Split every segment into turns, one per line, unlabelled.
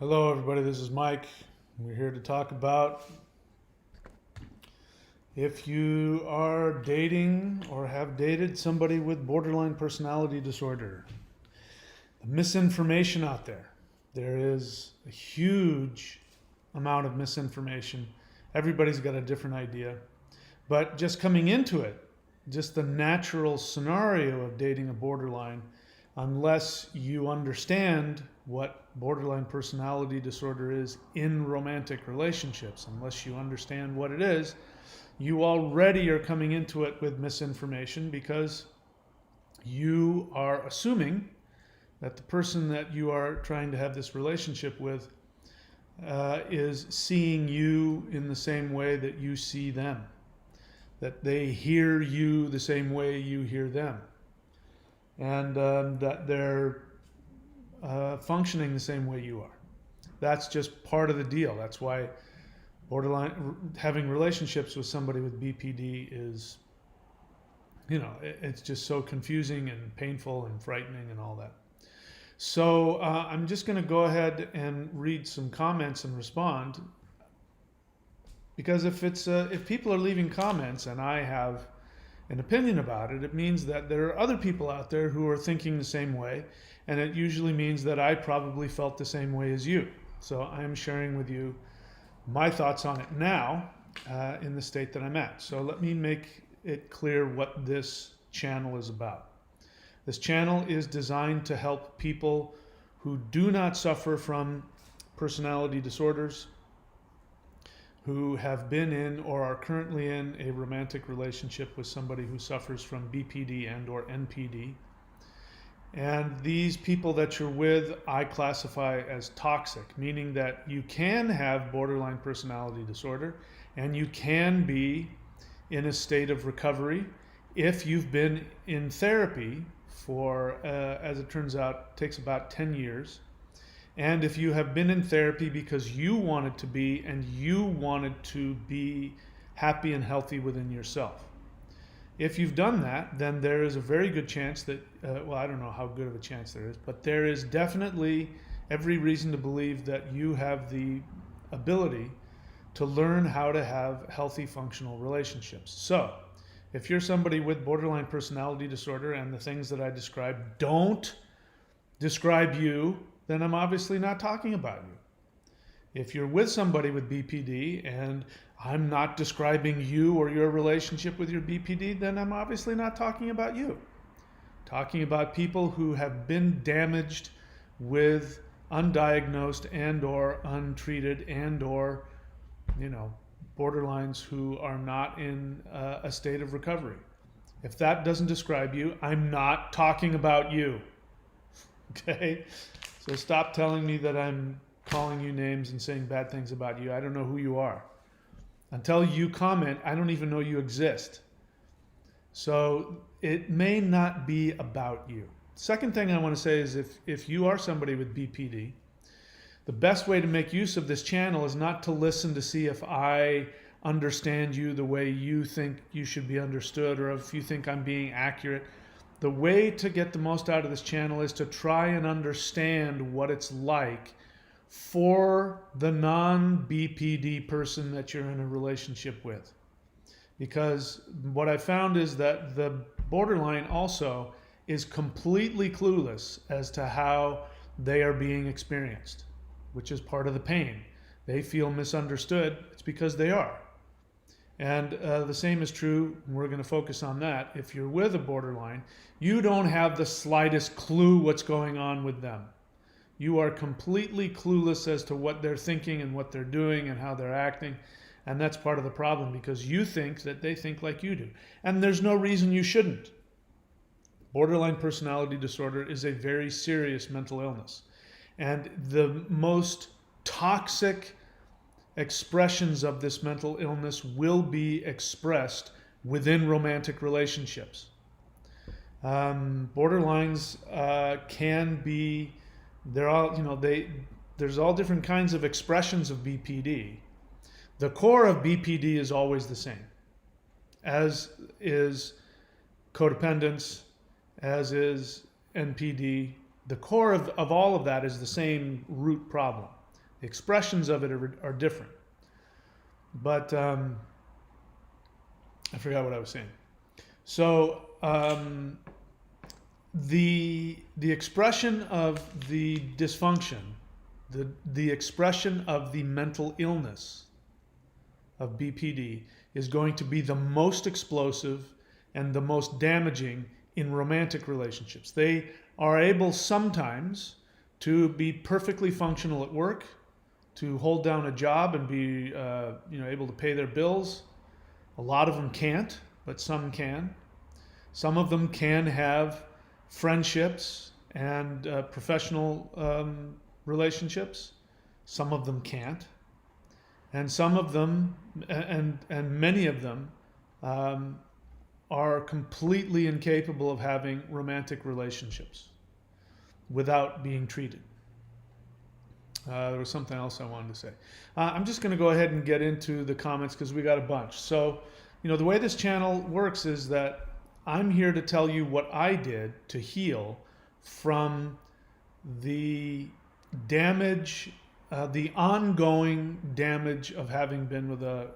Hello, everybody. This is Mike. We're here to talk about if you are dating or have dated somebody with borderline personality disorder. The misinformation out there. There is a huge amount of misinformation. Everybody's got a different idea. But just coming into it, just the natural scenario of dating a borderline, unless you understand what borderline personality disorder is in romantic relationships, unless you understand what it is, you already are coming into it with misinformation because you are assuming that the person that you are trying to have this relationship with is seeing you in the same way that you see them, that they hear you the same way you hear them, and that they're functioning the same way you are. That's just part of the deal. That's why having relationships with somebody with BPD is, it's just so confusing and painful and frightening and all that. So I'm just going to go ahead and read some comments and respond, because if people are leaving comments and I have an opinion about it, it means that there are other people out there who are thinking the same way, and it usually means that I probably felt the same way as you. So I'm sharing with you my thoughts on it now in the state that I'm at. So let me make it clear what this channel is about. This channel is designed to help people who do not suffer from personality disorders, who have been in or are currently in a romantic relationship with somebody who suffers from BPD and or NPD. And these people that you're with, I classify as toxic, meaning that you can have borderline personality disorder and you can be in a state of recovery if you've been in therapy for, as it turns out, takes about 10 years. And if you have been in therapy because you wanted to be and you wanted to be happy and healthy within yourself. If you've done that, then there is a very good chance that, well, I don't know how good of a chance there is, but there is definitely every reason to believe that you have the ability to learn how to have healthy, functional relationships. So if you're somebody with borderline personality disorder and the things that I described don't describe you, then I'm obviously not talking about you. If you're with somebody with BPD and I'm not describing you or your relationship with your BPD, then I'm obviously not talking about you. Talking about people who have been damaged with undiagnosed and or untreated and or, borderlines who are not in a state of recovery. If that doesn't describe you, I'm not talking about you. Okay? So stop telling me that I'm calling you names and saying bad things about you. I don't know who you are. Until you comment, I don't even know you exist. So it may not be about you. Second thing I want to say is if you are somebody with BPD, the best way to make use of this channel is not to listen to see if I understand you the way you think you should be understood or if you think I'm being accurate. The way to get the most out of this channel is to try and understand what it's like for the non-BPD person that you're in a relationship with. Because what I found is that the borderline also is completely clueless as to how they are being experienced, which is part of the pain. They feel misunderstood. It's because they are. And the same is true, we're going to focus on that. If you're with a borderline, you don't have the slightest clue what's going on with them. You are completely clueless as to what they're thinking and what they're doing and how they're acting. And that's part of the problem because you think that they think like you do. And there's no reason you shouldn't. Borderline personality disorder is a very serious mental illness. And the most toxic expressions of this mental illness will be expressed within romantic relationships. Borderlines can be, there's all different kinds of expressions of BPD. The core of BPD is always the same, as is codependence, as is NPD. The core of all of that is the same root problem. The expressions of it are different. But I forgot what I was saying. So the expression of the dysfunction, the expression of the mental illness of BPD is going to be the most explosive and the most damaging in romantic relationships. They are able sometimes to be perfectly functional at work, to hold down a job and be able to pay their bills. A lot of them can't, but some can. Some of them can have friendships and professional relationships. Some of them can't. And some of them, and many of them, are completely incapable of having romantic relationships without being treated. There was something else I wanted to say. I'm just going to go ahead and get into the comments because we got a bunch. So, the way this channel works is that I'm here to tell you what I did to heal from the damage, the ongoing damage of having been with a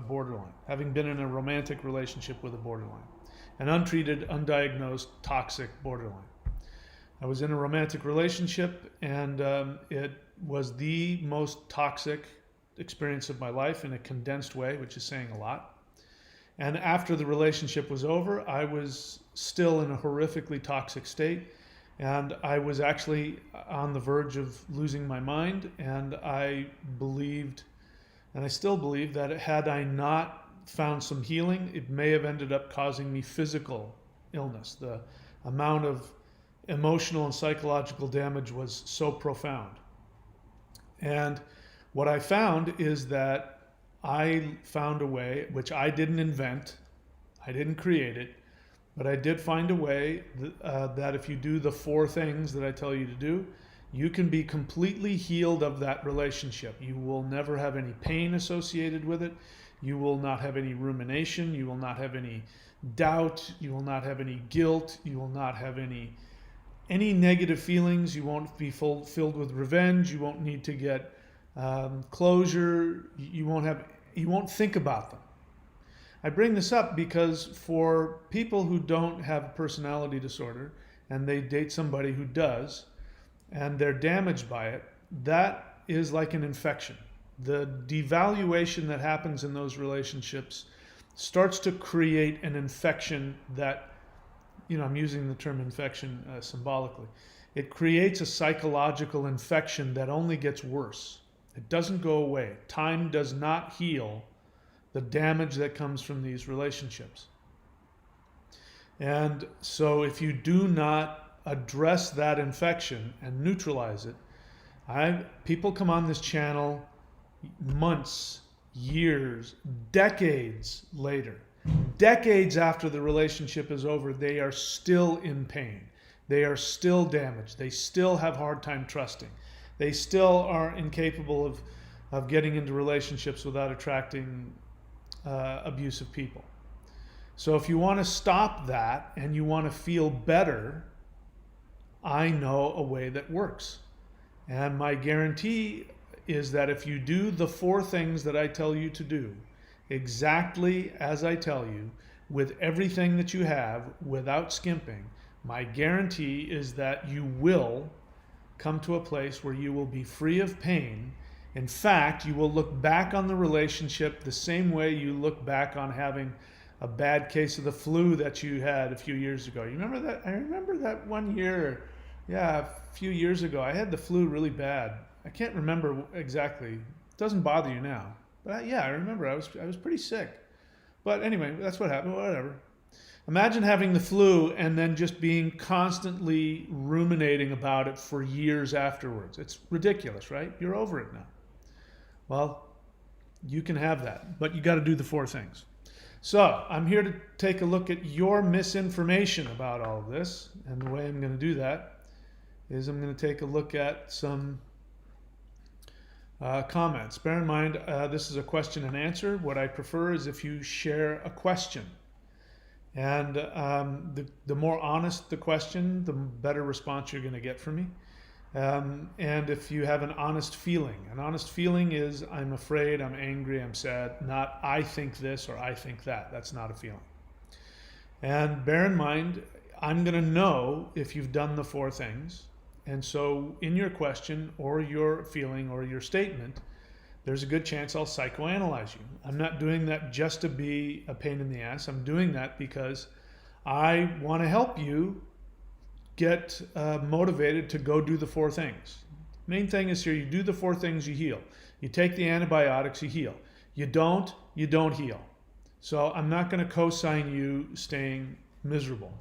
borderline, having been in a romantic relationship with a borderline, an untreated, undiagnosed, toxic borderline. I was in a romantic relationship, and it was the most toxic experience of my life in a condensed way, which is saying a lot. And after the relationship was over, I was still in a horrifically toxic state, and I was actually on the verge of losing my mind, and I believed, and I still believe, that had I not found some healing, it may have ended up causing me physical illness. The amount of emotional and psychological damage was so profound. And what I found is that I found a way, which I didn't invent, I didn't create it, but I did find a way that if you do the 4 things that I tell you to do, you can be completely healed of that relationship. You will never have any pain associated with it. You will not have any rumination. You will not have any doubt. You will not have any guilt. You will not have any negative feelings. You won't be filled with revenge. You won't need to get closure. You won't think about them. I bring this up because for people who don't have a personality disorder and they date somebody who does, and they're damaged by it, that is like an infection. The devaluation that happens in those relationships starts to create an infection that, I'm using the term infection symbolically. It creates a psychological infection that only gets worse. It doesn't go away. Time does not heal the damage that comes from these relationships. And so if you do not address that infection and neutralize it, people come on this channel months, years, decades later. Decades after the relationship is over, they are still in pain. They are still damaged. They still have a hard time trusting. They still are incapable of getting into relationships without attracting abusive people. So if you want to stop that and you want to feel better, I know a way that works. And my guarantee is that if you do the 4 things that I tell you to do, exactly as I tell you, with everything that you have, without skimping, my guarantee is that you will come to a place where you will be free of pain. In fact, you will look back on the relationship the same way you look back on having a bad case of the flu that you had a few years ago. You remember that? I remember that one year, a few years ago, I had the flu really bad. I can't remember exactly. It doesn't bother you now. But I remember I was pretty sick. But anyway, that's what happened, whatever. Imagine having the flu and then just being constantly ruminating about it for years afterwards. It's ridiculous, right? You're over it now. Well, you can have that, but you got to do the 4 things. So I'm here to take a look at your misinformation about all of this. And the way I'm going to do that is I'm going to take a look at some comments. Bear in mind, this is a question and answer. What I prefer is if you share a question. And the more honest the question, the better response you're going to get from me. And if you have an honest feeling is I'm afraid, I'm angry, I'm sad, not I think this or I think that. That's not a feeling. And bear in mind, I'm going to know if you've done the 4 things. And so in your question or your feeling or your statement, there's a good chance I'll psychoanalyze you. I'm not doing that just to be a pain in the ass. I'm doing that because I want to help you get motivated to go do the 4 things. Main thing is here, you do the 4 things, you heal. You take the antibiotics, you heal. You don't heal. So I'm not going to co-sign you staying miserable.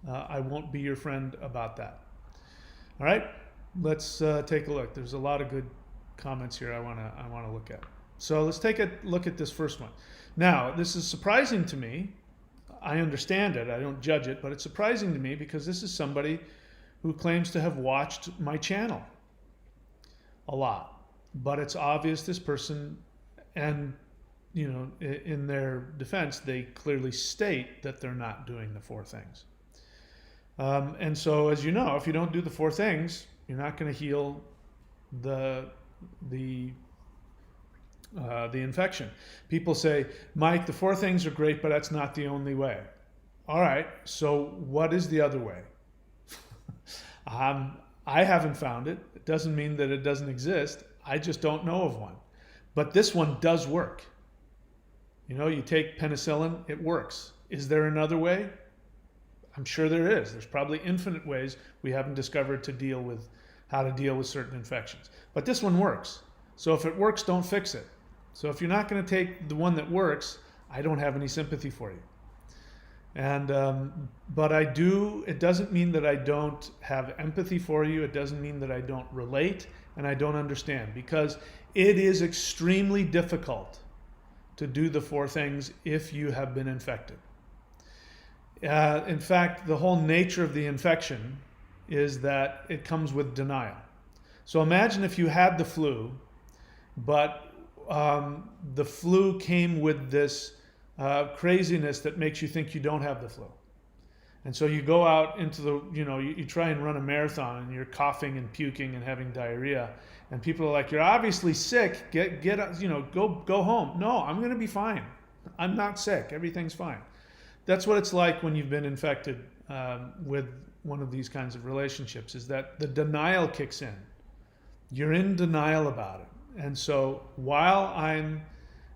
I won't be your friend about that. All right, let's take a look. There's a lot of good comments here I want to look at. So let's take a look at this first one. Now, this is surprising to me. I understand it. I don't judge it, but it's surprising to me because this is somebody who claims to have watched my channel a lot. But it's obvious this person, and you know, in their defense, they clearly state that they're not doing the 4 things. And so, as you know, if you don't do the 4 things, you're not going to heal the infection. People say, Mike, the 4 things are great, but that's not the only way. All right, so what is the other way? I haven't found it. It doesn't mean that it doesn't exist. I just don't know of one. But this one does work. You know, you take penicillin, it works. Is there another way? I'm sure there is. There's probably infinite ways we haven't discovered to deal with how to deal with certain infections. But this one works. So if it works, don't fix it. So if you're not going to take the one that works, I don't have any sympathy for you. And but I do. It doesn't mean that I don't have empathy for you. It doesn't mean that I don't relate and I don't understand, because it is extremely difficult to do the 4 things if you have been infected. In fact, the whole nature of the infection is that it comes with denial. So imagine if you had the flu, but the flu came with this craziness that makes you think you don't have the flu. And so you go out into the, you try and run a marathon and you're coughing and puking and having diarrhea. And people are like, you're obviously sick, go home. No, I'm going to be fine. I'm not sick. Everything's fine. That's what it's like when you've been infected with one of these kinds of relationships, is that the denial kicks in. You're in denial about it. And so while I'm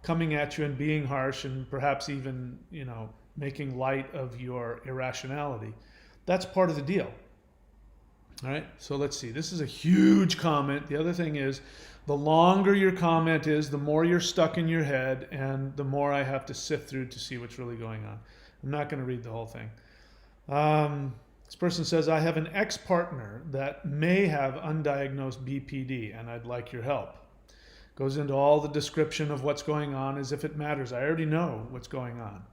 coming at you and being harsh and perhaps even, making light of your irrationality, that's part of the deal. All right, so let's see. This is a huge comment. The other thing is, the longer your comment is, the more you're stuck in your head and the more I have to sift through to see what's really going on. I'm not going to read the whole thing. This person says, I have an ex-partner that may have undiagnosed BPD and I'd like your help. Goes into all the description of what's going on as if it matters. I already know what's going on.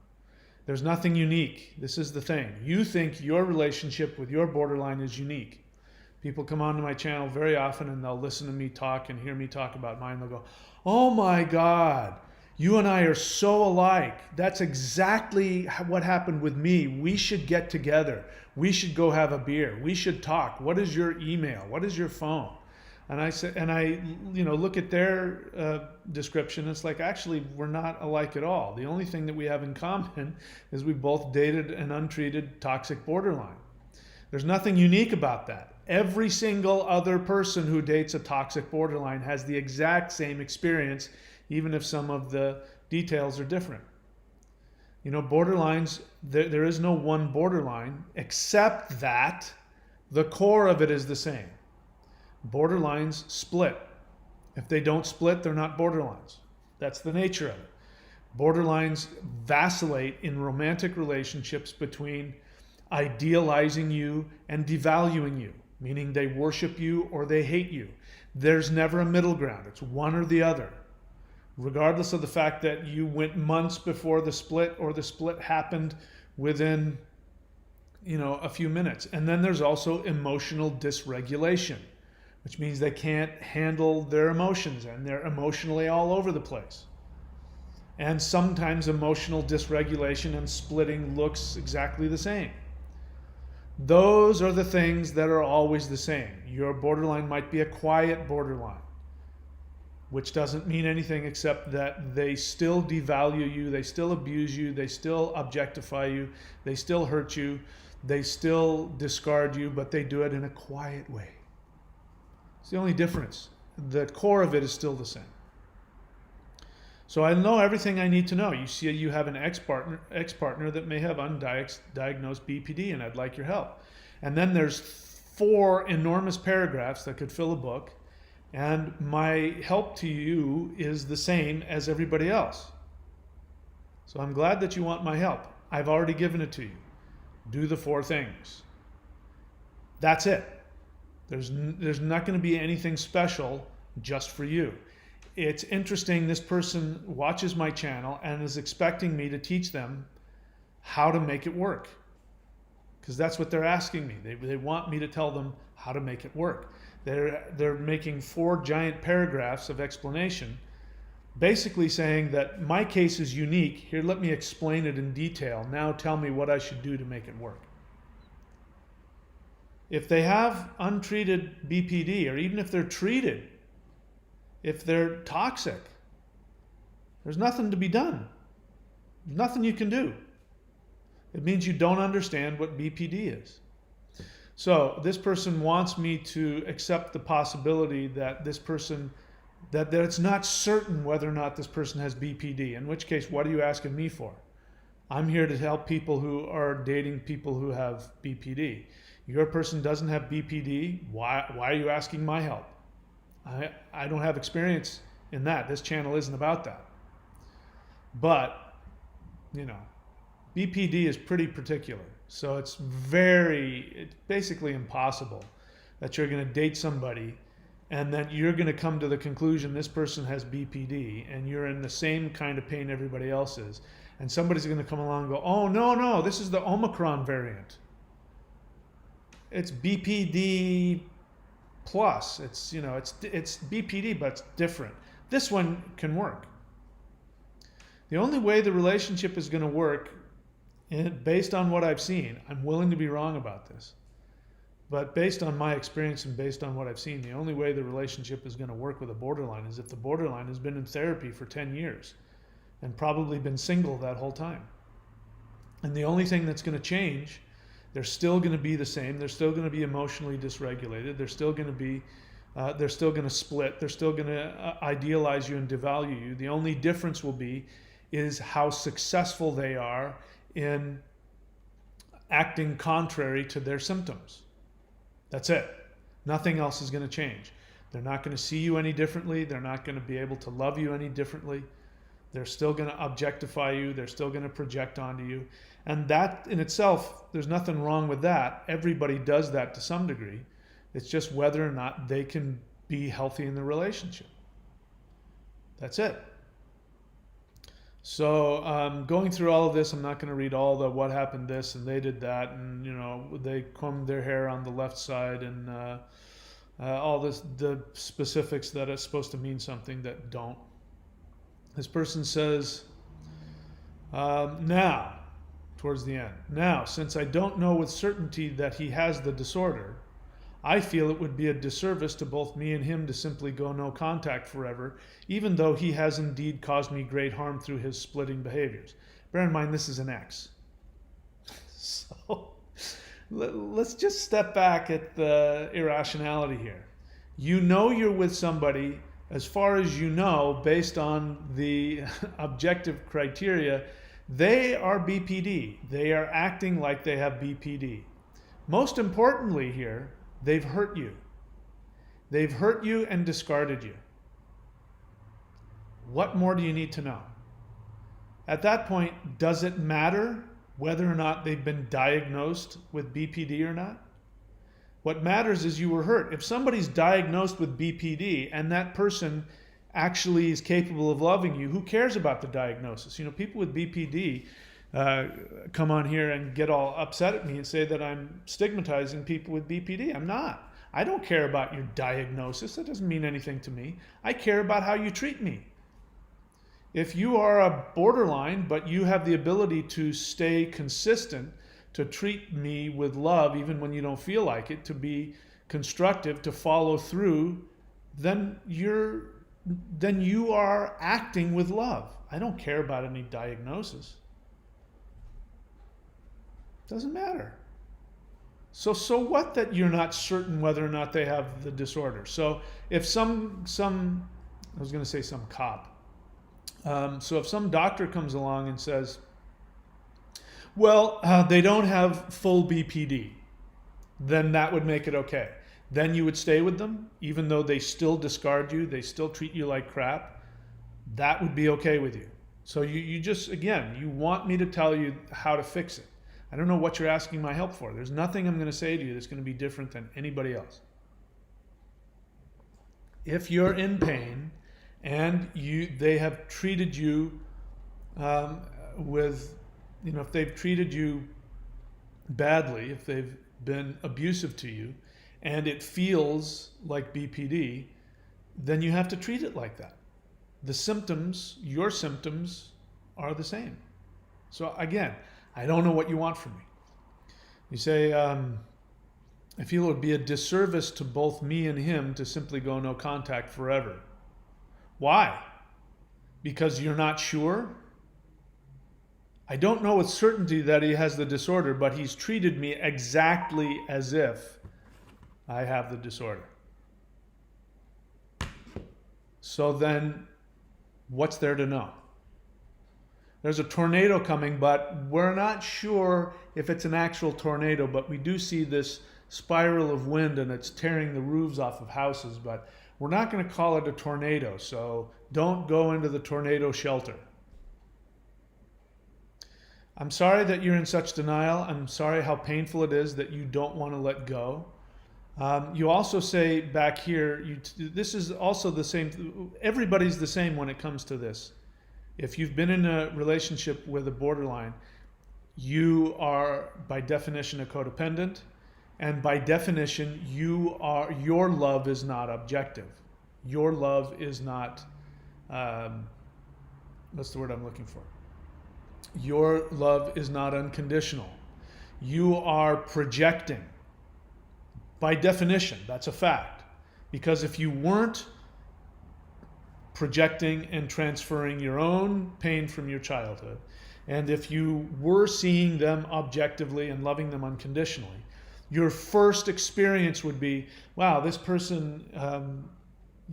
There's nothing unique. This is the thing. You think your relationship with your borderline is unique. People come onto my channel very often and they'll listen to me talk and hear me talk about mine. They'll go, oh my God, you and I are so alike. That's exactly what happened with me. We should get together. We should go have a beer. We should talk. What is your email? What is your phone? And I say, look at their description. It's like, actually, we're not alike at all. The only thing that we have in common is we both dated an untreated toxic borderline. There's nothing unique about that. Every single other person who dates a toxic borderline has the exact same experience, even if some of the details are different. Borderlines, there is no one borderline, except that the core of it is the same. Borderlines split. If they don't split, they're not borderlines. That's the nature of it. Borderlines vacillate in romantic relationships between idealizing you and devaluing you, meaning they worship you or they hate you. There's never a middle ground. It's one or the other. Regardless of the fact that you went months before the split or the split happened within, a few minutes. And then there's also emotional dysregulation, which means they can't handle their emotions and they're emotionally all over the place. And sometimes emotional dysregulation and splitting looks exactly the same. Those are the things that are always the same. Your borderline might be a quiet borderline, which doesn't mean anything except that they still devalue you, they still abuse you, they still objectify you, they still hurt you, they still discard you, but they do it in a quiet way. It's the only difference. The core of it is still the same. So I know everything I need to know. You see, you have an ex-partner that may have undiagnosed BPD, and I'd like your help. And then there's 4 enormous paragraphs that could fill a book, and my help to you is the same as everybody else. So I'm glad that you want my help. I've already given it to you. Do the 4 things. That's it. There's not going to be anything special just for you. It's interesting, this person watches my channel and is expecting me to teach them how to make it work. Because that's what they're asking me. They want me to tell them how to make it work. They're making 4 giant paragraphs of explanation, basically saying that my case is unique. Here, let me explain it in detail. Now tell me what I should do to make it work. If they have untreated BPD, or even if they're treated, if they're toxic, there's nothing to be done. There's nothing you can do. It means you don't understand what BPD is. So this person wants me to accept the possibility that this person, that it's not certain whether or not this person has BPD, in which case, what are you asking me for? I'm here to help people who are dating people who have BPD. Your person doesn't have BPD. Why are you asking my help? I don't have experience in that. This channel isn't about that. But, you know, BPD is pretty particular. So it's basically impossible that you're going to date somebody and that you're going to come to the conclusion this person has BPD and you're in the same kind of pain everybody else is. And somebody's going to come along and go, oh, no, this is the Omicron variant. It's BPD plus. It's BPD, but it's different. This one can work. The only way the relationship is going to work, based on what I've seen, I'm willing to be wrong about this, but based on my experience and based on what I've seen, the only way the relationship is going to work with a borderline is if the borderline has been in therapy for 10 years and probably been single that whole time. And the only thing that's going to change, they're still going to be the same. They're still going to be emotionally dysregulated. They're still going to split. They're still going to idealize you and devalue you. The only difference will be is how successful they are in acting contrary to their symptoms. That's it. Nothing else is going to change. They're not going to see you any differently. They're not going to be able to love you any differently. They're still going to objectify you. They're still going to project onto you. And that in itself, there's nothing wrong with that. Everybody does that to some degree. It's just whether or not they can be healthy in the relationship. That's it. So going through all of this, I'm not going to read all the what happened this and they did that, and they combed their hair on the left side, and all this, the specifics that are supposed to mean something that don't. This person says, now, towards the end, now, since I don't know with certainty that he has the disorder, I feel it would be a disservice to both me and him to simply go no contact forever, even though he has indeed caused me great harm through his splitting behaviors. Bear in mind, this is an ex. So let's just step back at the irrationality here. You know you're with somebody, as far as you know, based on the objective criteria, they are BPD. They are acting like they have BPD. Most importantly here, they've hurt you. They've hurt you and discarded you. What more do you need to know? At that point, does it matter whether or not they've been diagnosed with BPD or not? What matters is you were hurt. If somebody's diagnosed with BPD and that person actually is capable of loving you, who cares about the diagnosis? People with BPD come on here and get all upset at me and say that I'm stigmatizing people with BPD. I'm not. I don't care about your diagnosis. That doesn't mean anything to me. I care about how you treat me. If you are a borderline, but you have the ability to stay consistent to treat me with love even when you don't feel like it, to be constructive, to follow through, then you are acting with love. I don't care about any diagnosis. Doesn't matter. So what that you're not certain whether or not they have the disorder? So if some I was going to say some cop. So if some doctor comes along and says, well, they don't have full BPD, then that would make it okay. Then you would stay with them, even though they still discard you, they still treat you like crap. That would be okay with you. So you just, again, you want me to tell you how to fix it. I don't know what you're asking my help for. There's nothing I'm going to say to you that's going to be different than anybody else. If you're in pain and they have treated you with, if they've treated you badly, if they've been abusive to you, and it feels like BPD, then you have to treat it like that. The symptoms, your symptoms, are the same. So again, I don't know what you want from me. You say, I feel it would be a disservice to both me and him to simply go no contact forever. Why? Because you're not sure? I don't know with certainty that he has the disorder, but he's treated me exactly as if I have the disorder. So then, what's there to know? There's a tornado coming, but we're not sure if it's an actual tornado, but we do see this spiral of wind and it's tearing the roofs off of houses, but we're not going to call it a tornado, so don't go into the tornado shelter. I'm sorry that you're in such denial. I'm sorry how painful it is that you don't want to let go. You also say back here, this is also the same, everybody's the same when it comes to this. If you've been in a relationship with a borderline, you are by definition a codependent, and by definition your love is not objective. Your love is not, what's the word I'm looking for? Your love is not unconditional. You are projecting. By definition, that's a fact. Because if you weren't projecting and transferring your own pain from your childhood, and if you were seeing them objectively and loving them unconditionally, your first experience would be, wow, this person,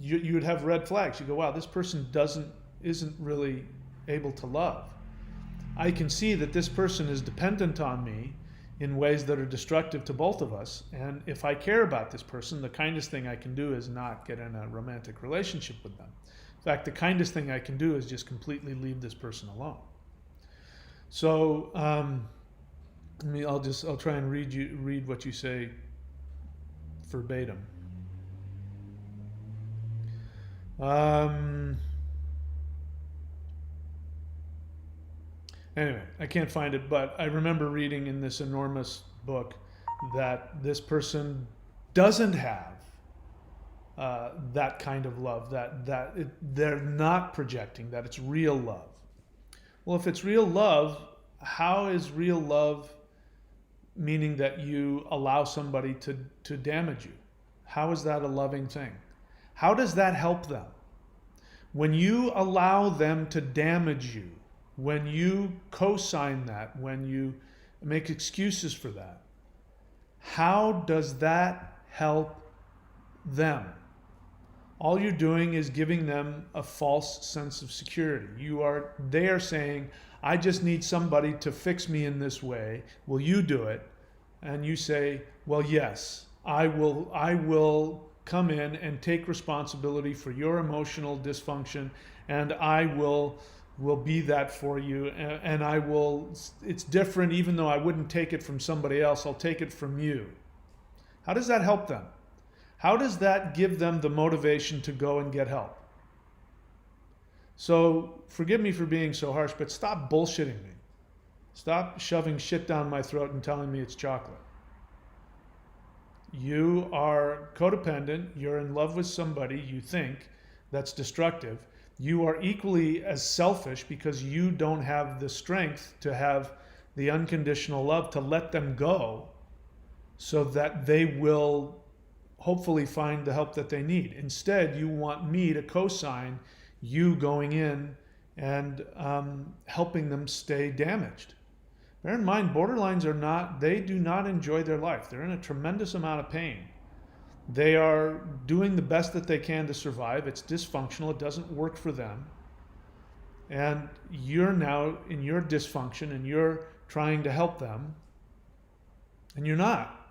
you would have red flags. You go, wow, this person isn't really able to love. I can see that this person is dependent on me in ways that are destructive to both of us. And if I care about this person, the kindest thing I can do is not get in a romantic relationship with them. In fact, the kindest thing I can do is just completely leave this person alone. So I'll try and read what you say verbatim. Anyway, I can't find it, but I remember reading in this enormous book that this person doesn't have that kind of love, they're not projecting, that it's real love. Well, if it's real love, how is real love meaning that you allow somebody to damage you? How is that a loving thing? How does that help them? When you allow them to damage you, when you co-sign that, when you make excuses for that, how does that help them? All you're doing is giving them a false sense of security. They are saying, I just need somebody to fix me in this way. Will you do it? And you say, well, yes, I will come in and take responsibility for your emotional dysfunction, and I will be that for you, and it's different, even though I wouldn't take it from somebody else, I'll take it from you. How does that help them? How does that give them the motivation to go and get help? So forgive me for being so harsh, but stop bullshitting me. Stop shoving shit down my throat and telling me it's chocolate. You are codependent, you're in love with somebody you think that's destructive. You are equally as selfish because you don't have the strength to have the unconditional love to let them go so that they will hopefully find the help that they need. Instead, you want me to co-sign you going in and helping them stay damaged. Bear in mind, borderlines they do not enjoy their life. They're in a tremendous amount of pain. They are doing the best that they can to survive. It's dysfunctional. It doesn't work for them. And you're now in your dysfunction and you're trying to help them. And you're not.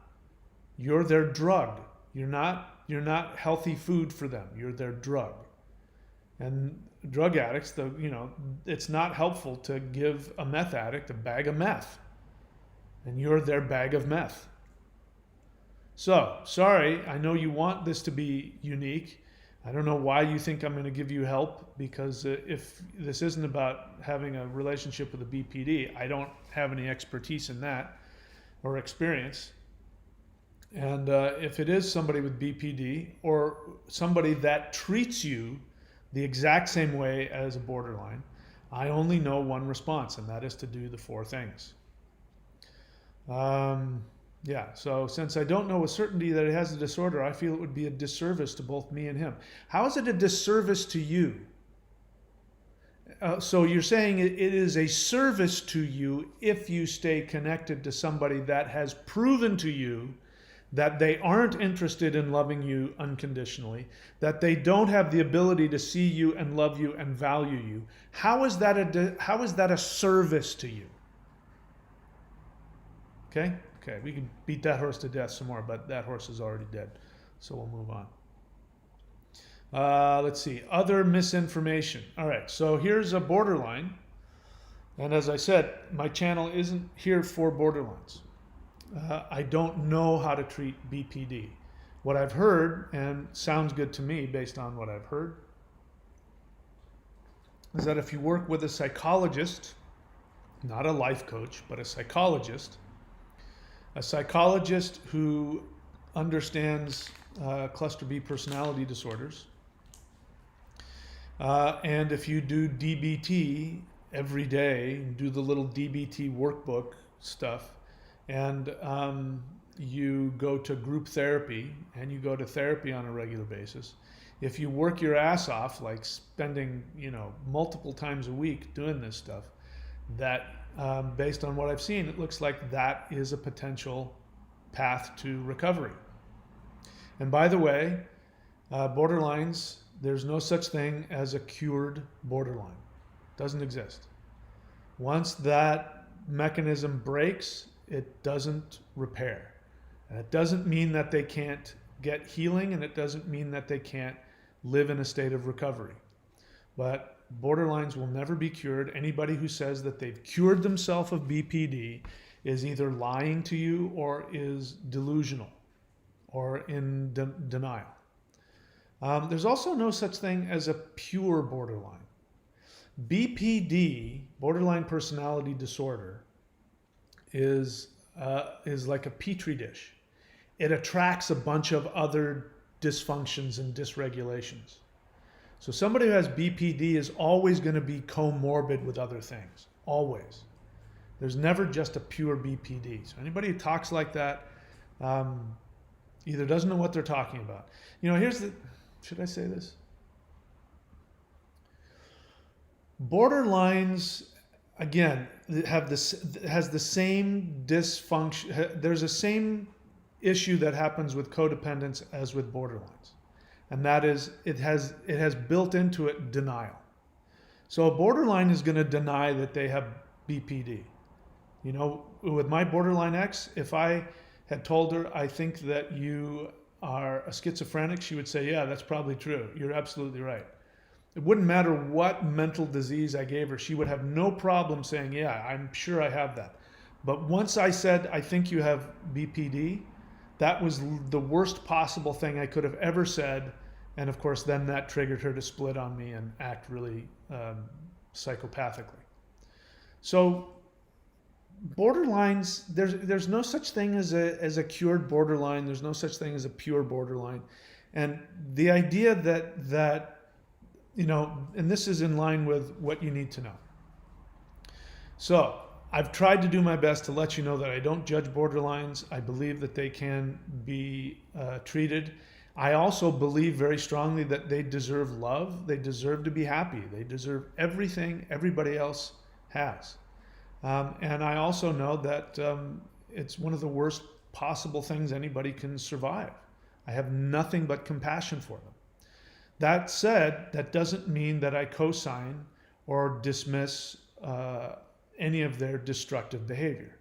You're their drug. You're not healthy food for them. You're their drug. And drug addicts, it's not helpful to give a meth addict a bag of meth. And you're their bag of meth. So, sorry, I know you want this to be unique. I don't know why you think I'm going to give you help, because if this isn't about having a relationship with a BPD, I don't have any expertise in that or experience. And if it is somebody with BPD or somebody that treats you the exact same way as a borderline, I only know one response, and that is to do the 4 things. So since I don't know with certainty that it has a disorder, I feel it would be a disservice to both me and him. How is it a disservice to you? So you're saying it is a service to you if you stay connected to somebody that has proven to you that they aren't interested in loving you unconditionally, that they don't have the ability to see you and love you and value you. How is that a service to you? Okay, we can beat that horse to death some more, but that horse is already dead, so we'll move on. Let's see, other misinformation. All right, so here's a borderline, and as I said, my channel isn't here for borderlines. I don't know how to treat BPD. What I've heard, and sounds good to me based on what I've heard, is that if you work with a psychologist, not a life coach, but a psychologist who understands cluster B personality disorders, and if you do DBT every day, do the little DBT workbook stuff, and you go to group therapy and you go to therapy on a regular basis, if you work your ass off, like spending multiple times a week doing this stuff, that based on what I've seen, it looks like that is a potential path to recovery. And by the way, borderlines, there's no such thing as a cured borderline. Doesn't exist. Once that mechanism breaks, it doesn't repair. And it doesn't mean that they can't get healing, and it doesn't mean that they can't live in a state of recovery. But borderlines will never be cured. Anybody who says that they've cured themselves of BPD is either lying to you or is delusional or in denial. There's also no such thing as a pure borderline. BPD, borderline personality disorder, is like a petri dish. It attracts a bunch of other dysfunctions and dysregulations. So somebody who has BPD is always going to be comorbid with other things, always. There's never just a pure BPD. So anybody who talks like that either doesn't know what they're talking about. Should I say this? Borderlines, again, has the same dysfunction. There's the same issue that happens with codependence as with borderlines, and that is it has built into it denial. So a borderline is going to deny that they have BPD. With my borderline ex, if I had told her, I think that you are a schizophrenic, she would say, yeah, that's probably true. You're absolutely right. It wouldn't matter what mental disease I gave her. She would have no problem saying, yeah, I'm sure I have that. But once I said, I think you have BPD, that was the worst possible thing I could have ever said. And of course, then that triggered her to split on me and act really psychopathically. So borderlines, there's no such thing as a cured borderline. There's no such thing as a pure borderline. And the idea that and this is in line with what you need to know. So I've tried to do my best to let you know that I don't judge borderlines. I believe that they can be treated. I also believe very strongly that they deserve love. They deserve to be happy. They deserve everything everybody else has. And I also know that it's one of the worst possible things anybody can survive. I have nothing but compassion for them. That said, that doesn't mean that I co-sign or dismiss any of their destructive behavior.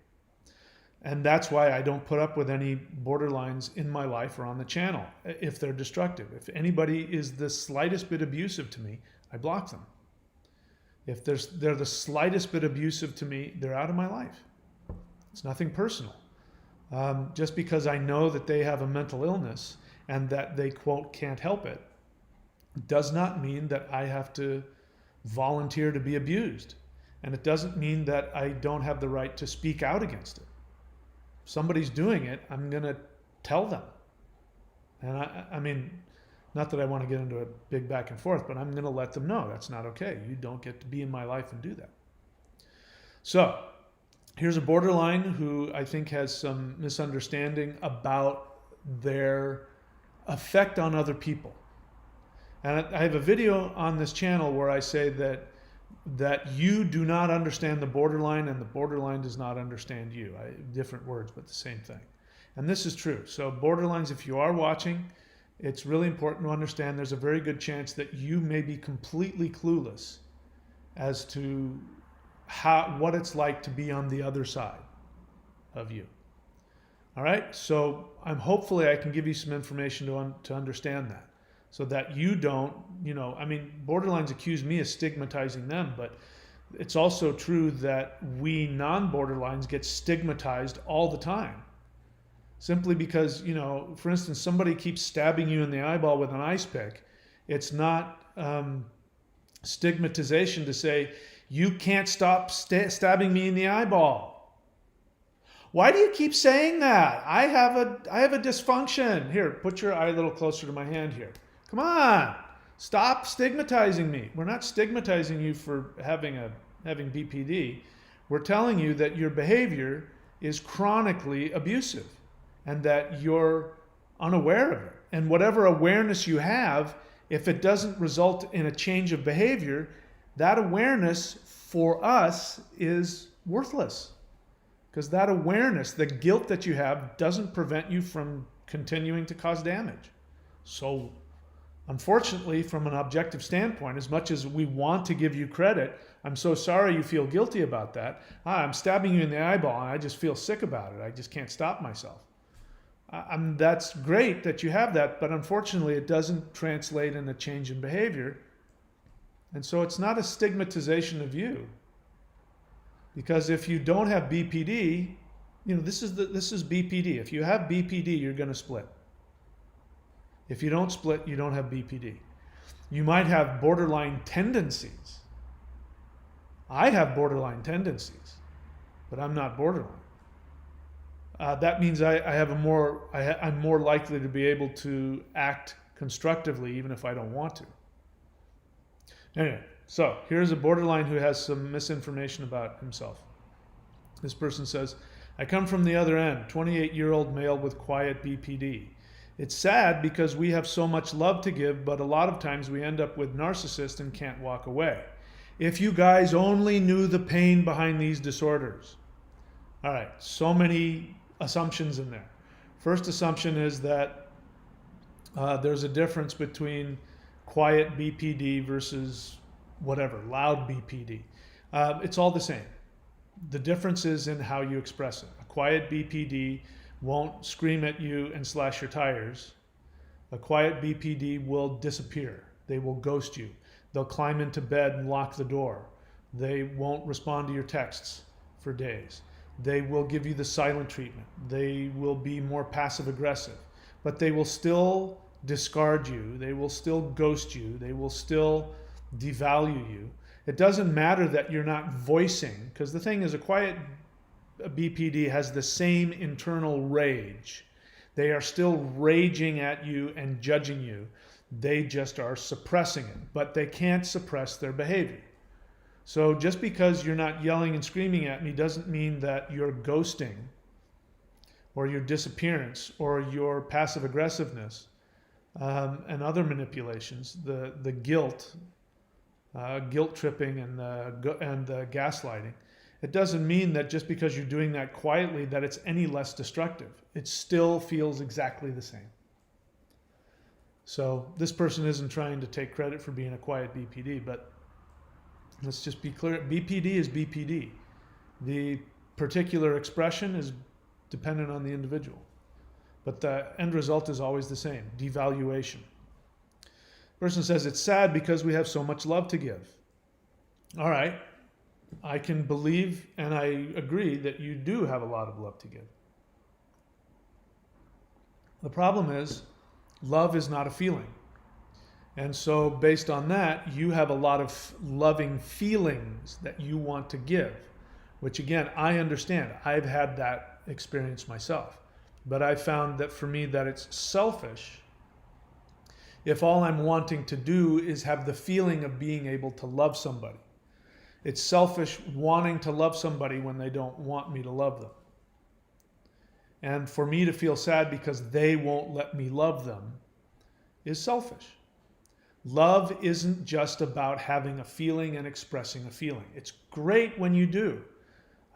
And that's why I don't put up with any borderlines in my life or on the channel if they're destructive. If anybody is the slightest bit abusive to me, I block them. If they're the slightest bit abusive to me, they're out of my life. It's nothing personal. Just because I know that they have a mental illness and that they, quote, can't help it, does not mean that I have to volunteer to be abused. And it doesn't mean that I don't have the right to speak out against it. If somebody's doing it, I'm going to tell them. And I mean, not that I want to get into a big back and forth, but I'm going to let them know that's not okay. You don't get to be in my life and do that. So here's a borderline who I think has some misunderstanding about their effect on other people. And I have a video on this channel where I say that you do not understand the borderline and the borderline does not understand you. Different words, but the same thing. And this is true. So borderlines, if you are watching, it's really important to understand there's a very good chance that you may be completely clueless as to what it's like to be on the other side of you. All right, so hopefully I can give you some information to understand that, so that you don't, I mean, borderlines accuse me of stigmatizing them, but it's also true that we non-borderlines get stigmatized all the time. Simply because, for instance, somebody keeps stabbing you in the eyeball with an ice pick. It's not stigmatization to say, you can't stop stabbing me in the eyeball. Why do you keep saying that? I have a dysfunction. Here, put your eye a little closer to my hand here. Come on, stop stigmatizing me. We're not stigmatizing you for having BPD. We're telling you that your behavior is chronically abusive and that you're unaware of it. And whatever awareness you have, if it doesn't result in a change of behavior, that awareness for us is worthless. Because that awareness, the guilt that you have, doesn't prevent you from continuing to cause damage. So unfortunately, from an objective standpoint, as much as we want to give you credit, I'm so sorry you feel guilty about that. I'm stabbing you in the eyeball and I just feel sick about it. I just can't stop myself. That's great that you have that, but unfortunately it doesn't translate in a change in behavior. And so it's not a stigmatization of you. Because if you don't have BPD, this is BPD. If you have BPD, you're going to split. If you don't split, you don't have BPD. You might have borderline tendencies. I have borderline tendencies, but I'm not borderline. That means I'm more likely to be able to act constructively even if I don't want to. Anyway, so here's a borderline who has some misinformation about himself. This person says, I come from the other end, 28-year-old male with quiet BPD. It's sad because we have so much love to give, but a lot of times we end up with narcissists and can't walk away. If you guys only knew the pain behind these disorders. All right, so many assumptions in there. First assumption is that there's a difference between quiet BPD versus whatever, loud BPD. It's all the same. The difference is in how you express it. A quiet BPD won't scream at you and slash your tires. A quiet BPD will disappear. They will ghost you. They'll climb into bed and lock the door. They won't respond to your texts for days. They will give you the silent treatment. They will be more passive aggressive, but they will still discard you. They will still ghost you. They will still devalue you. It doesn't matter that you're not voicing, because the thing is, a quiet BPD has the same internal rage. They are still raging at you and judging you. They just are suppressing it, but they can't suppress their behavior. So just because you're not yelling and screaming at me doesn't mean that your ghosting or your disappearance or your passive aggressiveness and other manipulations, the guilt tripping and the gaslighting, it doesn't mean that just because you're doing that quietly that it's any less destructive. It still feels exactly the same. So this person isn't trying to take credit for being a quiet BPD, but let's just be clear. BPD is BPD. The particular expression is dependent on the individual. But the end result is always the same, devaluation. Person says, it's sad because we have so much love to give. All right, I can believe and I agree that you do have a lot of love to give. The problem is, love is not a feeling. And so based on that, you have a lot of loving feelings that you want to give, which again, I understand. I've had that experience myself. But I found that for me that it's selfish if all I'm wanting to do is have the feeling of being able to love somebody. It's selfish wanting to love somebody when they don't want me to love them. And for me to feel sad because they won't let me love them is selfish. Love isn't just about having a feeling and expressing a feeling. It's great when you do.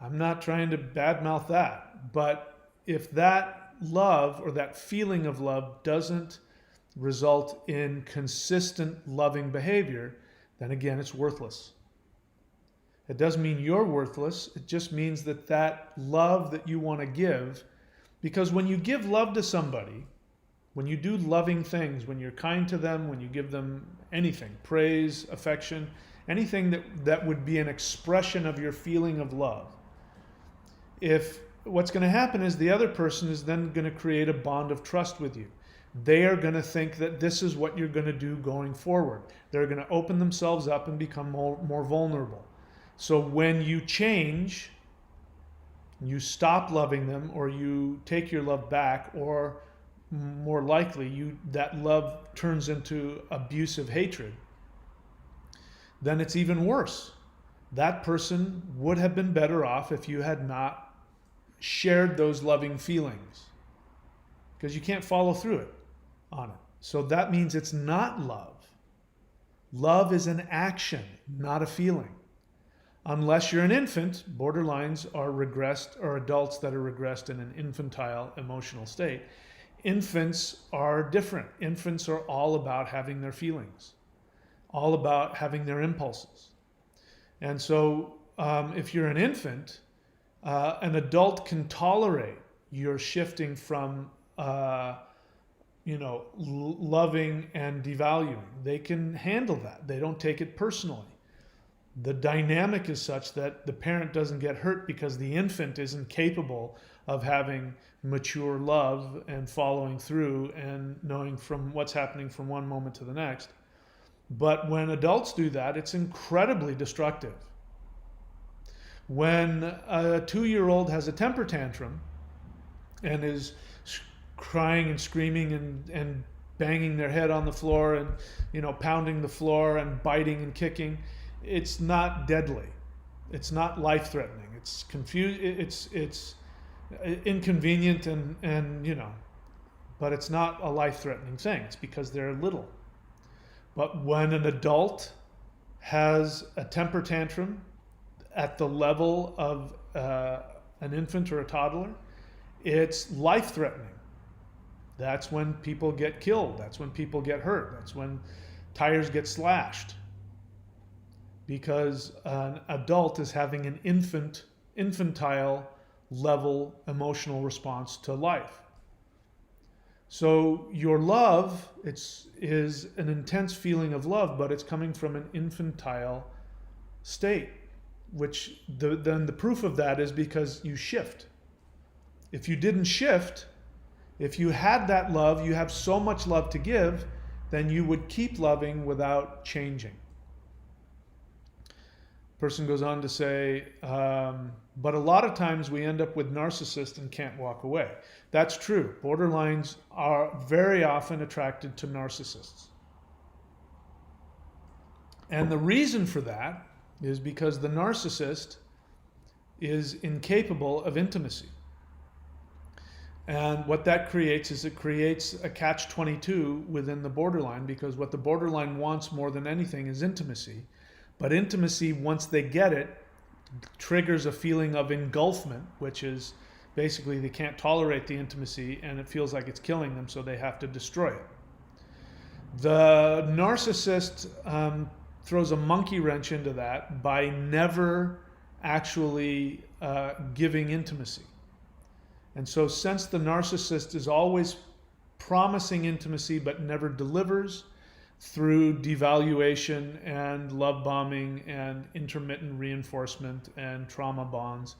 I'm not trying to badmouth that. But if that love or that feeling of love doesn't result in consistent loving behavior, then again, it's worthless. It doesn't mean you're worthless. It just means that that love that you want to give, because when you give love to somebody, when you do loving things, when you're kind to them, when you give them anything, praise, affection, anything that would be an expression of your feeling of love, if what's going to happen is the other person is then going to create a bond of trust with you. They are going to think that this is what you're going to do going forward. They're going to open themselves up and become more vulnerable. So when you change, you stop loving them, or you take your love back, or more likely that love turns into abusive hatred, then it's even worse. That person would have been better off if you had not shared those loving feelings, because you can't follow through it on it. So that means it's not love. Love is an action, not a feeling. Unless you're an infant, borderlines are regressed, or adults that are regressed in an infantile emotional state. Infants are different. Infants are all about having their feelings, all about having their impulses. And so if you're an infant, an adult can tolerate your shifting from loving and devaluing. They can handle that. They don't take it personally. The dynamic is such that the parent doesn't get hurt because the infant isn't capable of having mature love and following through and knowing from what's happening from one moment to the next. But when adults do that, it's incredibly destructive. When a 2-year-old has a temper tantrum and is crying and screaming and banging their head on the floor and pounding the floor and biting and kicking, it's not deadly. It's not life-threatening. It's it's inconvenient but it's not a life-threatening thing. It's because they're little. But when an adult has a temper tantrum at the level of an infant or a toddler, it's life-threatening. That's when people get killed. That's when people get hurt. That's when tires get slashed. Because an adult is having an infantile level emotional response to life. So your love is an intense feeling of love, but it's coming from an infantile state, which then the proof of that is because you shift. If you didn't shift, if you had that love, you have so much love to give, then you would keep loving without changing. Person goes on to say, but a lot of times we end up with narcissists and can't walk away. That's true. Borderlines are very often attracted to narcissists. And the reason for that is because the narcissist is incapable of intimacy. And what that creates is it creates a catch-22 within the borderline, because what the borderline wants more than anything is intimacy. But intimacy, once they get it, triggers a feeling of engulfment, which is basically they can't tolerate the intimacy and it feels like it's killing them, so they have to destroy it. The narcissist throws a monkey wrench into that by never actually giving intimacy. And so since the narcissist is always promising intimacy but never delivers through devaluation and love bombing and intermittent reinforcement and trauma bonds,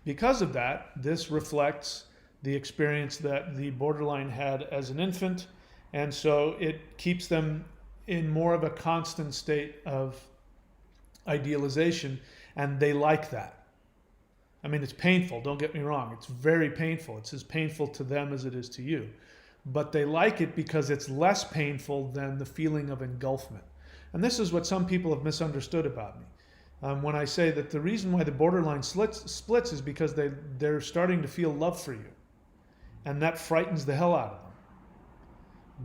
because of that, this reflects the experience that the borderline had as an infant, and so it keeps them in more of a constant state of idealization, and they like that. I mean, it's painful, don't get me wrong. It's very painful. It's as painful to them as it is to you. But they like it because it's less painful than the feeling of engulfment. And this is what some people have misunderstood about me. When I say that the reason why the borderline splits is because they're starting to feel love for you. And that frightens the hell out of them.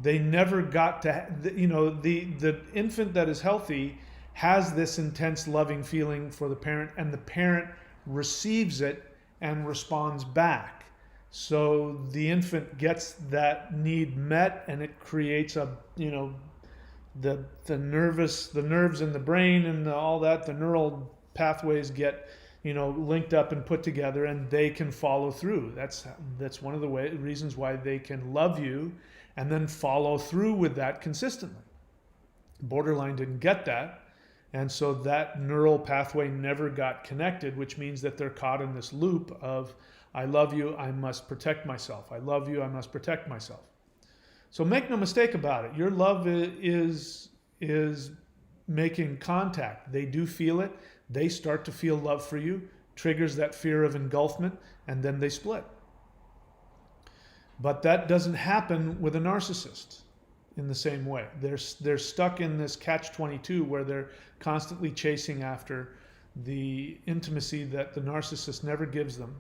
They never got to, the infant that is healthy has this intense loving feeling for the parent, and the parent receives it and responds back. So the infant gets that need met, and it creates a, the nerves in the brain and all that, the neural pathways get, linked up and put together, and they can follow through. That's one of the reasons why they can love you and then follow through with that consistently. Borderline didn't get that. And so that neural pathway never got connected, which means that they're caught in this loop of, I love you, I must protect myself. I love you, I must protect myself. So make no mistake about it. Your love is making contact. They do feel it. They start to feel love for you, triggers that fear of engulfment, and then they split. But that doesn't happen with a narcissist in the same way. They're stuck in this catch-22 where they're constantly chasing after the intimacy that the narcissist never gives them.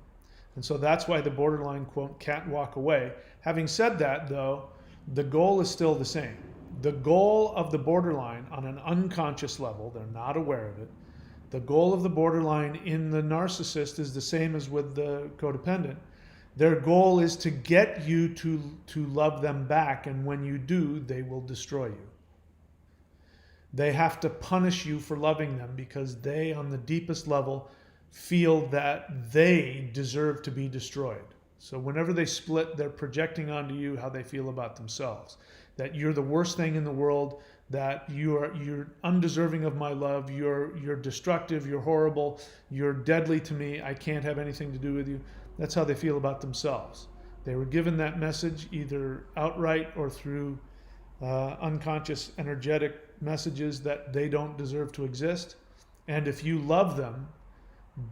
And so that's why the borderline, quote, can't walk away. Having said that, though, the goal is still the same. The goal of the borderline on an unconscious level, they're not aware of it, the goal of the borderline in the narcissist is the same as with the codependent. Their goal is to get you to love them back, and when you do, they will destroy you. They have to punish you for loving them because they, on the deepest level, feel that they deserve to be destroyed. So whenever they split, they're projecting onto you how they feel about themselves. That you're the worst thing in the world, that you're undeserving of my love, you're destructive, you're horrible, you're deadly to me, I can't have anything to do with you. That's how they feel about themselves. They were given that message either outright or through unconscious energetic messages that they don't deserve to exist. And if you love them,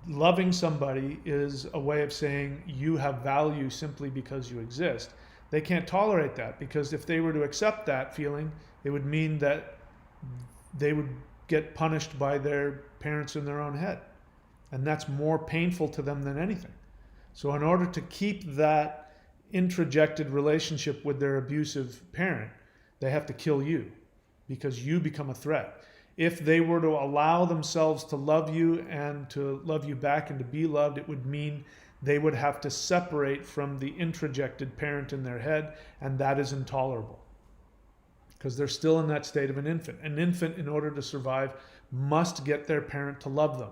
loving somebody is a way of saying you have value simply because you exist. They can't tolerate that, because if they were to accept that feeling, it would mean that they would get punished by their parents in their own head. And that's more painful to them than anything. So in order to keep that introjected relationship with their abusive parent, they have to kill you because you become a threat. If they were to allow themselves to love you and to love you back and to be loved, it would mean they would have to separate from the introjected parent in their head, and that is intolerable because they're still in that state of an infant. An infant, in order to survive, must get their parent to love them.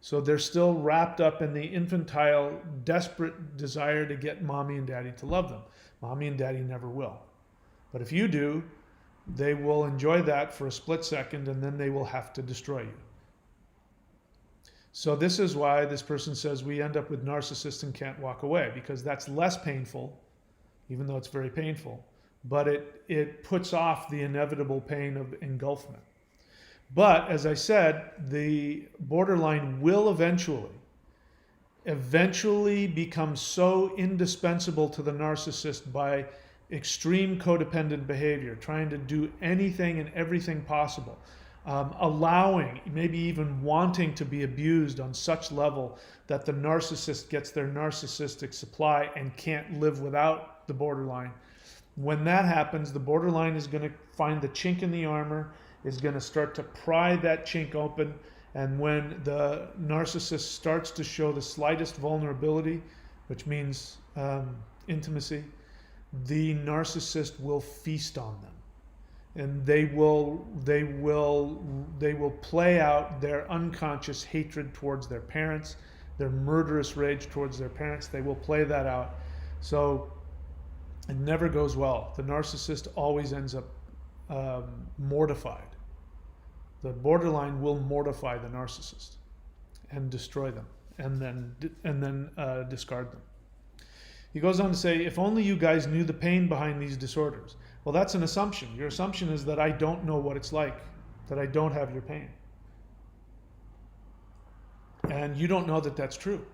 So they're still wrapped up in the infantile, desperate desire to get mommy and daddy to love them. Mommy and daddy never will. But if you do, they will enjoy that for a split second, and then they will have to destroy you. So this is why this person says we end up with narcissists and can't walk away, because that's less painful, even though it's very painful, but it puts off the inevitable pain of engulfment. But as I said, the borderline will eventually become so indispensable to the narcissist by extreme codependent behavior, trying to do anything and everything possible. allowing, maybe even wanting to be abused on such level that the narcissist gets their narcissistic supply and can't live without the borderline. When that happens, the borderline is going to find the chink in the armor, is going to start to pry that chink open, and when the narcissist starts to show the slightest vulnerability, which means intimacy, the narcissist will feast on them. And they will play out their unconscious hatred towards their parents, their murderous rage towards their parents. They will play that out. So it never goes well. The narcissist always ends up mortified. The borderline will mortify the narcissist and destroy them, and then discard them. He goes on to say, if only you guys knew the pain behind these disorders. Well, that's an assumption. Your assumption is that I don't know what it's like, that I don't have your pain. And you don't know that that's true.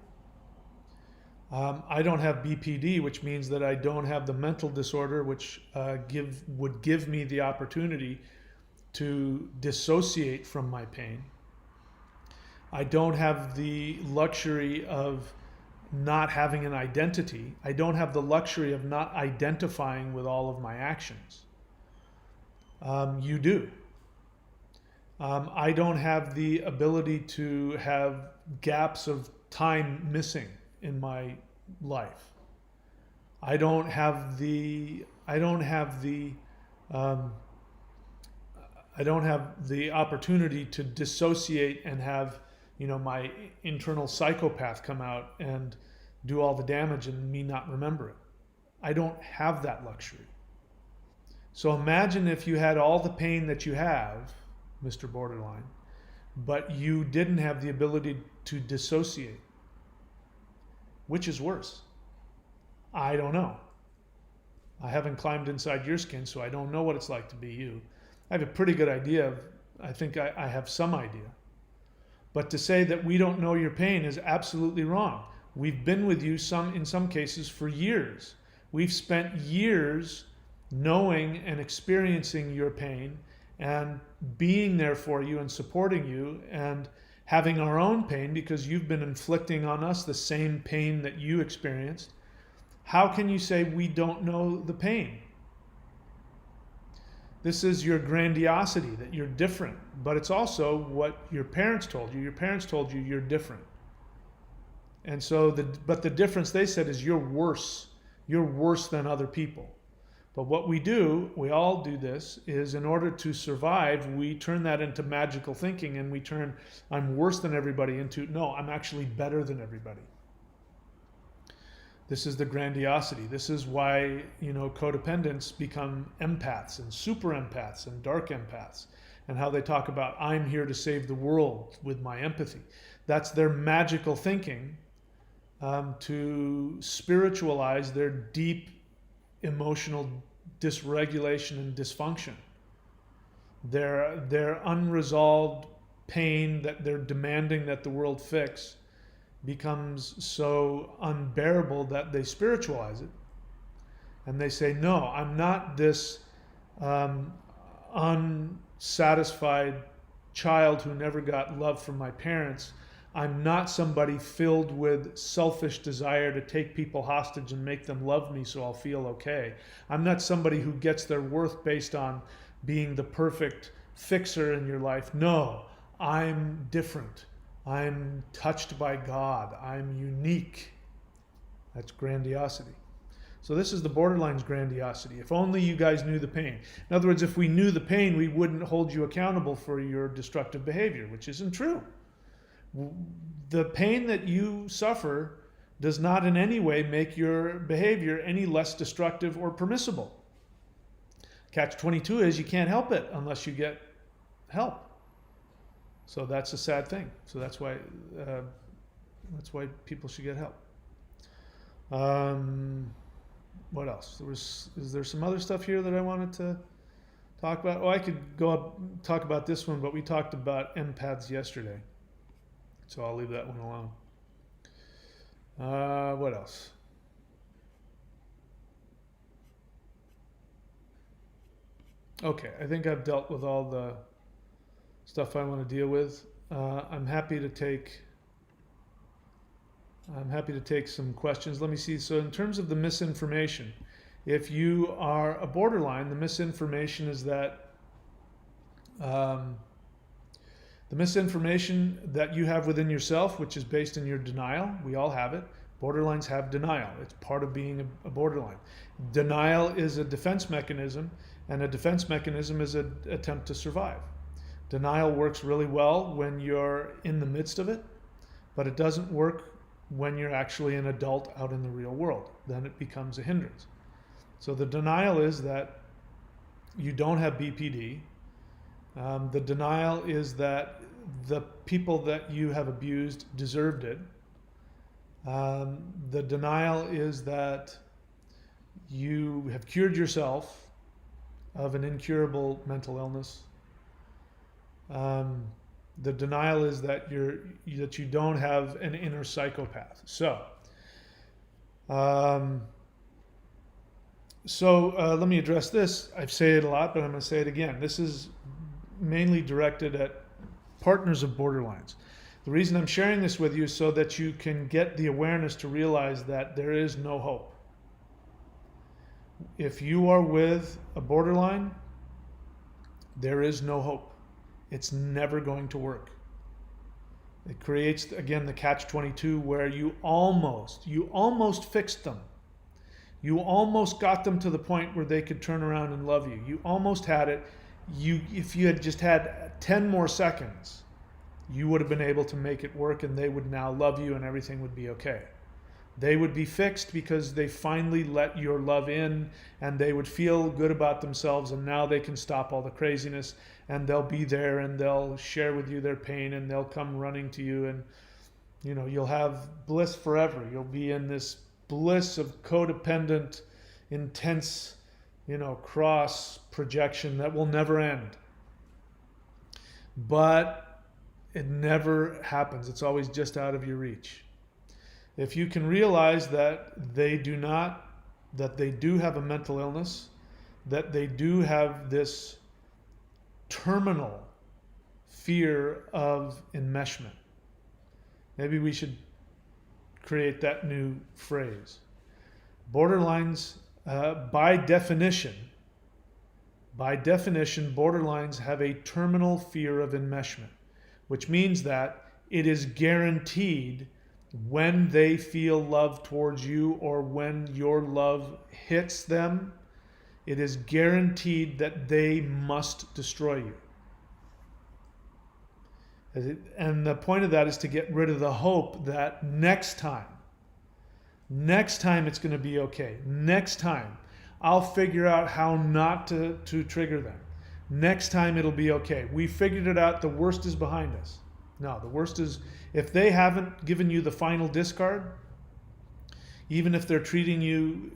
I don't have BPD, which means that I don't have the mental disorder which would give me the opportunity to dissociate from my pain. I don't have the luxury of not having an identity. I don't have the luxury of not identifying with all of my actions. You do. I don't have the ability to have gaps of time missing in my life. I don't have the opportunity to dissociate and have, my internal psychopath come out and do all the damage and me not remember it. I don't have that luxury. So imagine if you had all the pain that you have, Mr. Borderline, but you didn't have the ability to dissociate. Which is worse? I don't know. I haven't climbed inside your skin, so I don't know what it's like to be you. I have a pretty good idea I think I have some idea. But to say that we don't know your pain is absolutely wrong. We've been with you in some cases for years. We've spent years knowing and experiencing your pain and being there for you and supporting you and having our own pain because you've been inflicting on us the same pain that you experienced. How can you say we don't know the pain? This is your grandiosity, that you're different, but it's also what your parents told you. Your parents told you you're different. And so, but the difference they said is you're worse. You're worse than other people. But what we do, we all do this, is in order to survive, we turn that into magical thinking and we turn I'm worse than everybody into, no, I'm actually better than everybody. This is the grandiosity. This is why, codependents become empaths and super empaths and dark empaths, and how they talk about I'm here to save the world with my empathy. That's their magical thinking to spiritualize their deep emotional dysregulation and dysfunction. Their unresolved pain that they're demanding that the world fix becomes so unbearable that they spiritualize it. And they say, no, I'm not this unsatisfied child who never got love from my parents. I'm not somebody filled with selfish desire to take people hostage and make them love me so I'll feel okay. I'm not somebody who gets their worth based on being the perfect fixer in your life. No, I'm different. I'm touched by God. I'm unique. That's grandiosity. So this is the borderline's grandiosity. If only you guys knew the pain. In other words, if we knew the pain, we wouldn't hold you accountable for your destructive behavior, which isn't true. The pain that you suffer does not in any way make your behavior any less destructive or permissible. Catch-22 is you can't help it unless you get help. So that's a sad thing. So that's why people should get help. What else? Is there some other stuff here that I wanted to talk about? Oh, I could go up talk about this one, but we talked about empaths yesterday, so I'll leave that one alone. What else? Okay, I think I've dealt with all the stuff I want to deal with. I'm happy to take some questions. Let me see. So in terms of the misinformation, if you are a borderline, the misinformation is that the misinformation that you have within yourself, which is based in your denial, we all have it. Borderlines have denial. It's part of being a borderline. Denial is a defense mechanism, and a defense mechanism is an attempt to survive. Denial works really well when you're in the midst of it, but it doesn't work when you're actually an adult out in the real world. Then it becomes a hindrance. So the denial is that you don't have BPD. The denial is that the people that you have abused deserved it. The denial is that you have cured yourself of an incurable mental illness. The denial is that you don't have an inner psychopath. So let me address this. I say it a lot, but I'm going to say it again. This is mainly directed at partners of borderlines. The reason I'm sharing this with you is so that you can get the awareness to realize that there is no hope. If you are with a borderline, there is no hope. It's never going to work. It creates, again, the catch-22 where you almost fixed them. You almost got them to the point where they could turn around and love you. You almost had it. If you had just had 10 more seconds, you would have been able to make it work, and they would now love you and everything would be okay. They would be fixed because they finally let your love in, and they would feel good about themselves, and now they can stop all the craziness, and they'll be there, and they'll share with you their pain, and they'll come running to you, and you'll have bliss forever. You'll be in this bliss of codependent, intense, cross projection that will never end. But it never happens. It's always just out of your reach. If you can realize that they do have a mental illness, that they do have this terminal fear of enmeshment. Maybe we should create that new phrase. Borderlines, by definition, borderlines have a terminal fear of enmeshment, which means that it is guaranteed when they feel love towards you or when your love hits them, it is guaranteed that they must destroy you. And the point of that is to get rid of the hope that next time it's going to be okay. Next time I'll figure out how not to trigger them. Next time it'll be okay. We figured it out. The worst is behind us. No, the worst is if they haven't given you the final discard, even if they're treating you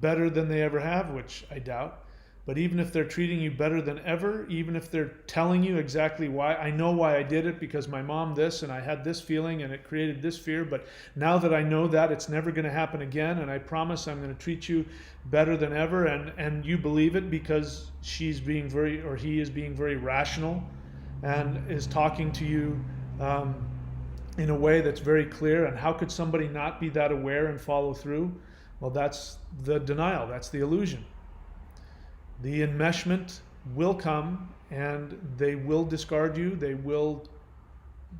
better than they ever have, which I doubt, but even if they're treating you better than ever, even if they're telling you exactly why, I know why I did it because my mom this and I had this feeling and it created this fear, but now that I know that, it's never going to happen again, and I promise I'm going to treat you better than ever, and you believe it because he is being very rational and is talking to you in a way that's very clear. And how could somebody not be that aware and follow through? Well, that's the denial, that's the illusion. The enmeshment will come and they will discard you, they will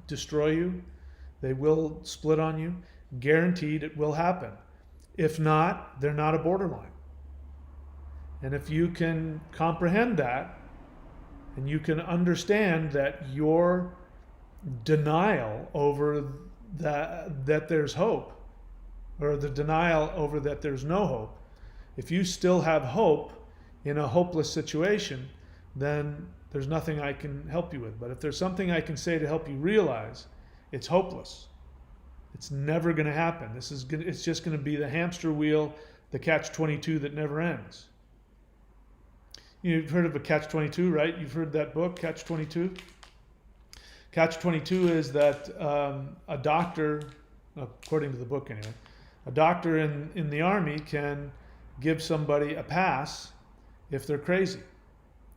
destroy you, they will split on you. Guaranteed it will happen. If not, they're not a borderline. And if you can comprehend that and you can understand that your denial over that there's hope, or the denial over that there's no hope, if you still have hope in a hopeless situation, then there's nothing I can help you with. But if there's something I can say to help you realize, it's hopeless. It's never going to happen. It's just going to be the hamster wheel, the catch-22 that never ends. You've heard of a catch-22, right? You've heard that book, Catch-22? Catch-22 is that a doctor, according to the book anyway, a doctor in the army can give somebody a pass if they're crazy.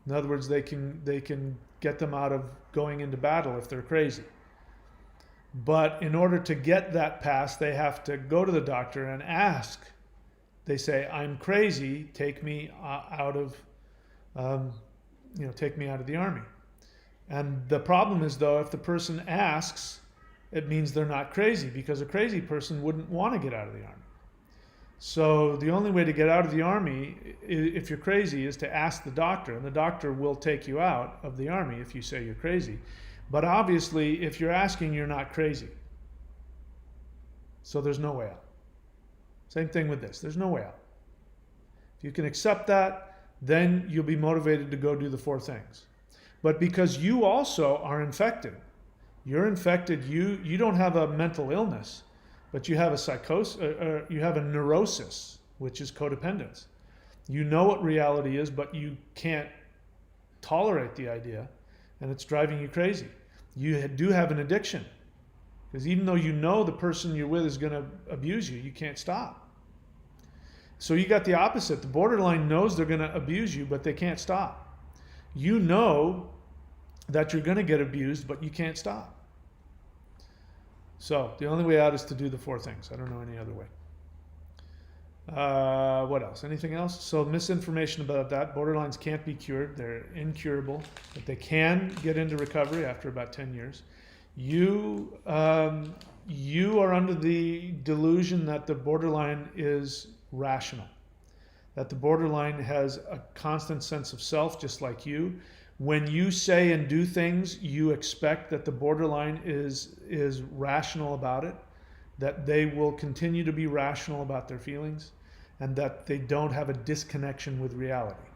In other words, they can get them out of going into battle if they're crazy. But in order to get that pass, they have to go to the doctor and ask. They say, I'm crazy, take me out of, take me out of the army. And the problem is, though, if the person asks, it means they're not crazy, because a crazy person wouldn't want to get out of the army. So the only way to get out of the army, if you're crazy, is to ask the doctor, and the doctor will take you out of the army if you say you're crazy. But obviously, if you're asking, you're not crazy. So there's no way out. Same thing with this. There's no way out. If you can accept that, then you'll be motivated to go do the 4 things. But because you also are infected, you're infected, you don't have a mental illness, but you have a psychosis, you have a neurosis, which is codependence. You know what reality is, but you can't tolerate the idea, and it's driving you crazy. You do have an addiction, because even though you know the person you're with is going to abuse you, you can't stop. So you got the opposite. The borderline knows they're going to abuse you, but they can't stop. You know that you're going to get abused, but you can't stop. So the only way out is to do the 4 things. I don't know any other way. What else? Anything else? So misinformation about that. Borderlines can't be cured. They're incurable, but they can get into recovery after about 10 years. You are under the delusion that the borderline is rational, that the borderline has a constant sense of self, just like you. When you say and do things, you expect that the borderline is rational about it, that they will continue to be rational about their feelings, and that they don't have a disconnection with reality.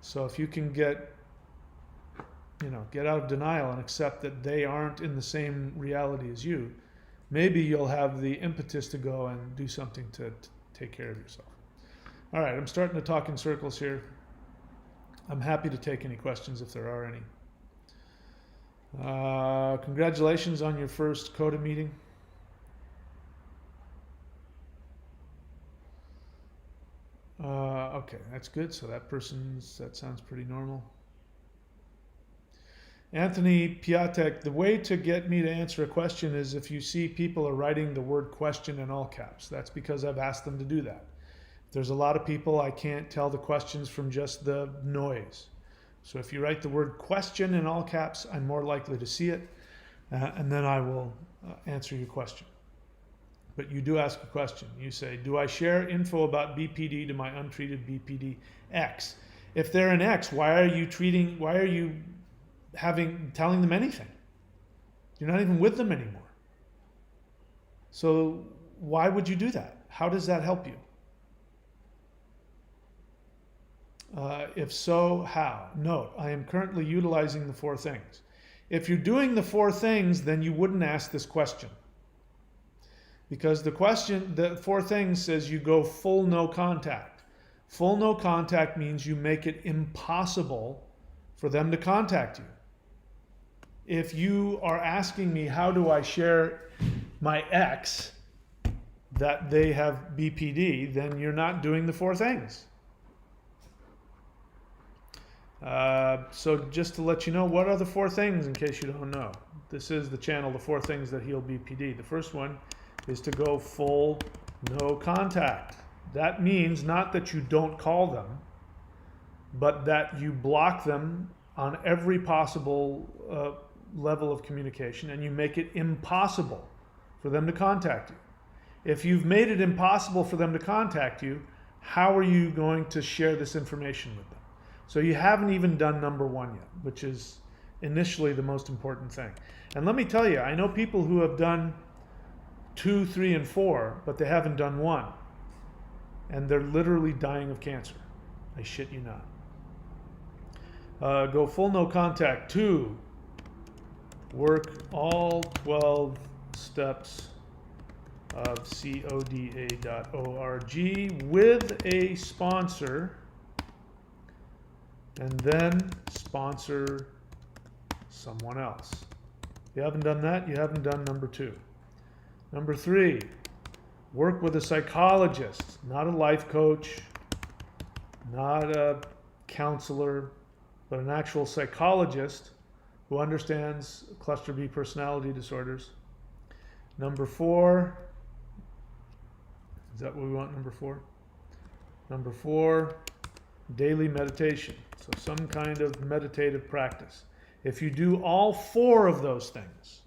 So if you can get out of denial and accept that they aren't in the same reality as you, maybe you'll have the impetus to go and do something to take care of yourself. All right, I'm starting to talk in circles here. I'm happy to take any questions if there are any. Congratulations on your first CODA meeting. Okay, that's good. So that sounds pretty normal. Anthony Piatek, the way to get me to answer a question is if you see people are writing the word question in all caps. That's because I've asked them to do that. There's a lot of people, I can't tell the questions from just the noise. So if you write the word question in all caps, I'm more likely to see it, and then I will answer your question. But you do ask a question. You say, do I share info about BPD to my untreated BPD X? If they're an X, why are you telling them anything? You're not even with them anymore. So why would you do that? How does that help you? If so, how? Note, I am currently utilizing the 4 things. If you're doing the 4 things, then you wouldn't ask this question. Because the 4 things says you go full no contact. Full no contact means you make it impossible for them to contact you. If you are asking me, how do I share my ex that they have BPD, then you're not doing the 4 things. So just to let you know, what are the 4 things in case you don't know? This is the channel, the 4 things that heal BPD. The first one is to go full no contact. That means not that you don't call them, but that you block them on every possible level of communication, and you make it impossible for them to contact you. If you've made it impossible for them to contact you, how are you going to share this information with them? So you haven't even done number 1 yet, which is initially the most important thing. And let me tell you, I know people who have done 2, 3, and 4, but they haven't done 1. And they're literally dying of cancer. I shit you not. Go full no contact. 2, work all 12 steps of coda.org with a sponsor, and then sponsor someone else. If you haven't done that, you haven't done number 2. Number 3, work with a psychologist, not a life coach, not a counselor, but an actual psychologist who understands cluster B personality disorders. Number 4, is that what we want, number 4? Number 4, daily meditation. So some kind of meditative practice. If you do all 4 of those things,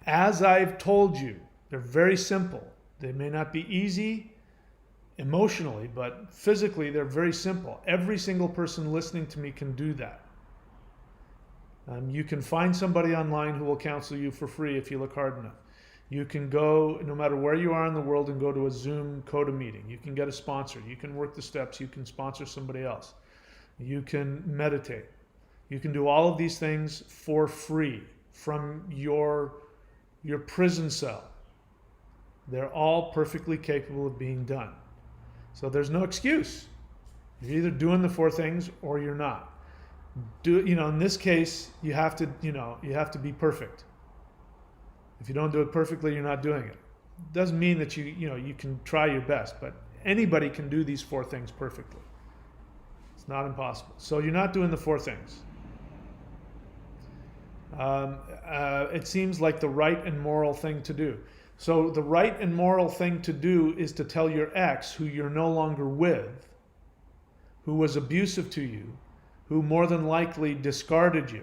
as I've told you, they're very simple. They may not be easy emotionally, but physically they're very simple. Every single person listening to me can do that. You can find somebody online who will counsel you for free if you look hard enough. You can go, no matter where you are in the world, and go to a Zoom CODA meeting. You can get a sponsor. You can work the steps. You can sponsor somebody else. You can meditate. You can do all of these things for free from your prison cell. They're all perfectly capable of being done. So there's no excuse. You're either doing the 4 things or you're not. In this case, you have to be perfect. If you don't do it perfectly, you're not doing it. It doesn't mean that you can try your best, but anybody can do these 4 things perfectly. It's not impossible. So you're not doing the 4 things. It seems like the right and moral thing to do. So the right and moral thing to do is to tell your ex, who you're no longer with, who was abusive to you, who more than likely discarded you,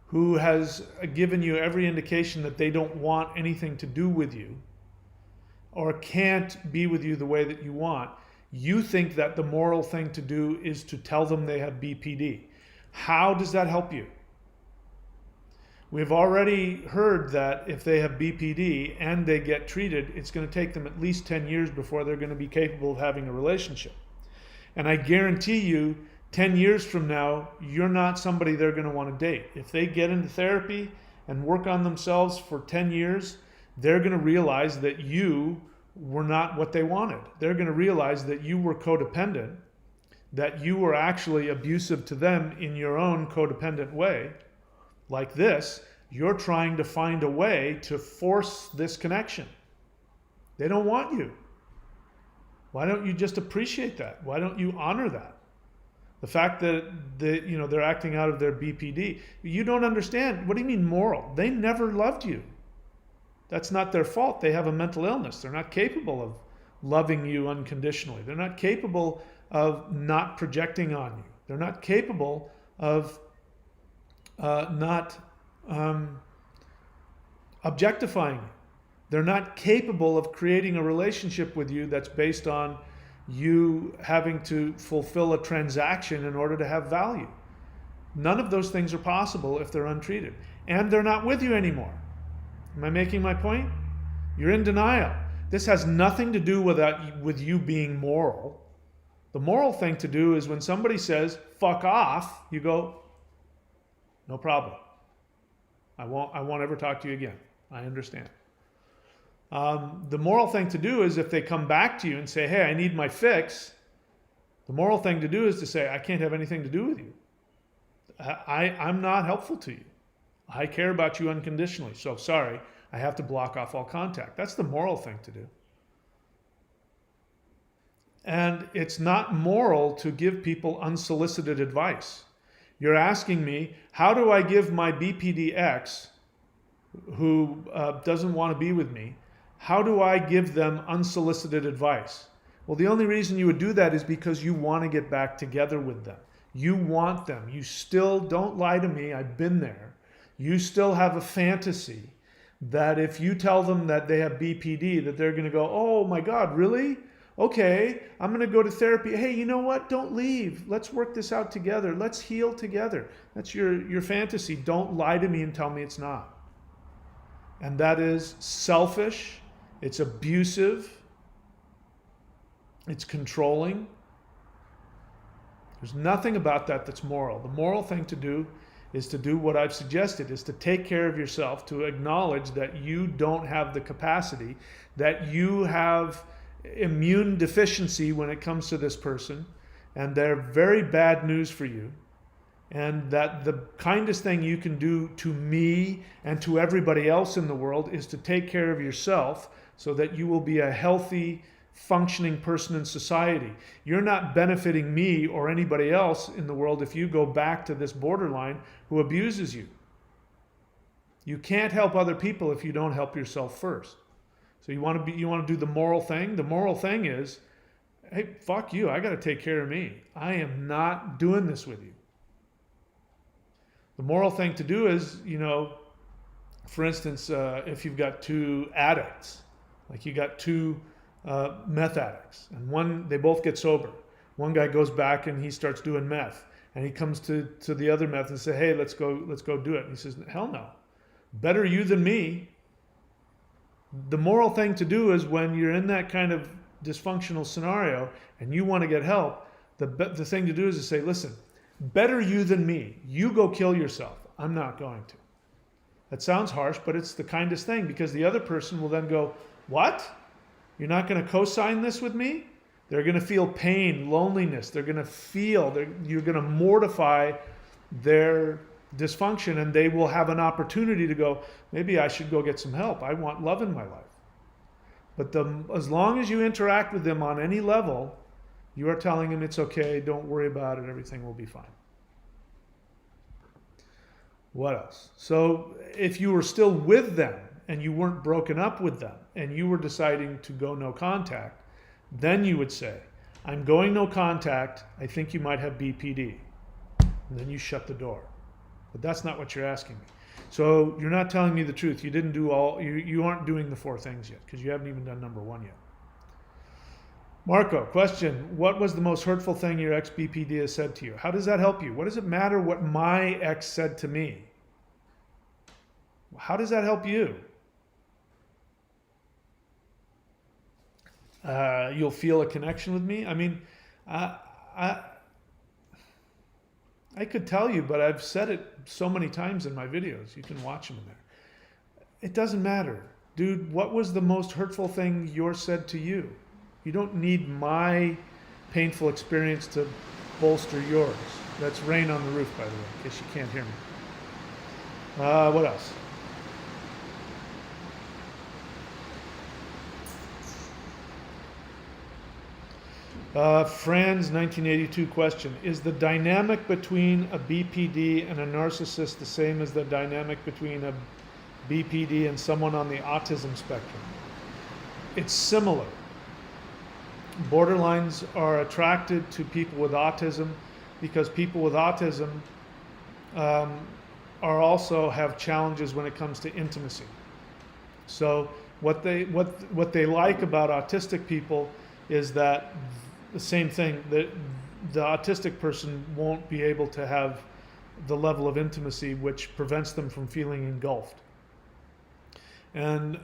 who has given you every indication that they don't want anything to do with you or can't be with you the way that you want, you think that the moral thing to do is to tell them they have BPD. How does that help you? We've already heard that if they have BPD and they get treated, it's going to take them at least 10 years before they're going to be capable of having a relationship. And I guarantee you, 10 years from now, you're not somebody they're going to want to date. If they get into therapy and work on themselves for 10 years, they're going to realize that you were not what they wanted. They're going to realize that you were codependent, that you were actually abusive to them in your own codependent way. Like this, you're trying to find a way to force this connection. They don't want you. Why don't you just appreciate that? Why don't you honor that? The fact that they're acting out of their BPD. You don't understand. What do you mean moral? They never loved you. That's not their fault. They have a mental illness. They're not capable of loving you unconditionally. They're not capable of not projecting on you. They're not capable of not objectifying you. They're not capable of creating a relationship with you that's based on you having to fulfill a transaction in order to have value. None of those things are possible if they're untreated. And they're not with you anymore. Am I making my point? You're in denial. This has nothing to do with you being moral. The moral thing to do is when somebody says, fuck off, you go, no problem. I won't ever talk to you again. I understand. The moral thing to do is if they come back to you and say, hey, I need my fix, the moral thing to do is to say, I can't have anything to do with you. I'm not helpful to you. I care about you unconditionally. So sorry, I have to block off all contact. That's the moral thing to do. And it's not moral to give people unsolicited advice. You're asking me, how do I give my BPD ex, who doesn't want to be with me, how do I give them unsolicited advice? Well, the only reason you would do that is because you want to get back together with them. You want them. You still, don't lie to me, I've been there. You still have a fantasy that if you tell them that they have BPD, that they're going to go, oh my God, really? Okay, I'm going to go to therapy. Hey, you know what? Don't leave. Let's work this out together. Let's heal together. That's your fantasy. Don't lie to me and tell me it's not. And that is selfish. It's abusive. It's controlling. There's nothing about that that's moral. The moral thing to do is to do what I've suggested, is to take care of yourself, to acknowledge that you don't have the capacity, that you have immune deficiency when it comes to this person, and they're very bad news for you, and that the kindest thing you can do to me and to everybody else in the world is to take care of yourself so that you will be a healthy functioning person in society. You're not benefiting me or anybody else in the world if you go back to this borderline who abuses you. You can't help other people if you don't help yourself first. So you want to do the moral thing? The moral thing is, hey, fuck you, I got to take care of me. I am not doing this with you. The moral thing to do is, for instance, if you've got two addicts, like you got two meth addicts, and they both get sober. One guy goes back and he starts doing meth, and he comes to the other meth and says, hey, let's go do it. And he says, hell no, better you than me. The moral thing to do is when you're in that kind of dysfunctional scenario and you want to get help, the thing to do is to say, listen, better you than me. You go kill yourself. I'm not going to. That sounds harsh, but it's the kindest thing, because the other person will then go, what? You're not going to co-sign this with me? They're going to feel pain, loneliness. They're going to feel, you're going to mortify their dysfunction, and they will have an opportunity to go, maybe I should go get some help. I want love in my life. But as long as you interact with them on any level, you are telling them it's okay, don't worry about it, everything will be fine. What else? So if you were still with them and you weren't broken up with them and you were deciding to go no contact, then you would say, I'm going no contact, I think you might have BPD. And then you shut the door. But that's not what you're asking me. So you're not telling me the truth. You didn't do you aren't doing the 4 things yet, because you haven't even done number 1 yet. Marco, question, what was the most hurtful thing your ex-BPD has said to you? How does that help you? What does it matter what my ex said to me? How does that help you? You'll feel a connection with me? I mean, I could tell you, but I've said it so many times in my videos. You can watch them in there. It doesn't matter. Dude, what was the most hurtful thing yours said to you? You don't need my painful experience to bolster yours. That's rain on the roof, by the way, in case you can't hear me. What else? Fran's 1982 question. Is the dynamic between a BPD and a narcissist the same as the dynamic between a BPD and someone on the autism spectrum? It's similar. Borderlines are attracted to people with autism because people with autism are also have challenges when it comes to intimacy. So what they like about autistic people is that the same thing, that the autistic person won't be able to have the level of intimacy which prevents them from feeling engulfed. And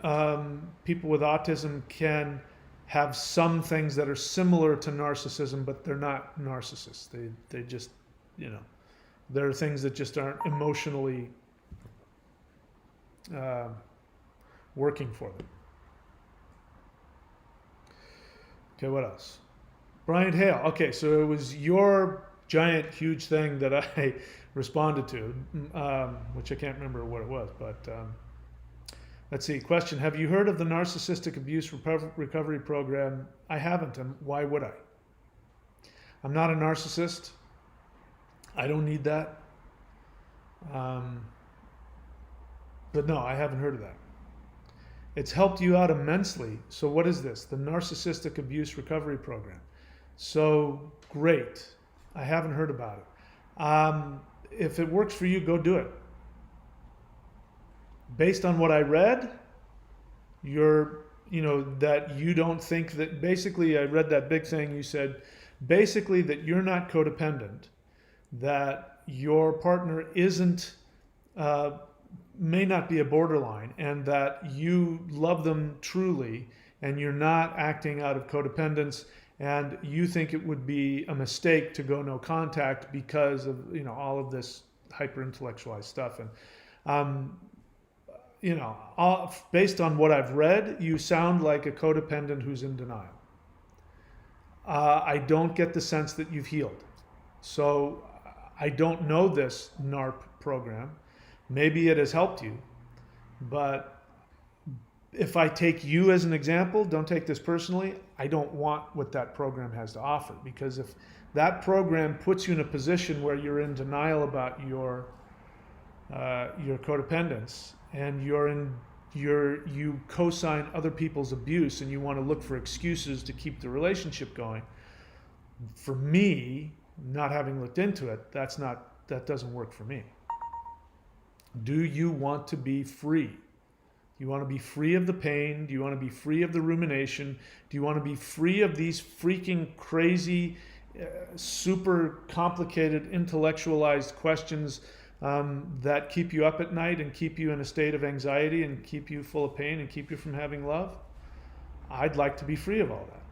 people with autism can have some things that are similar to narcissism, but they're not narcissists. They just, there are things that just aren't emotionally working for them. Okay, what else? Brian Hale. Okay, so it was your giant, huge thing that I responded to, which I can't remember what it was, but let's see. Question, have you heard of the Narcissistic Abuse Recovery Program? I haven't, and why would I? I'm not a narcissist. I don't need that. But no, I haven't heard of that. It's helped you out immensely. So what is this? The Narcissistic Abuse Recovery Program. So great. I haven't heard about it. If it works for you, go do it. Based on what I read, that you don't think that, basically I read that big thing, you said basically that you're not codependent, that your partner may not be a borderline, and that you love them truly and you're not acting out of codependence, and you think it would be a mistake to go no contact because of all of this hyper intellectualized stuff. And based on what I've read, you sound like a codependent who's in denial. I don't get the sense that you've healed. So I don't know this NARP program. Maybe it has helped you, but if I take you as an example, don't take this personally, I don't want what that program has to offer, because if that program puts you in a position where you're in denial about your codependence, and you co-sign other people's abuse, and you want to look for excuses to keep the relationship going, for me, not having looked into it, that doesn't work for me. Do you want to be free? Do you want to be free of the pain? Do you want to be free of the rumination? Do you want to be free of these freaking crazy, super complicated, intellectualized questions that keep you up at night and keep you in a state of anxiety and keep you full of pain and keep you from having love? I'd like to be free of all that.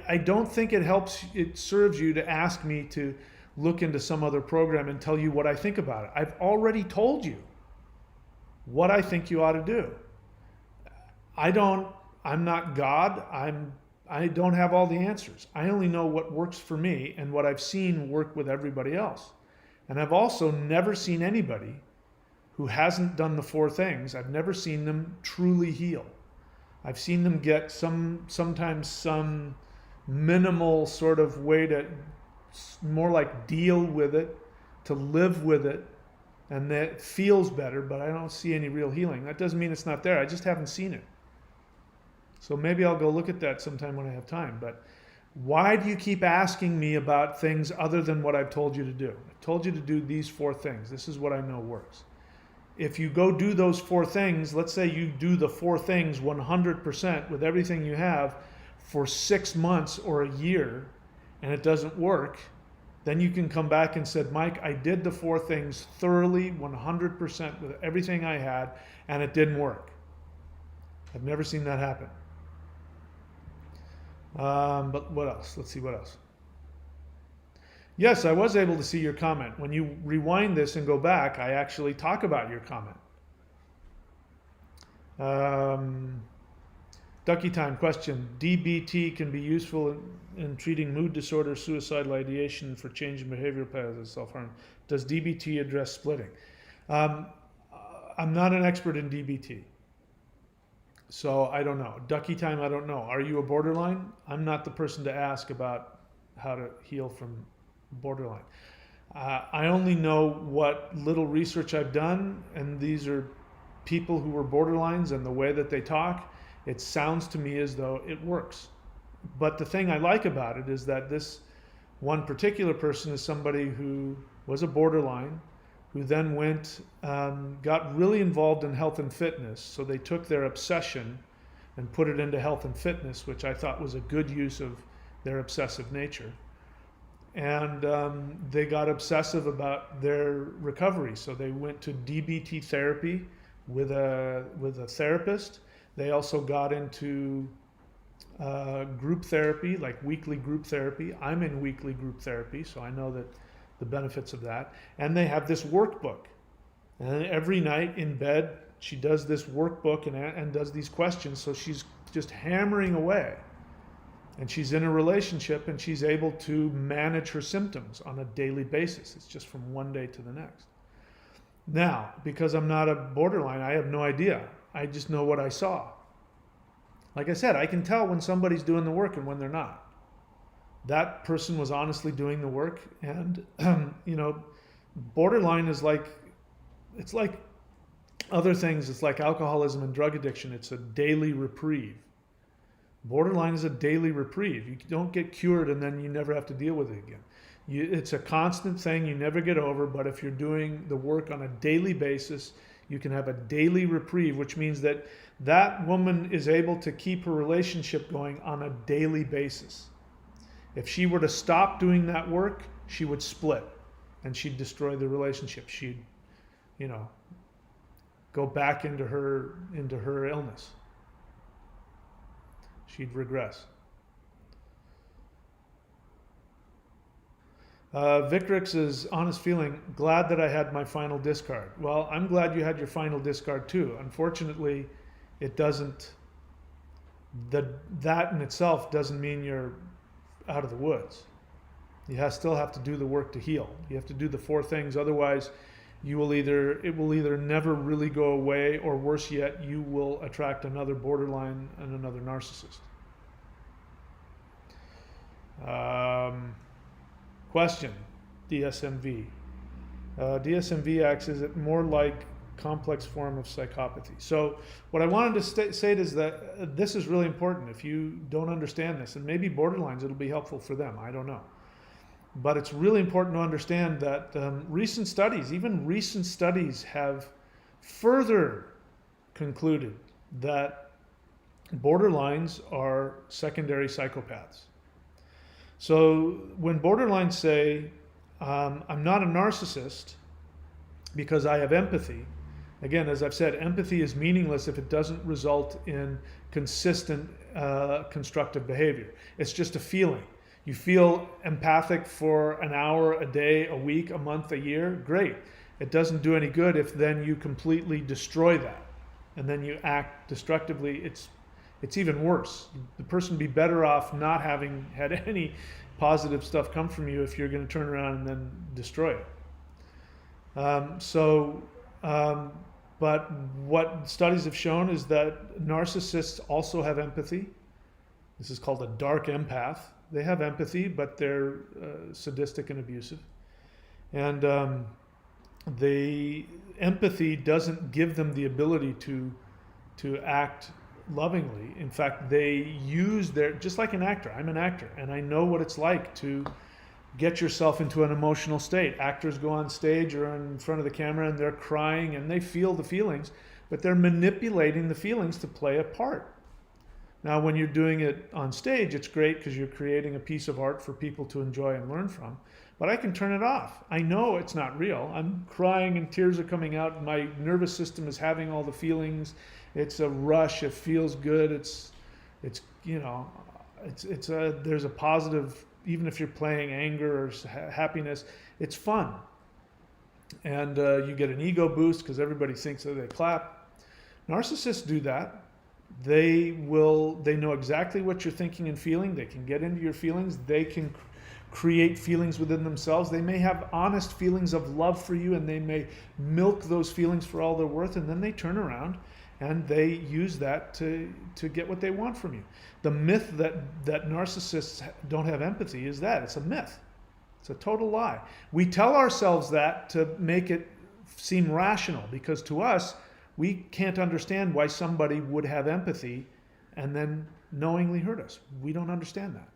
I don't think it serves you to ask me to look into some other program and tell you what I think about it. I've already told you what I think you ought to do. I'm not God. I don't have all the answers. I only know what works for me and what I've seen work with everybody else. And I've also never seen anybody who hasn't done the 4 things. I've never seen them truly heal. I've seen them get sometimes some minimal sort of way to more like deal with it, to live with it, and that feels better, but I don't see any real healing. That doesn't mean it's not there. I just haven't seen it. So maybe I'll go look at that sometime when I have time. But why do you keep asking me about things other than what I've told you to do? I've told you to do these 4 things. This is what I know works. If you go do those 4 things, let's say you do the 4 things 100% with everything you have for 6 months or a year, and it doesn't work, then you can come back and say, Mike, I did the 4 things thoroughly, 100% with everything I had, and it didn't work. I've never seen that happen. But what else? Let's see what else. Yes, I was able to see your comment. When you rewind this and go back, I actually talk about your comment. Ducky Time question. DBT can be useful in treating mood disorder, suicidal ideation, for changing behavioral patterns and self-harm. Does DBT address splitting? I'm not an expert in DBT. So I don't know. Ducky Time, I don't know. Are you a borderline? I'm not the person to ask about how to heal from borderline. I only know what little research I've done, and these are people who were borderlines, and the way that they talk, it sounds to me as though it works. But the thing I like about it is that this one particular person is somebody who was a borderline, who then went, got really involved in health and fitness. So they took their obsession and put it into health and fitness, which I thought was a good use of their obsessive nature. And they got obsessive about their recovery. So they went to DBT therapy with a therapist. They also got into group therapy, like weekly group therapy. I'm in weekly group therapy, so I know that the benefits of that. And they have this workbook. And every night in bed, she does this workbook and does these questions. So she's just hammering away. And she's in a relationship, and she's able to manage her symptoms on a daily basis. It's just from one day to the next. Now, because I'm not a borderline, I have no idea. I just know what I saw. Like I said, I can tell when somebody's doing the work and when they're not. That person was honestly doing the work, and borderline is it's like other things. It's like alcoholism and drug addiction. It's a daily reprieve. Borderline is a daily reprieve. You don't get cured and then you never have to deal with it again. It's a constant thing you never get over, but if you're doing the work on a daily basis, you can have a daily reprieve, which means that that woman is able to keep her relationship going on a daily basis. If she were to stop doing that work, she would split and she'd destroy the relationship. She'd, go back into her illness. She'd regress. Victrix is honest feeling, glad that I had my final discard. Well, I'm glad you had your final discard too. Unfortunately, it doesn't, that in itself doesn't mean you're out of the woods. You still have to do the work to heal. You have to do the 4 things. Otherwise, it will either never really go away, or worse yet, you will attract another borderline and another narcissist. Question, DSMV. DSMV acts as it more like complex form of psychopathy. So what I wanted to say is that this is really important. If you don't understand this, and maybe borderlines, it'll be helpful for them, I don't know. But it's really important to understand that recent studies have further concluded that borderlines are secondary psychopaths. So when borderlines say, I'm not a narcissist because I have empathy, again, as I've said, empathy is meaningless if it doesn't result in consistent constructive behavior. It's just a feeling. You feel empathic for an hour, a day, a week, a month, a year, great. It doesn't do any good if then you completely destroy that and then you act destructively. It's even worse. The person would be better off not having had any positive stuff come from you if you're going to turn around and then destroy it. But what studies have shown is that narcissists also have empathy. This is called a dark empath. They have empathy, but they're sadistic and abusive. And the empathy doesn't give them the ability to act lovingly. In fact, they use just like an actor. I'm an actor, and I know what it's like to get yourself into an emotional state. Actors go on stage or in front of the camera and they're crying and they feel the feelings, but they're manipulating the feelings to play a part. Now, when you're doing it on stage, it's great because you're creating a piece of art for people to enjoy and learn from. But I can turn it off. I know it's not real. I'm crying and tears are coming out. My nervous system is having all the feelings. It's a rush. It feels good. There's a positive, even if you're playing anger or happiness, it's fun. And you get an ego boost because everybody thinks that they clap. Narcissists do that. They know exactly what you're thinking and feeling. They can get into your feelings. They can create feelings within themselves. They may have honest feelings of love for you, and they may milk those feelings for all they're worth, and then they turn around and they use that to get what they want from you. The myth that narcissists don't have empathy is that it's a myth. It's a total lie. We tell ourselves that to make it seem rational, because to us, we can't understand why somebody would have empathy and then knowingly hurt us. We don't understand that.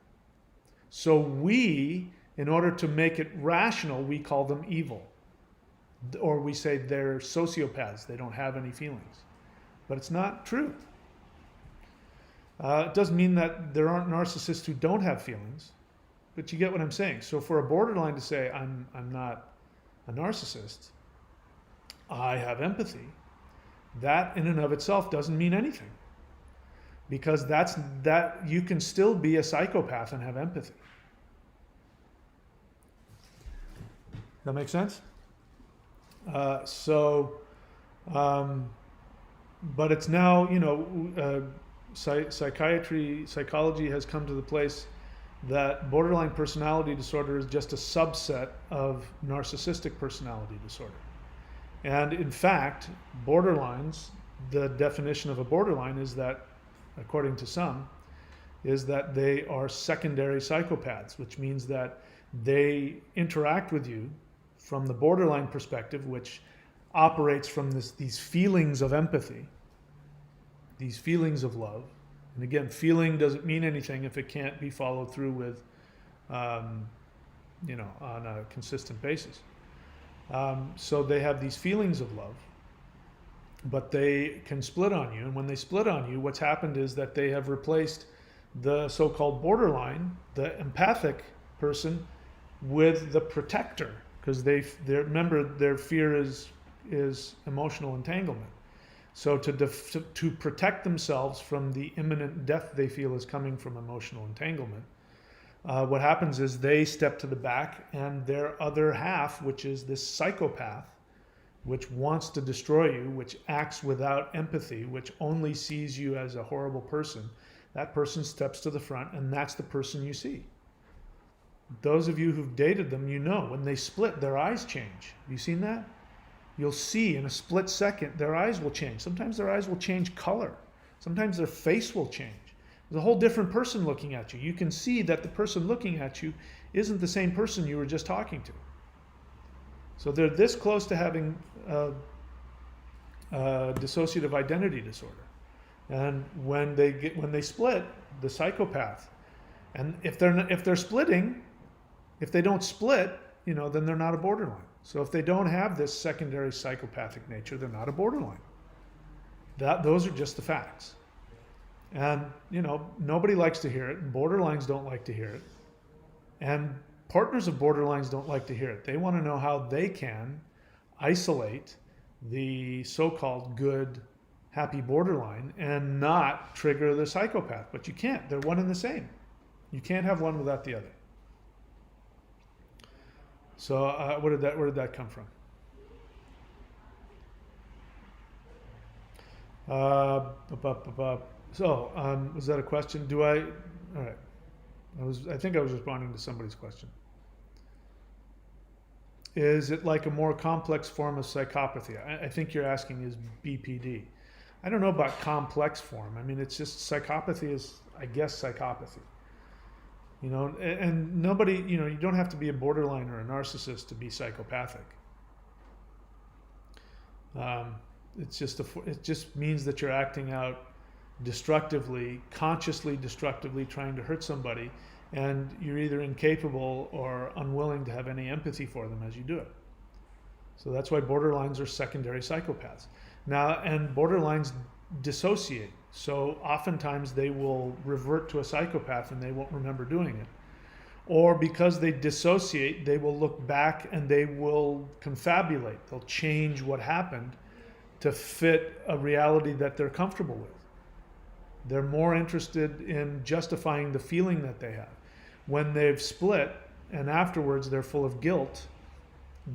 So we, in order to make it rational, we call them evil. Or we say they're sociopaths, they don't have any feelings. But it's not true. It doesn't mean that there aren't narcissists who don't have feelings, but you get what I'm saying. So for a borderline to say, I'm not a narcissist, I have empathy, that in and of itself doesn't mean anything, because that you can still be a psychopath and have empathy. That make sense? But it's now, psychology has come to the place that borderline personality disorder is just a subset of narcissistic personality disorder. And in fact, borderlines, the definition of a borderline is that, according to some, is that they are secondary psychopaths, which means that they interact with you from the borderline perspective, which operates from these feelings of empathy, these feelings of love. And again, feeling doesn't mean anything if it can't be followed through with, on a consistent basis. So they have these feelings of love, but they can split on you. And when they split on you, what's happened is that they have replaced the so-called borderline, the empathic person, with the protector, because remember, their fear is emotional entanglement. So to protect themselves from the imminent death they feel is coming from emotional entanglement, what happens is they step to the back, and their other half, which is this psychopath, which wants to destroy you, which acts without empathy, which only sees you as a horrible person, that person steps to the front, and that's the person you see. Those of you who've dated them, you know, when they split, their eyes change. Have you seen that? you'll see in a split second, their eyes will change. Sometimes their eyes will change color. Sometimes their face will change. There's a whole different person looking at you. You can see that the person looking at you isn't the same person you were just talking to. So they're this close to having dissociative identity disorder. And when they split, the psychopath, and if they're splitting, if they don't split, then they're not a borderline. So if they don't have this secondary psychopathic nature, they're not a borderline. Those are just the facts. And, nobody likes to hear it. Borderlines don't like to hear it. And partners of borderlines don't like to hear it. They want to know how they can isolate the so-called good, happy borderline and not trigger the psychopath. But you can't. They're one and the same. You can't have one without the other. So where did that come from? Was that a question? All right. I think I was responding to somebody's question. Is it like a more complex form of psychopathy? I think you're asking is BPD. I don't know about complex form. I mean, it's just psychopathy is, I guess, psychopathy. And nobody, you don't have to be a borderline or a narcissist to be psychopathic. It just means that you're acting out destructively, consciously destructively, trying to hurt somebody, and you're either incapable or unwilling to have any empathy for them as you do it. So that's why borderlines are secondary psychopaths. Now, and borderlines dissociate. So oftentimes they will revert to a psychopath and they won't remember doing it. Or because they dissociate, they will look back and they will confabulate. They'll change what happened to fit a reality that they're comfortable with. They're more interested in justifying the feeling that they have. When they've split and afterwards they're full of guilt,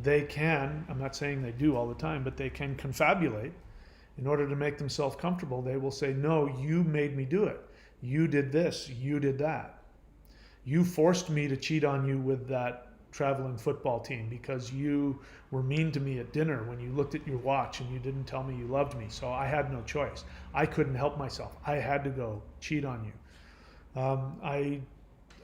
they can, I'm not saying they do all the time, but they can confabulate. In order to make themselves comfortable, they will say, no, you made me do it. You did this, you did that. You forced me to cheat on you with that traveling football team because you were mean to me at dinner when you looked at your watch and you didn't tell me you loved me. So I had no choice. I couldn't help myself. I had to go cheat on you.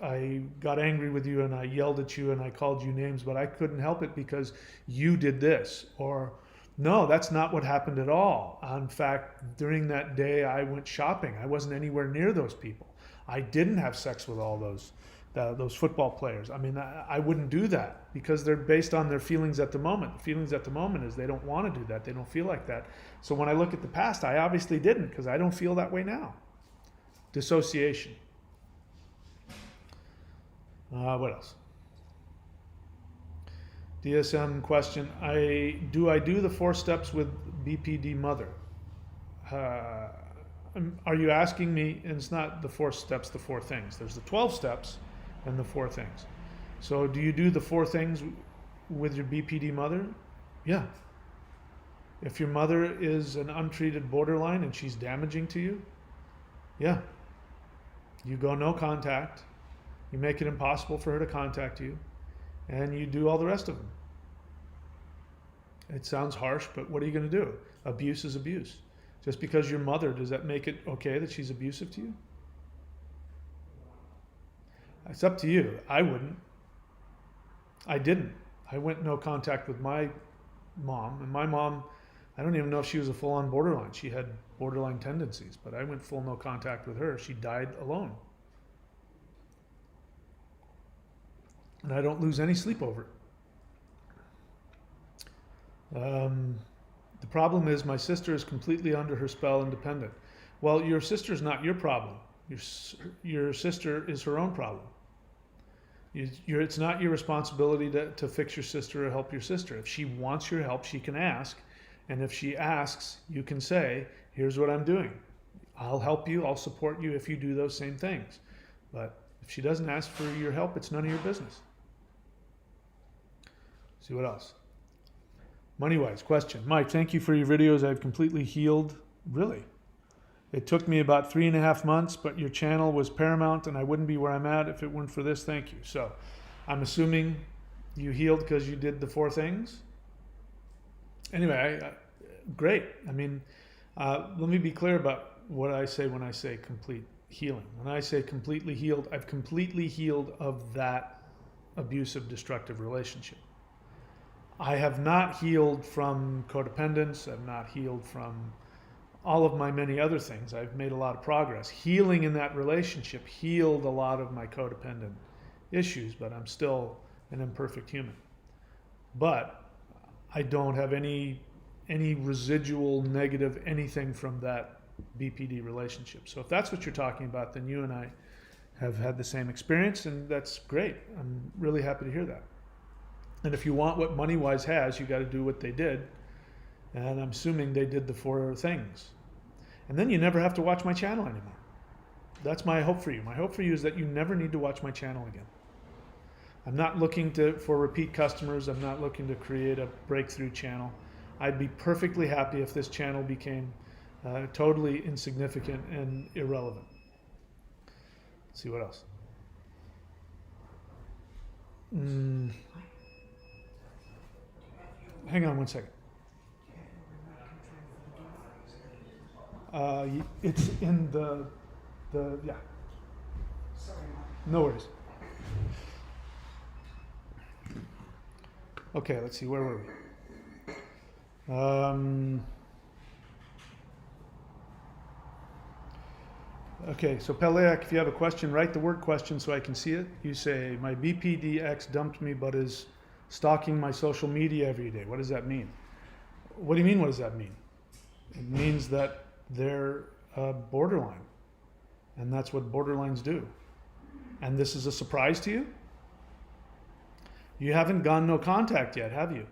I got angry with you and I yelled at you and I called you names, but I couldn't help it because you did this. Or, no, that's not what happened at all. In fact, during that day I went shopping. I wasn't anywhere near those people. I didn't have sex with all those football players. I mean, I wouldn't do that because they're based on their feelings at the moment. The feelings at the moment is they don't want to do that. They don't feel like that. So when I look at the past, I obviously didn't because I don't feel that way now. Dissociation. What else? DSM question. Do I do the 4 steps with BPD mother? Are you asking me? And it's not the 4 steps, the 4 things. There's the 12 steps and the 4 things. So do you do the 4 things with your BPD mother? Yeah. If your mother is an untreated borderline and she's damaging to you, yeah. You go no contact. You make it impossible for her to contact you. And you do all the rest of them. It sounds harsh, but what are you going to do? Abuse is abuse. Just because your mother, does that make it okay that she's abusive to you? It's up to you. I wouldn't. I didn't. I went no contact with my mom. And my mom, I don't even know if she was a full-on borderline. She had borderline tendencies, but I went full no contact with her. She died alone. And I don't lose any sleep over it. The problem is my sister is completely under her spell and dependent. Well, your sister's not your problem. Your sister is her own problem. It's not your responsibility to fix your sister or help your sister. If she wants your help, she can ask. And if she asks, you can say, here's what I'm doing. I'll help you. I'll support you if you do those same things. But if she doesn't ask for your help, it's none of your business. See what else? Money-wise question. Mike, thank you for your videos. I've completely healed. Really? It took me about 3.5 months, but your channel was paramount and I wouldn't be where I'm at if it weren't for this. Thank you. So I'm assuming you healed because you did the 4 things. Anyway, great. I mean, let me be clear about what I say when I say complete healing. When I say completely healed, I've completely healed of that abusive, destructive relationship. I have not healed from codependence. I've not healed from all of my many other things. I've made a lot of progress. Healing in that relationship healed a lot of my codependent issues, but I'm still an imperfect human. But I don't have any residual negative anything from that BPD relationship. So if that's what you're talking about, then you and I have had the same experience, and that's great. I'm really happy to hear that. And if you want what MoneyWise has, you got to do what they did. And I'm assuming they did the 4 things. And then you never have to watch my channel anymore. That's my hope for you. My hope for you is that you never need to watch my channel again. I'm not looking for repeat customers. I'm not looking to create a breakthrough channel. I'd be perfectly happy if this channel became totally insignificant and irrelevant. Let's see what else. Hang on one second. It's in the yeah. No worries. Okay, let's see, where were we? Okay, so Peleac, if you have a question, write the word question so I can see it. You say, my BPD ex dumped me but is stalking my social media every day. What does that mean? What do you mean, what does that mean? It means that they're borderline. And that's what borderlines do. And this is a surprise to you? You haven't gone no contact yet, have you?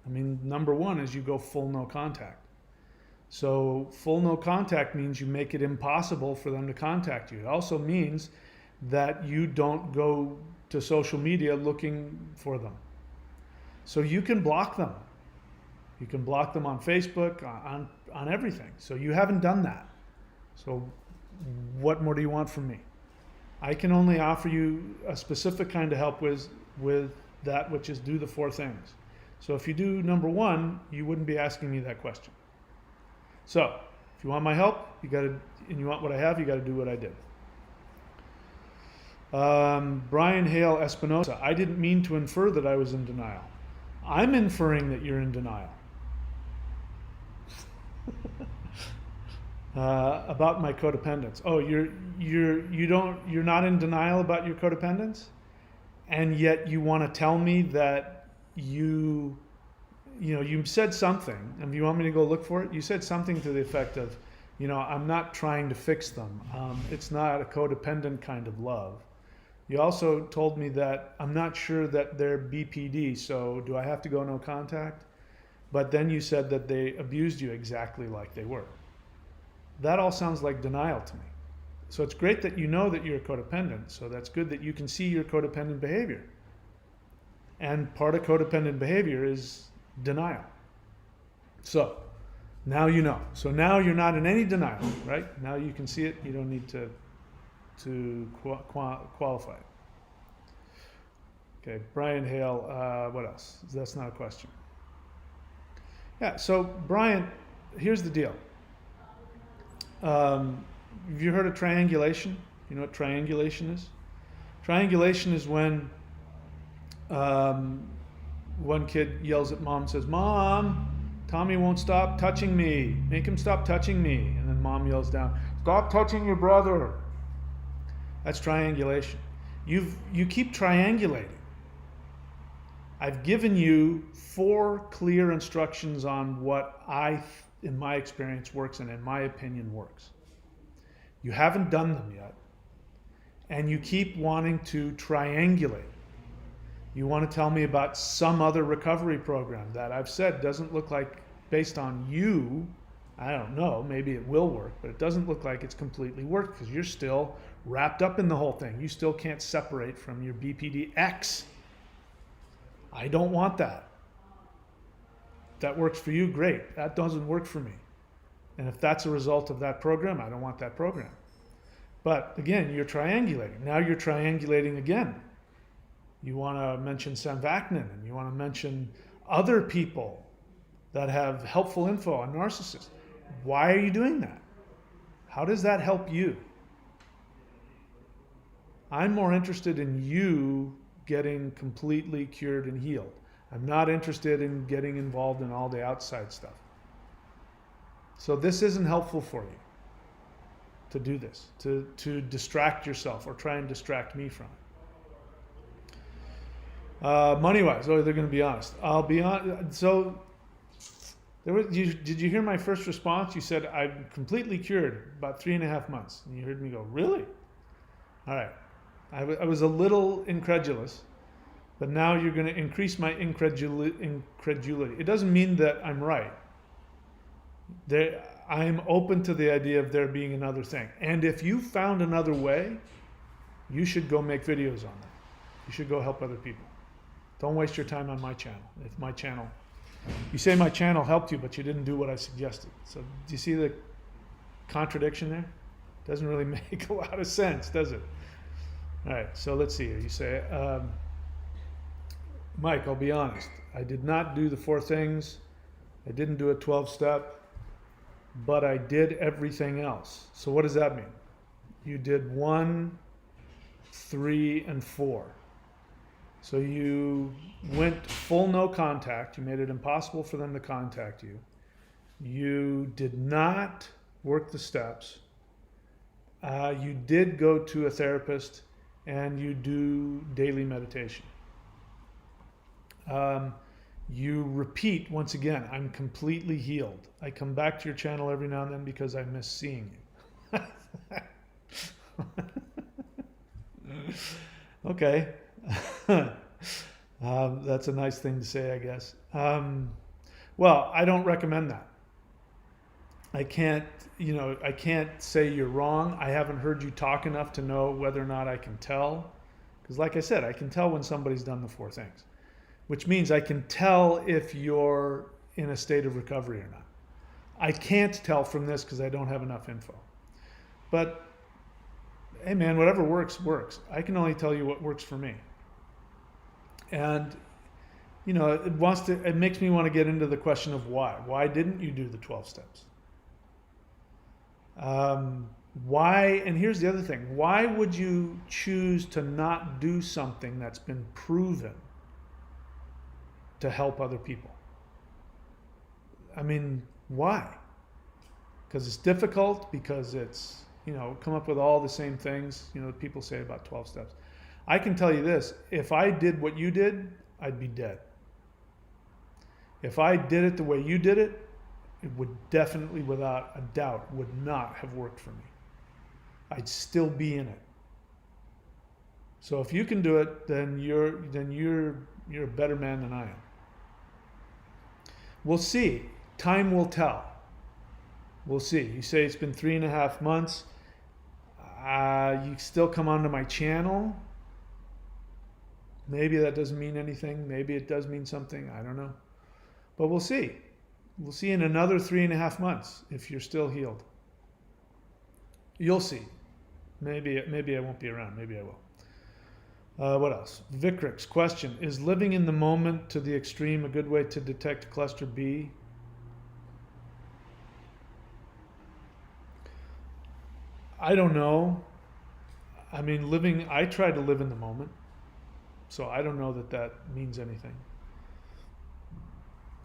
I mean, number one is you go full no contact. So full no contact means you make it impossible for them to contact you. It also means that you don't go to social media looking for them. So you can block them. You can block them on Facebook, on everything. So you haven't done that. So what more do you want from me? I can only offer you a specific kind of help with that, which is do the 4 things. So if you do number 1, you wouldn't be asking me that question. So if you want my help, and you want what I have, you got to do what I did. Brian Hale Espinosa, I didn't mean to infer that I was in denial. I'm inferring that you're in denial. About my codependence. Oh, you're not in denial about your codependence, and yet you want to tell me that you said something, and you want me to go look for it. You said something to the effect of, I'm not trying to fix them. It's not a codependent kind of love. You also told me that I'm not sure that they're BPD, so do I have to go no contact? But then you said that they abused you exactly like they were. That all sounds like denial to me. So it's great that you know that you're codependent, so that's good that you can see your codependent behavior. And part of codependent behavior is denial. So now you know. So now you're not in any denial, right? Now you can see it. You don't need to qualify it. Okay, Brian Hale, what else? That's not a question. Yeah, so Brian, here's the deal. Have you heard of triangulation? You know what triangulation is? Triangulation is when one kid yells at mom and says, Mom, Tommy won't stop touching me. Make him stop touching me. And then mom yells down, stop touching your brother. That's triangulation. You keep triangulating. I've given you 4 clear instructions on what in my experience works and in my opinion works. You haven't done them yet. And you keep wanting to triangulate. You want to tell me about some other recovery program that I've said doesn't look like, based on you, I don't know, maybe it will work, but it doesn't look like it's completely worked because you're still wrapped up in the whole thing. You still can't separate from your BPD X. I don't want that. That works for you, great. That doesn't work for me. And if that's a result of that program, I don't want that program. But again, you're triangulating. Now you're triangulating again. You want to mention Sam Vaknin, and you want to mention other people that have helpful info on narcissists. Why are you doing that? How does that help you? I'm more interested in you getting completely cured and healed. I'm not interested in getting involved in all the outside stuff. So this isn't helpful for you to do this, to distract yourself or try and distract me from it. Money-wise, they're going to be honest. I'll be honest. So, did you hear my first response? You said, I'm completely cured, about 3.5 months. And you heard me go, really? All right. I was a little incredulous, but now you're going to increase my incredulity. It doesn't mean that I'm right. I'm open to the idea of there being another thing. And if you found another way, you should go make videos on that. You should go help other people. Don't waste your time on my channel. If my channel, you say my channel helped you, but you didn't do what I suggested. So do you see the contradiction there? Doesn't really make a lot of sense, does it? All right, so let's see here. You say, Mike, I'll be honest. I did not do the 4 things. I didn't do a 12-step, but I did everything else. So what does that mean? You did 1, 3, and 4. So you went full no contact. You made it impossible for them to contact you. You did not work the steps. You did go to a therapist, and you do daily meditation. You repeat once again, I'm completely healed. I come back to your channel every now and then because I miss seeing you. Okay. That's a nice thing to say, I guess. Well, I don't recommend that. I can't say you're wrong. I haven't heard you talk enough to know whether or not I can tell. Because like I said, I can tell when somebody's done the 4 things, which means I can tell if you're in a state of recovery or not. I can't tell from this because I don't have enough info. But hey man, whatever works, works. I can only tell you what works for me. And it makes me want to get into the question of why. Why didn't you do the 12 steps? Why, and here's the other thing, why would you choose to not do something that's been proven to help other people? I mean, why? Because it's difficult, because it's, come up with all the same things, people say about 12 steps. I can tell you this, if I did what you did, I'd be dead. If I did it the way you did it, it would definitely, without a doubt, would not have worked for me. I'd still be in it. So if you can do it, then you're a better man than I am. We'll see. Time will tell. We'll see. You say it's been 3.5 months. You still come onto my channel. Maybe that doesn't mean anything. Maybe it does mean something. I don't know. But we'll see. We'll see in another 3.5 months if you're still healed. You'll see. Maybe I won't be around. Maybe I will. What else? Vicrix question: is living in the moment to the extreme a good way to detect cluster B? I don't know. I mean, I try to live in the moment, so I don't know that means anything.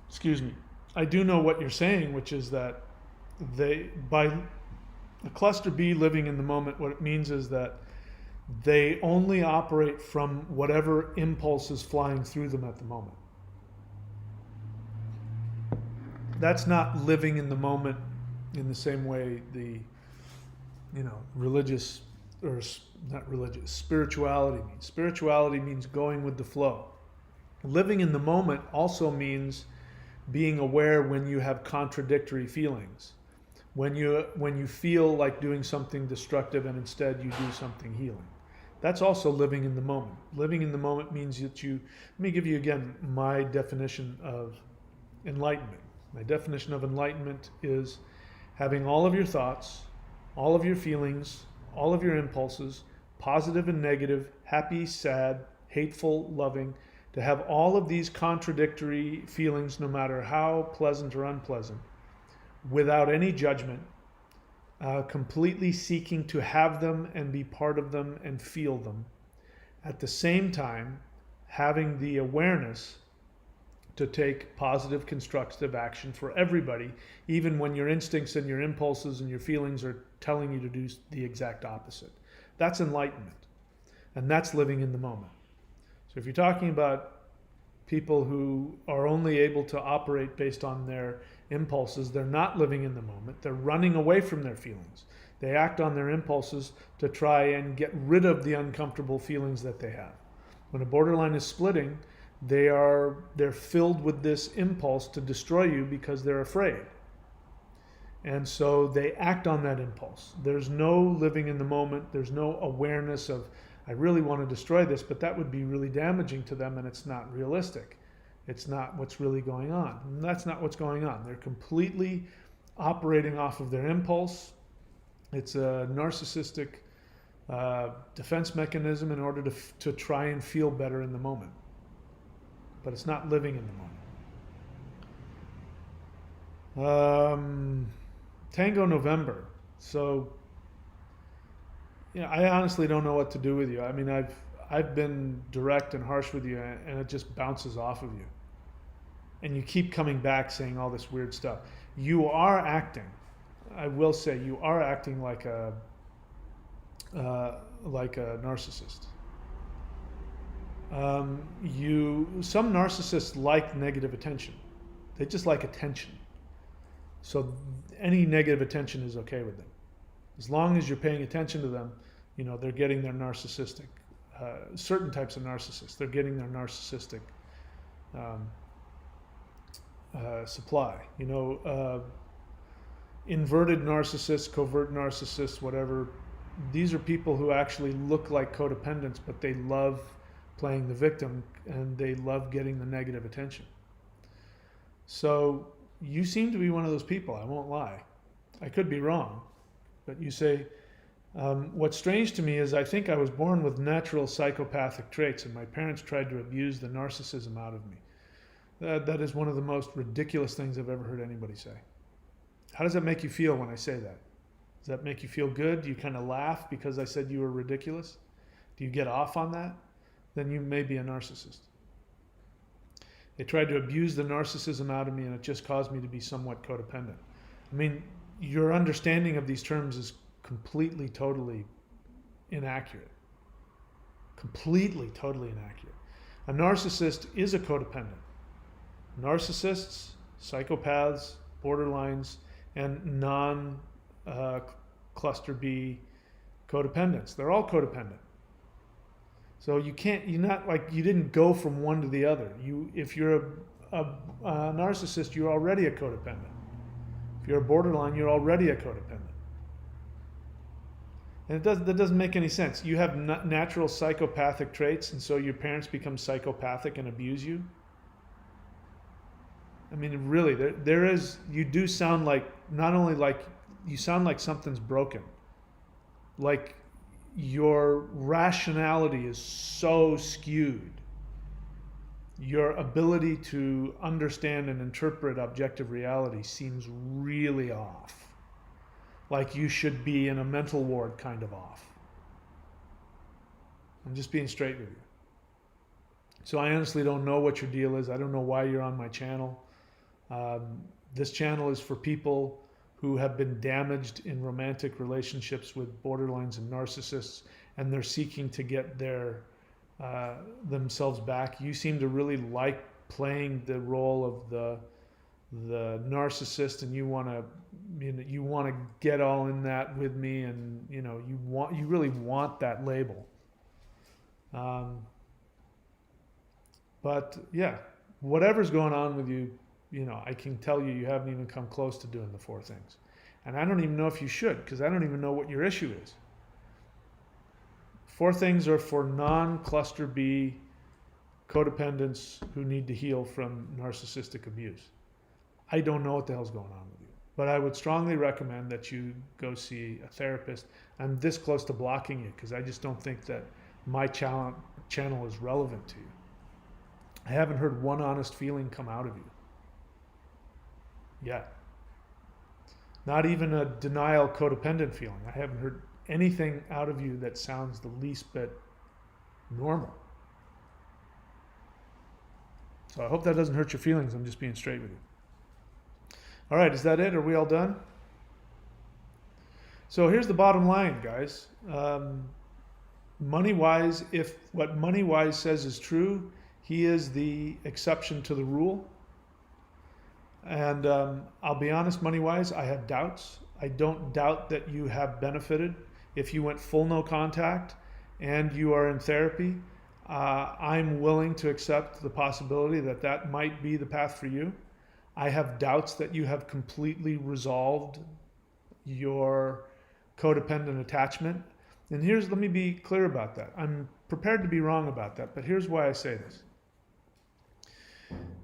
Excuse me. I do know what you're saying, which is that by the cluster B living in the moment, what it means is that they only operate from whatever impulse is flying through them at the moment. That's not living in the moment in the same way the, religious, or not religious, spirituality means. Spirituality means going with the flow. Living in the moment also means being aware when you have contradictory feelings. When you feel like doing something destructive and instead you do something healing. That's also living in the moment. Living in the moment means that let me give you again my definition of enlightenment. My definition of enlightenment is having all of your thoughts, all of your feelings, all of your impulses, positive and negative, happy, sad, hateful, loving, to have all of these contradictory feelings, no matter how pleasant or unpleasant, without any judgment, completely seeking to have them and be part of them and feel them. At the same time, having the awareness to take positive, constructive action for everybody, even when your instincts and your impulses and your feelings are telling you to do the exact opposite. That's enlightenment. And that's living in the moment. So if you're talking about people who are only able to operate based on their impulses, they're not living in the moment. They're running away from their feelings. They act on their impulses to try and get rid of the uncomfortable feelings that they have. When a borderline is splitting, they're filled with this impulse to destroy you because they're afraid. And so they act on that impulse. There's no living in the moment. There's no awareness of, I really want to destroy this, but that would be really damaging to them, and it's not realistic. It's not what's really going on. And that's not what's going on. They're completely operating off of their impulse. It's a narcissistic defense mechanism in order to try and feel better in the moment. But it's not living in the moment. Tango November. So, I honestly don't know what to do with you. I mean, I've been direct and harsh with you, and it just bounces off of you. And you keep coming back saying all this weird stuff. You are acting, I will say, you are acting like a narcissist. Some narcissists like negative attention. They just like attention. So any negative attention is okay with them. As long as you're paying attention to them, they're getting their narcissistic, certain types of narcissists, they're getting their narcissistic supply. Inverted narcissists, covert narcissists, whatever, these are people who actually look like codependents, but they love playing the victim and they love getting the negative attention. So you seem to be one of those people, I won't lie. I could be wrong, but you say, what's strange to me is I think I was born with natural psychopathic traits and my parents tried to abuse the narcissism out of me. That is one of the most ridiculous things I've ever heard anybody say. How does that make you feel when I say that? Does that make you feel good? Do you kind of laugh because I said you were ridiculous? Do you get off on that? Then you may be a narcissist. They tried to abuse the narcissism out of me and it just caused me to be somewhat codependent. I mean, your understanding of these terms is completely, totally inaccurate. Completely, totally inaccurate. A narcissist is a codependent. Narcissists, psychopaths, borderlines, and non-cluster B codependents. They're all codependent. So you didn't go from one to the other. If you're a narcissist, you're already a codependent. If you're a borderline, you're already a codependent. And that doesn't make any sense. You have natural psychopathic traits, and so your parents become psychopathic and abuse you. I mean, really, you do sound like, not only like, you sound like something's broken. Like your rationality is so skewed. Your ability to understand and interpret objective reality seems really off. Like you should be in a mental ward kind of off. I'm just being straight with you. So I honestly don't know what your deal is. I don't know why you're on my channel. This channel is for people who have been damaged in romantic relationships with borderlines and narcissists, and they're seeking to get themselves back. You seem to really like playing the role of the narcissist, and you want to get all in that with me, and you really want that label. But yeah, whatever's going on with you, I can tell you haven't even come close to doing the 4 things. And I don't even know if you should, because I don't even know what your issue is. 4 things are for non-cluster B codependents who need to heal from narcissistic abuse. I don't know what the hell's going on with you, but I would strongly recommend that you go see a therapist. I'm this close to blocking you because I just don't think that my channel is relevant to you. I haven't heard one honest feeling come out of you yet. Not even a denial codependent feeling. I haven't heard anything out of you that sounds the least bit normal. So I hope that doesn't hurt your feelings. I'm just being straight with you. All right, is that it? Are we all done? So here's the bottom line, guys. Money-wise, if what Money-wise says is true, he is the exception to the rule. And I'll be honest, Money-wise, I have doubts. I don't doubt that you have benefited. If you went full no contact and you are in therapy, I'm willing to accept the possibility that that might be the path for you. I have doubts that you have completely resolved your codependent attachment. And let me be clear about that. I'm prepared to be wrong about that, but here's why I say this.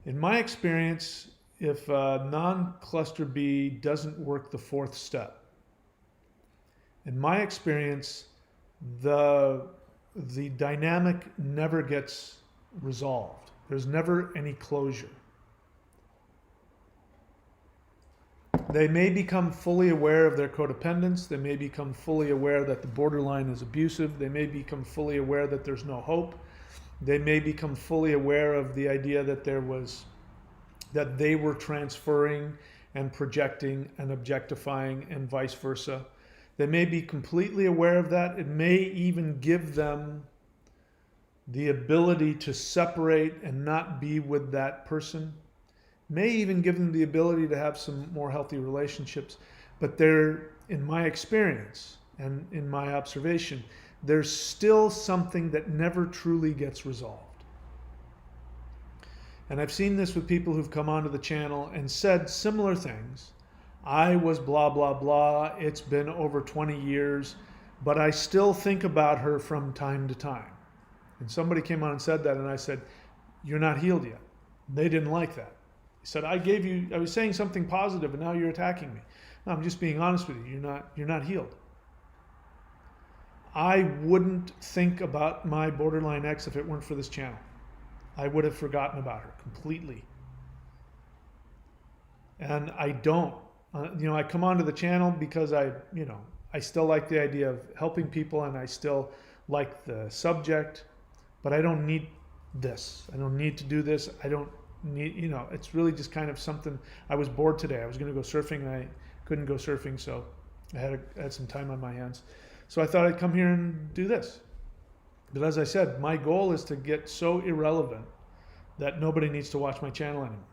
In my experience, if non-cluster B doesn't work the fourth step, in my experience, the dynamic never gets resolved. There's never any closure. They may become fully aware of their codependence. They may become fully aware that the borderline is abusive. They may become fully aware that there's no hope. They may become fully aware of the idea that that they were transferring and projecting and objectifying and vice versa. They may be completely aware of that. It may even give them the ability to separate and not be with that person. May even give them the ability to have some more healthy relationships. But in my experience and in my observation, there's still something that never truly gets resolved. And I've seen this with people who've come onto the channel and said similar things. I was blah, blah, blah. It's been over 20 years, but I still think about her from time to time. And somebody came on and said that, and I said, you're not healed yet. They didn't like that. He said, I was saying something positive and now you're attacking me. No, I'm just being honest with you. You're not healed. I wouldn't think about my borderline ex if it weren't for this channel. I would have forgotten about her completely. And I don't. I come onto the channel because I still like the idea of helping people and I still like the subject, but I don't need this. I don't need to do this. I don't need, it's really just kind of something. I was bored today. I was going to go surfing and I couldn't go surfing, so I had some time on my hands. So I thought I'd come here and do this. But as I said, my goal is to get so irrelevant that nobody needs to watch my channel anymore.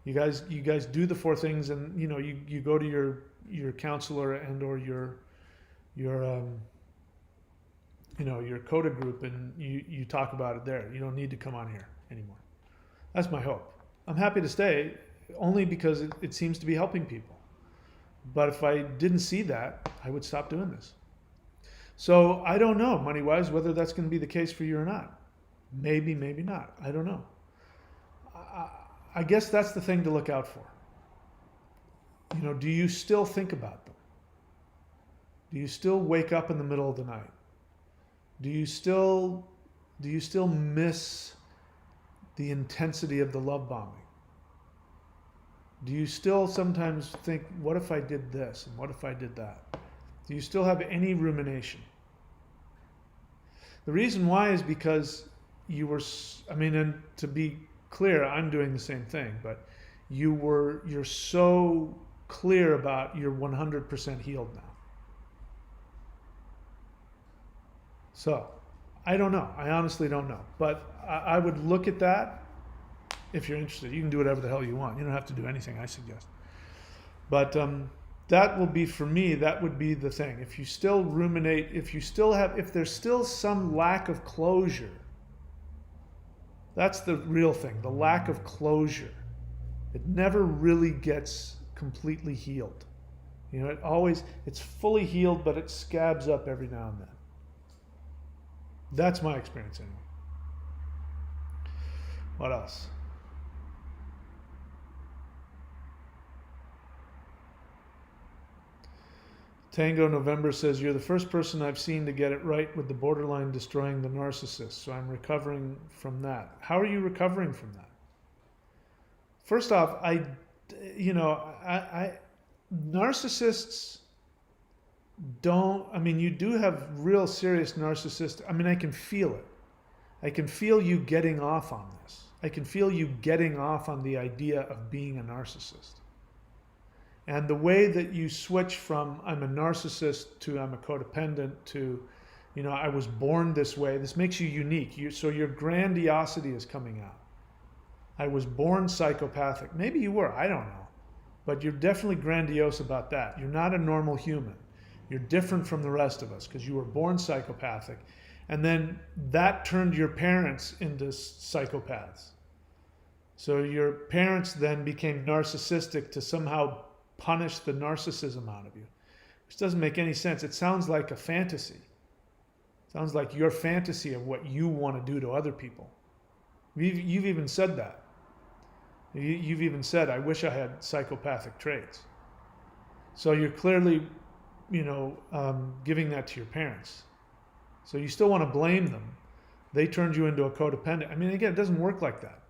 You guys do the four things, and you go to your counselor and or your CODA group, and you talk about it there. You don't need to come on here anymore. That's my hope. I'm happy to stay only because it seems to be helping people. But if I didn't see that, I would stop doing this. So I don't know, money-wise, whether that's going to be the case for you or not. Maybe, maybe not. I don't know. I guess that's the thing to look out for. Do you still think about them? Do you still wake up in the middle of the night? Do you still miss the intensity of the love bombing? Do you still sometimes think, what if I did this and what if I did that? Do you still have any rumination? The reason why is because and to be clear, I'm doing the same thing, but you're so clear about you're 100% healed now. So, I don't know. I honestly don't know. But I would look at that if you're interested. You can do whatever the hell you want. You don't have to do anything I suggest. But that will be, for me, that would be the thing. If you still ruminate, if there's still some lack of closure, that's the real thing, the lack of closure. It never really gets completely healed. It's fully healed, but it scabs up every now and then. That's my experience anyway. What else? Tango November says, you're the first person I've seen to get it right with the borderline destroying the narcissist. So I'm recovering from that. How are you recovering from that? First off, narcissists don't, you do have real serious narcissist. I can feel it. I can feel you getting off on this. I can feel you getting off on the idea of being a narcissist. And the way that you switch from I'm a narcissist to I'm a codependent to, I was born this way, this makes you unique. So your grandiosity is coming out. I was born psychopathic. Maybe you were, I don't know. But you're definitely grandiose about that. You're not a normal human. You're different from the rest of us because you were born psychopathic. And then that turned your parents into psychopaths. So your parents then became narcissistic to somehow punish the narcissism out of you, which doesn't make any sense. It sounds like a fantasy. It sounds like your fantasy of what you want to do to other people. You've even said that. You've even said, I wish I had psychopathic traits. So you're clearly, giving that to your parents. So you still want to blame them. They turned you into a codependent. Again, it doesn't work like that.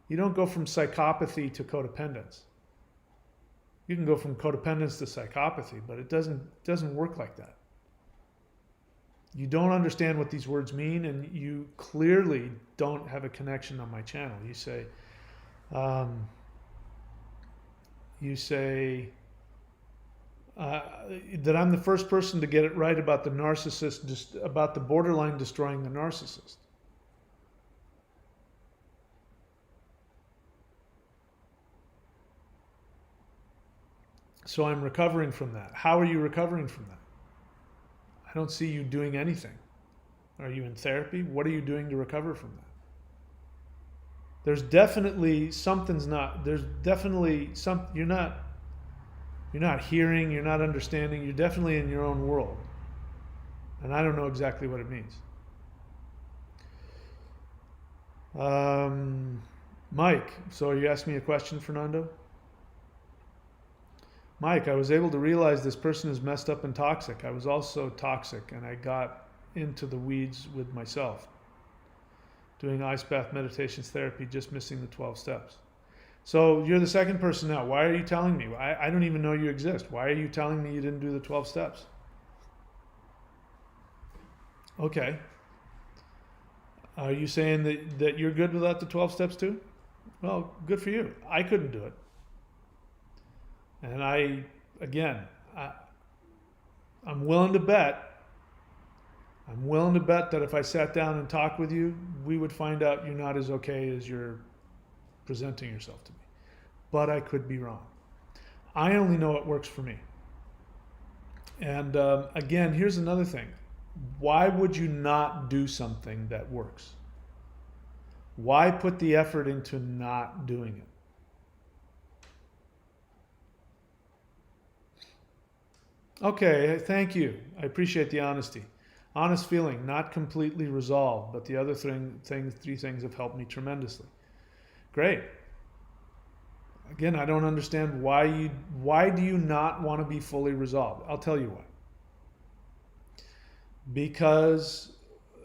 You don't go from psychopathy to codependence. You can go from codependence to psychopathy, but it doesn't work like that. You don't understand what these words mean, and you clearly don't have a connection on my channel. You say that I'm the first person to get it right about the narcissist, about the borderline destroying the narcissist. So I'm recovering from that. How are you recovering from that? I don't see you doing anything. Are you in therapy? What are you doing to recover from that? There's definitely something's not, there's definitely some, you're not hearing, you're not understanding, you're definitely in your own world. And I don't know exactly what it means. Mike, so you asked me a question, Fernando? Mike, I was able to realize this person is messed up and toxic. I was also toxic, and I got into the weeds with myself. Doing ice bath meditations therapy, just missing the 12 steps. So you're the second person now. Why are you telling me? I don't even know you exist. Why are you telling me you didn't do the 12 steps? Okay. Are you saying that you're good without the 12 steps too? Well, good for you. I couldn't do it. And I'm willing to bet that if I sat down and talked with you, we would find out you're not as okay as you're presenting yourself to me. But I could be wrong. I only know what works for me. And again, here's another thing. Why would you not do something that works? Why put the effort into not doing it? Okay, thank you. I appreciate the honesty. Honest feeling, not completely resolved, but the other three things have helped me tremendously. Great. Again, I don't understand why do you not want to be fully resolved? I'll tell you why. Because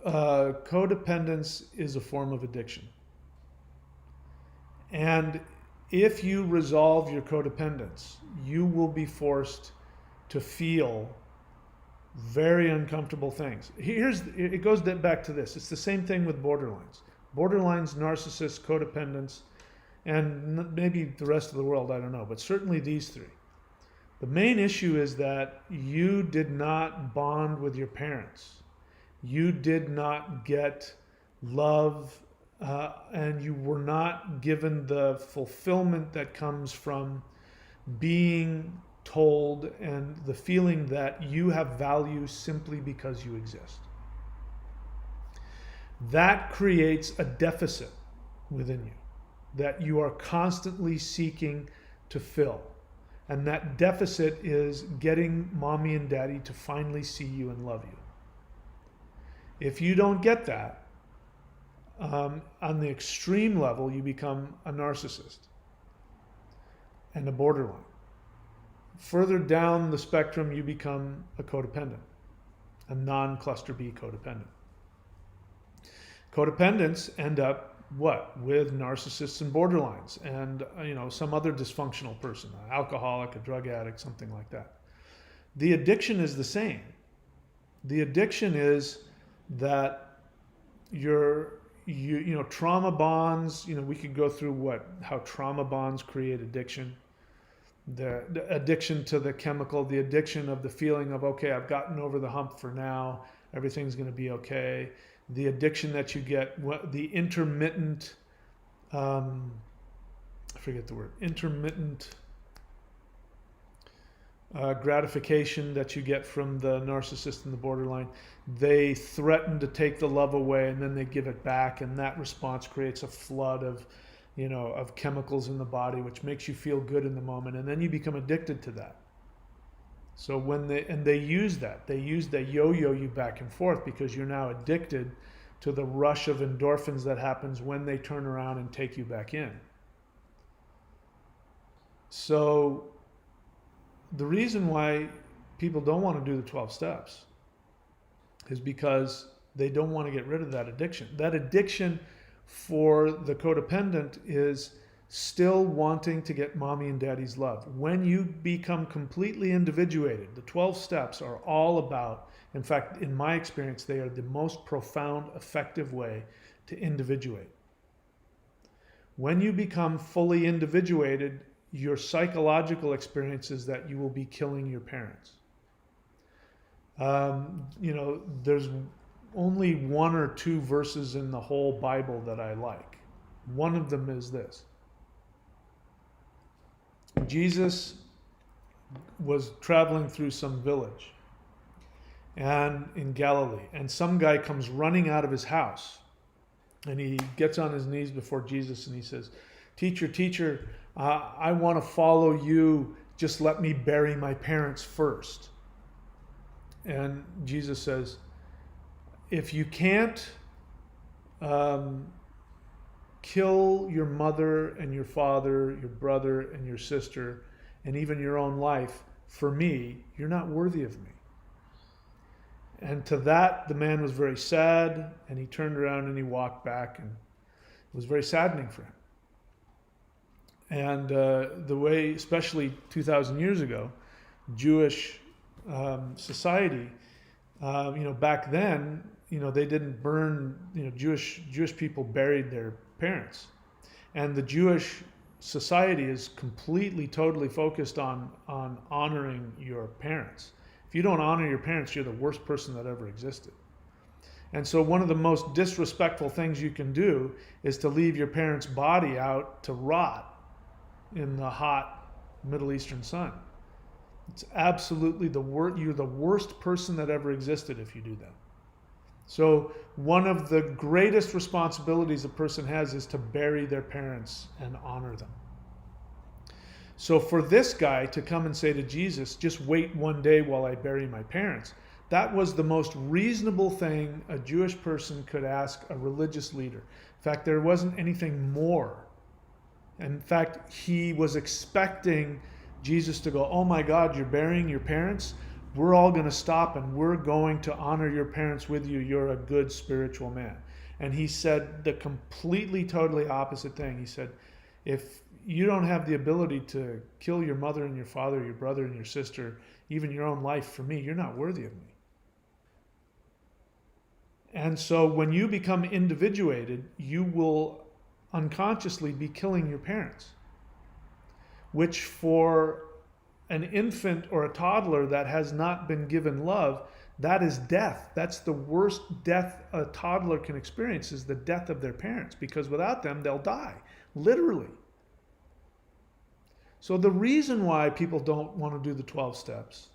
codependence is a form of addiction. And if you resolve your codependence, you will be forced to feel very uncomfortable things. It goes back to this. It's the same thing with borderlines. Borderlines, narcissists, codependents, and maybe the rest of the world, I don't know, but certainly these three. The main issue is that you did not bond with your parents. You did not get love, and you were not given the fulfillment that comes from being told and the feeling that you have value simply because you exist. That creates a deficit within you that you are constantly seeking to fill. And that deficit is getting mommy and daddy to finally see you and love you. If you don't get that, on the extreme level, you become a narcissist and a borderline. further down the spectrum, you become a codependent, a non-cluster B codependent. Codependents end up what? With narcissists and borderlines and some other dysfunctional person, an alcoholic, a drug addict, something like that. The addiction is the same. The addiction is that trauma bonds, we could go through how trauma bonds create addiction. The addiction to the chemical, the addiction of the feeling of, okay, I've gotten over the hump for now, everything's going to be okay. The addiction that you get, the intermittent, I forget the word, intermittent gratification that you get from the narcissist and the borderline. They threaten to take the love away and then they give it back, and that response creates a flood of chemicals in the body, which makes you feel good in the moment, and then you become addicted to that. So they use that, they yo-yo you back and forth because you're now addicted to the rush of endorphins that happens when they turn around and take you back in. So the reason why people don't want to do the 12 steps is because they don't want to get rid of that addiction. That addiction for the codependent is still wanting to get mommy and daddy's love. When you become completely individuated, the 12 steps are all about, in fact, in my experience, they are the most profound, effective way to individuate. When you become fully individuated, your psychological experience is that you will be killing your parents. There's only one or two verses in the whole Bible that I like. One of them is this. Jesus was traveling through some village and in Galilee, and some guy comes running out of his house, and he gets on his knees before Jesus and he says, Teacher, I want to follow you. Just let me bury my parents first. And Jesus says, if you can't kill your mother and your father, your brother and your sister, and even your own life for me, you're not worthy of me. And to that, the man was very sad, and he turned around and he walked back, and it was very saddening for him. And the way, especially 2,000 years ago, Jewish society, back then, they didn't burn, Jewish people buried their parents. And the Jewish society is completely, totally focused on honoring your parents. If you don't honor your parents, you're the worst person that ever existed. And so one of the most disrespectful things you can do is to leave your parents' body out to rot in the hot Middle Eastern sun. It's absolutely you're the worst person that ever existed if you do that. So one of the greatest responsibilities a person has is to bury their parents and honor them. So for this guy to come and say to Jesus, just wait one day while I bury my parents, that was the most reasonable thing a Jewish person could ask a religious leader. In fact, there wasn't anything more. In fact, he was expecting Jesus to go, oh my God, you're burying your parents? We're all going to stop and we're going to honor your parents with you. You're a good spiritual man. And he said the completely, totally opposite thing. He said, if you don't have the ability to kill your mother and your father, your brother and your sister, even your own life for me, you're not worthy of me. And so when you become individuated, you will unconsciously be killing your parents, which for an infant or a toddler that has not been given love, that is death. That's the worst death a toddler can experience, is the death of their parents, because without them, they'll die, literally. So the reason why people don't want to do the 12 steps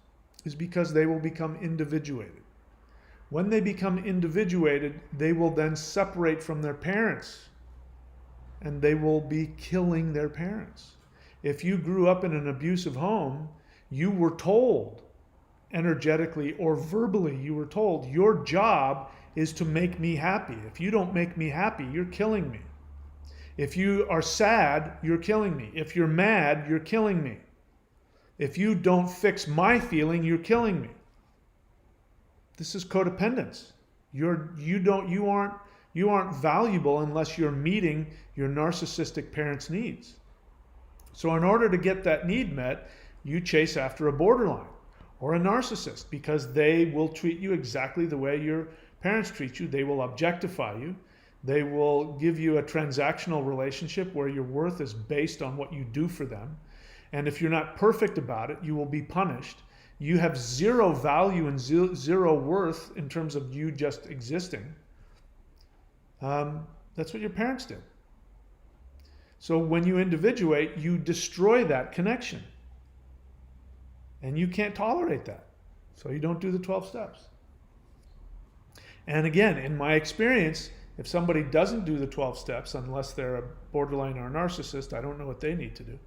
is because they will become individuated. When they become individuated, they will then separate from their parents, and they will be killing their parents. If you grew up in an abusive home, you were told energetically or verbally, you were told, your job is to make me happy. If you don't make me happy, you're killing me. If you are sad, you're killing me. If you're mad, you're killing me. If you don't fix my feeling, you're killing me. This is codependence. You aren't valuable unless you're meeting your narcissistic parents' needs. So in order to get that need met, you chase after a borderline or a narcissist, because they will treat you exactly the way your parents treat you. They will objectify you. They will give you a transactional relationship where your worth is based on what you do for them. And if you're not perfect about it, you will be punished. You have zero value and zero worth in terms of you just existing. That's what your parents did. So when you individuate, you destroy that connection. And you can't tolerate that. So you don't do the 12 steps. And again, in my experience, if somebody doesn't do the 12 steps, unless they're a borderline or a narcissist, I don't know what they need to do.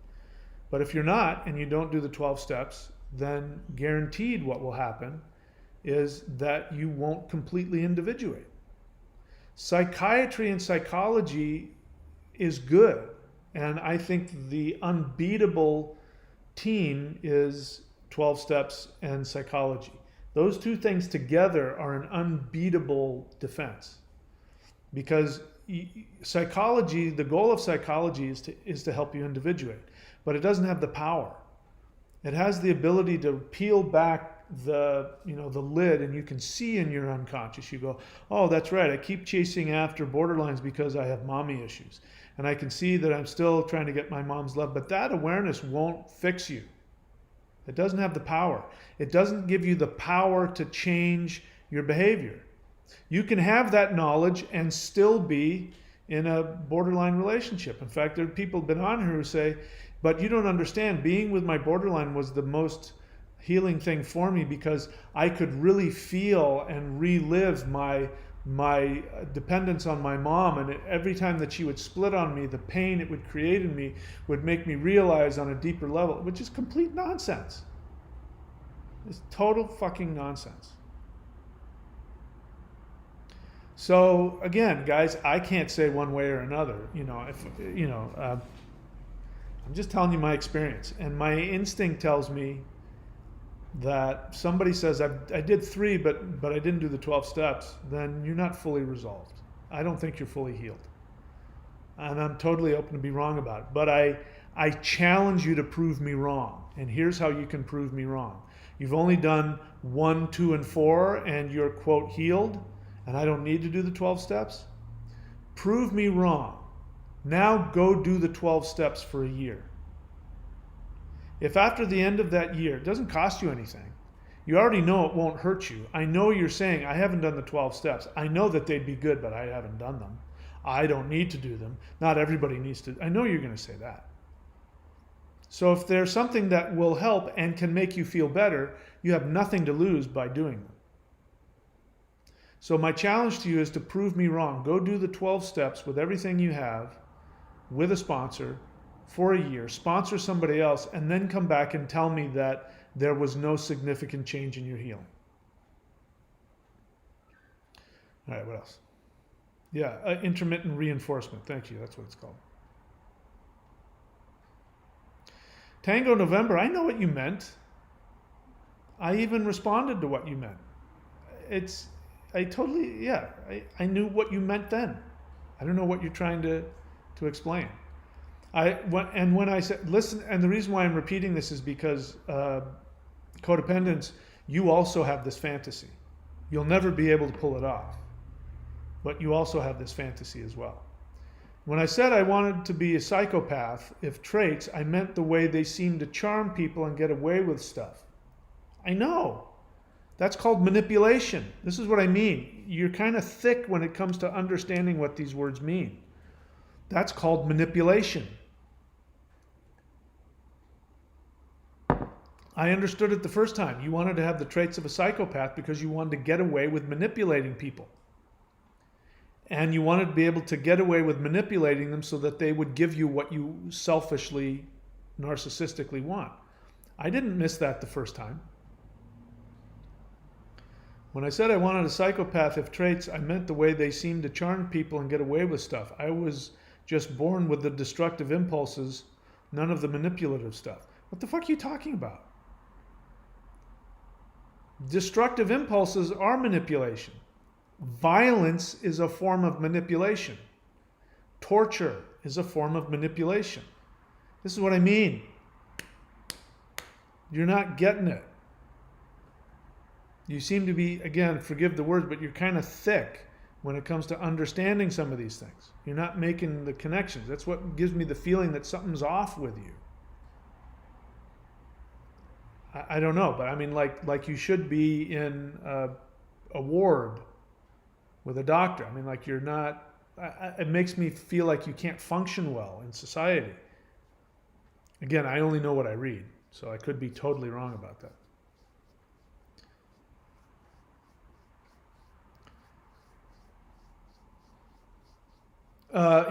But if you're not and you don't do the 12 steps, then guaranteed what will happen is that you won't completely individuate. Psychiatry and psychology is good. And I think the unbeatable team is 12 steps and psychology. Those two things together are an unbeatable defense. Because psychology, the goal of psychology is to help you individuate, but it doesn't have the power. It has the ability to peel back the lid, and you can see in your unconscious. You go, oh, that's right, I keep chasing after borderlines because I have mommy issues. And I can see that I'm still trying to get my mom's love, but that awareness won't fix you. It doesn't have the power. It doesn't give you the power to change your behavior. You can have that knowledge and still be in a borderline relationship. In fact, there are people who've been on here who say, but you don't understand, being with my borderline was the most healing thing for me because I could really feel and relive my dependence on my mom, and every time that she would split on me, the pain it would create in me would make me realize on a deeper level, which is complete nonsense. It's total fucking nonsense. So again, guys, I can't say one way or another. I'm just telling you my experience, and my instinct tells me that somebody says I did 3, but I didn't do the 12 steps, then you're not fully resolved. I don't think you're fully healed, and I'm totally open to be wrong about it. But I challenge you to prove me wrong, and here's how you can prove me wrong. You've only done 1, 2, and 4, and you're quote healed, and I don't need to do the 12 steps. Prove me wrong. Now go do the 12 steps for a year. If after the end of that year, it doesn't cost you anything, you already know it won't hurt you. I know you're saying, I haven't done the 12 steps. I know that they'd be good, but I haven't done them. I don't need to do them. Not everybody needs to. I know you're going to say that. So if there's something that will help and can make you feel better, you have nothing to lose by doing them. So my challenge to you is to prove me wrong. Go do the 12 steps with everything you have, with a sponsor, for a year, sponsor somebody else, and then come back and tell me that there was no significant change in your healing. All right, what else? Yeah, intermittent reinforcement. Thank you. That's what it's called. Tango November, I know what you meant. I even responded to what you meant. I knew what you meant then. I don't know what you're trying to explain. When I said, listen, and the reason why I'm repeating this is because codependence, you also have this fantasy. You'll never be able to pull it off, but you also have this fantasy as well. When I said I wanted to be a psychopath, if traits, I meant the way they seem to charm people and get away with stuff. I know. That's called manipulation. This is what I mean. You're kind of thick when it comes to understanding what these words mean. That's called manipulation. I understood it the first time. You wanted to have the traits of a psychopath because you wanted to get away with manipulating people. And you wanted to be able to get away with manipulating them so that they would give you what you selfishly, narcissistically want. I didn't miss that the first time. When I said I wanted a psychopath of traits, I meant the way they seem to charm people and get away with stuff. I was just born with the destructive impulses, none of the manipulative stuff. What the fuck are you talking about? Destructive impulses are manipulation. Violence is a form of manipulation. Torture is a form of manipulation. This is what I mean. You're not getting it. You seem to be, again, forgive the words, but you're kind of thick when it comes to understanding some of these things. You're not making the connections. That's what gives me the feeling that something's off with you. I don't know, but I mean, like you should be in a ward with a doctor. I mean, like you're not, it makes me feel like you can't function well in society. Again, I only know what I read, so I could be totally wrong about that.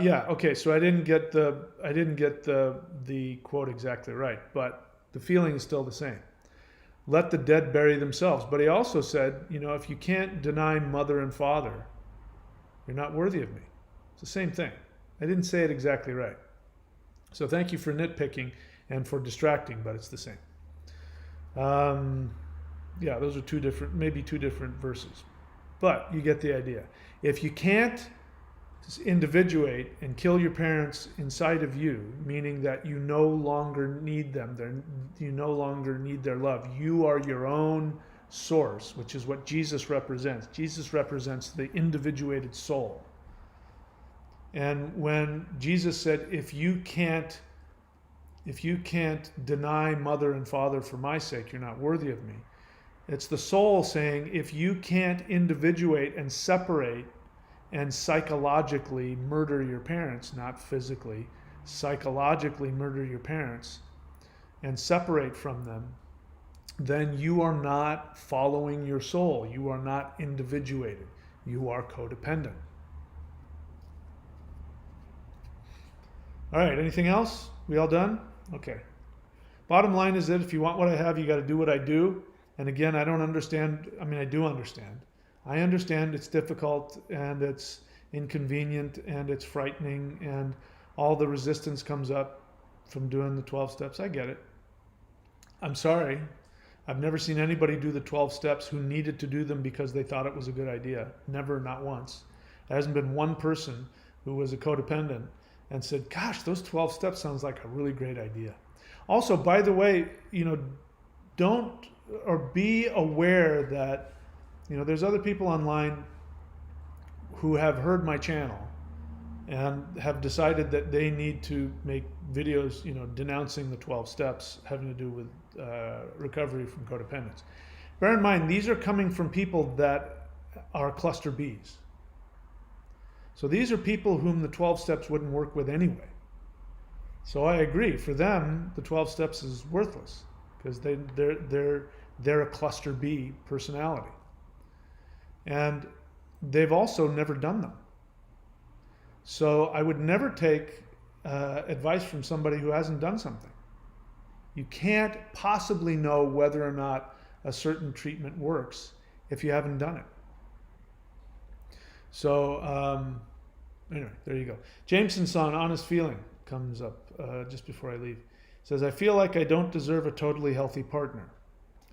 Yeah, okay, so I didn't get the quote exactly right, but the feeling is still the same. Let the dead bury themselves. But he also said, you know, if you can't deny mother and father, you're not worthy of me. It's the same thing. I didn't say it exactly right. So thank you for nitpicking and for distracting, but it's the same. Yeah, those are maybe two different verses. But you get the idea. If you can't individuate and kill your parents inside of you, meaning that you no longer need them, you no longer need their love. You are your own source, which is what Jesus represents. Jesus represents the individuated soul. And when Jesus said, if you can't deny mother and father for my sake, you're not worthy of me. It's the soul saying, if you can't individuate and separate and psychologically murder your parents, not physically, psychologically murder your parents and separate from them, then you are not following your soul. You are not individuated. You are codependent. All right, anything else? We all done? Okay. Bottom line is that if you want what I have, you got to do what I do. And again, I don't understand. I mean, I do understand. I understand it's difficult and it's inconvenient and it's frightening and all the resistance comes up from doing the 12 steps. I get it. I'm sorry. I've never seen anybody do the 12 steps who needed to do them because they thought it was a good idea. Never, not once. There hasn't been one person who was a codependent and said, gosh, those 12 steps sounds like a really great idea. Also, by the way, you know, don't or be aware that, you know, there's other people online who have heard my channel and have decided that they need to make videos, you know, denouncing the 12 steps having to do with recovery from codependence. Bear in mind, these are coming from people that are cluster Bs. So these are people whom the 12 steps wouldn't work with anyway. So I agree, for them, the 12 steps is worthless because they're a cluster B personality. And they've also never done them. So I would never take advice from somebody who hasn't done something. You can't possibly know whether or not a certain treatment works if you haven't done it. So anyway, there you go. Jameson's on Honest Feeling comes up just before I leave. Says, I feel like I don't deserve a totally healthy partner.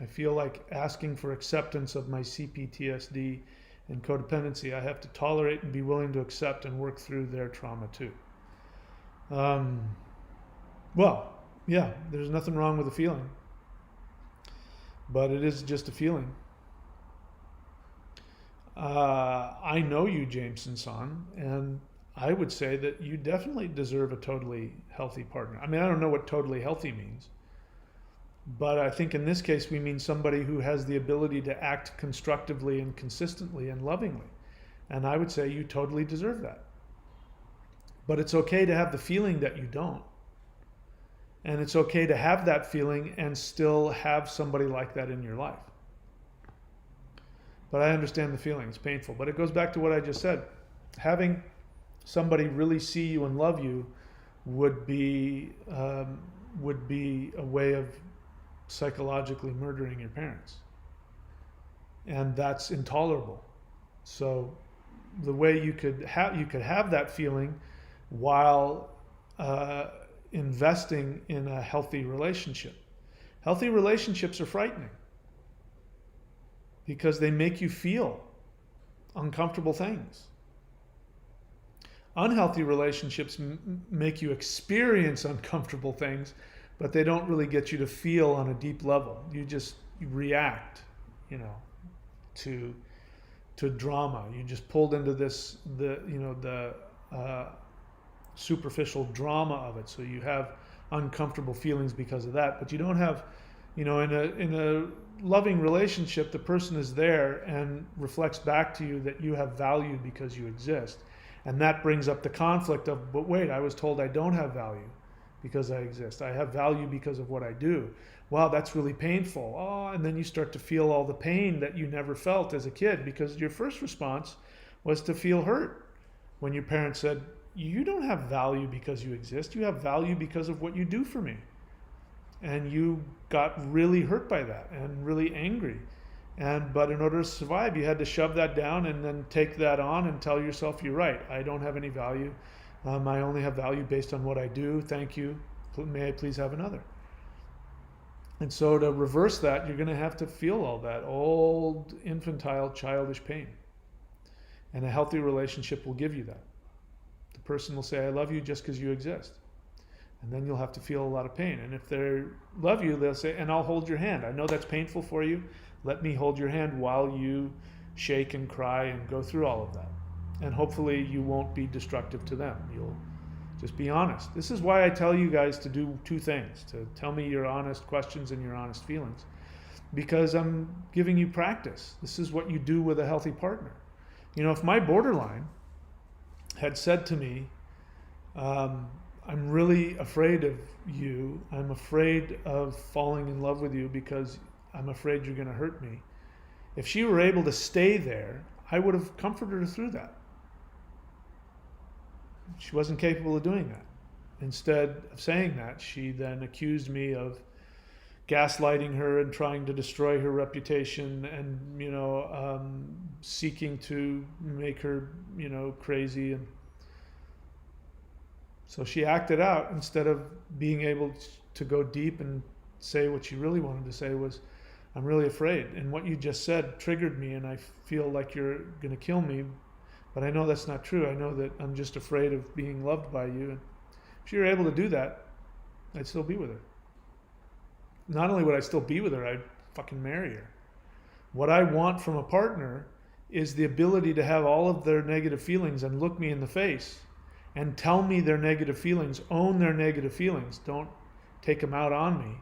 I feel like asking for acceptance of my CPTSD and codependency. I have to tolerate and be willing to accept and work through their trauma too. Well, yeah, there's nothing wrong with a feeling, but it is just a feeling. I know you, Jameson-san, and I would say that you definitely deserve a totally healthy partner. I mean, I don't know what totally healthy means. But I think in this case, we mean somebody who has the ability to act constructively and consistently and lovingly. And I would say you totally deserve that. But it's okay to have the feeling that you don't. And it's okay to have that feeling and still have somebody like that in your life. But I understand the feeling. It's painful. But it goes back to what I just said. Having somebody really see you and love you would be a way of psychologically murdering your parents, and that's intolerable. So the way you could have that feeling while investing in a healthy relationship. Healthy relationships are frightening because they make you feel uncomfortable things. Unhealthy relationships make you experience uncomfortable things, but they don't really get you to feel on a deep level. You react, to drama. You just pulled into the superficial drama of it. So you have uncomfortable feelings because of that, but you don't have, in a loving relationship, the person is there and reflects back to you that you have value because you exist. And that brings up the conflict of, but wait, I was told I don't have value because I exist. I have value because of what I do. Wow, that's really painful. Oh, and then you start to feel all the pain that you never felt as a kid because your first response was to feel hurt when your parents said, you don't have value because you exist. You have value because of what you do for me. And you got really hurt by that and really angry. But in order to survive, you had to shove that down and then take that on and tell yourself, you're right, I don't have any value. I only have value based on what I do. Thank you. May I please have another? And so to reverse that, you're going to have to feel all that old, infantile, childish pain. And a healthy relationship will give you that. The person will say, I love you just because you exist. And then you'll have to feel a lot of pain. And if they love you, they'll say, and I'll hold your hand. I know that's painful for you. Let me hold your hand while you shake and cry and go through all of that. And hopefully you won't be destructive to them. You'll just be honest. This is why I tell you guys to do two things, to tell me your honest questions and your honest feelings, because I'm giving you practice. This is what you do with a healthy partner. If my borderline had said to me, I'm really afraid of you. I'm afraid of falling in love with you because I'm afraid you're going to hurt me. If she were able to stay there, I would have comforted her through that. She wasn't capable of doing that. Instead of saying that, she then accused me of gaslighting her and trying to destroy her reputation and, seeking to make her, crazy. And so she acted out instead of being able to go deep and say what she really wanted to say was, I'm really afraid. And what you just said triggered me and I feel like you're going to kill me. But I know that's not true. I know that I'm just afraid of being loved by you. And if you were able to do that, I'd still be with her. Not only would I still be with her, I'd fucking marry her. What I want from a partner is the ability to have all of their negative feelings and look me in the face and tell me their negative feelings, own their negative feelings. Don't take them out on me,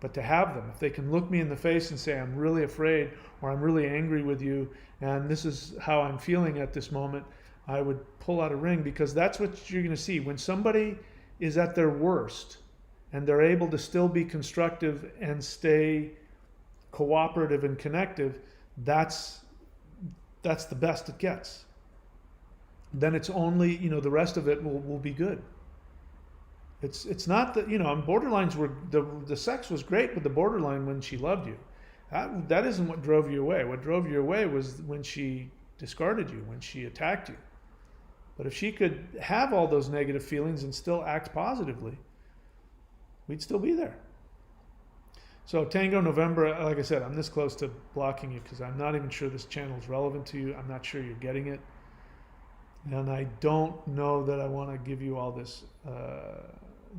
but to have them. If they can look me in the face and say, I'm really afraid or I'm really angry with you and this is how I'm feeling at this moment, I would pull out a ring, because that's what you're going to see. When somebody is at their worst and they're able to still be constructive and stay cooperative and connective, that's the best it gets. Then it's only, the rest of it will be good. It's not that, on borderlines were, the sex was great with the borderline when she loved you. That isn't what drove you away. What drove you away was when she discarded you, when she attacked you. But if she could have all those negative feelings and still act positively, we'd still be there. So Tango November, like I said, I'm this close to blocking you because I'm not even sure this channel is relevant to you. I'm not sure you're getting it. And I don't know that I want to give you all this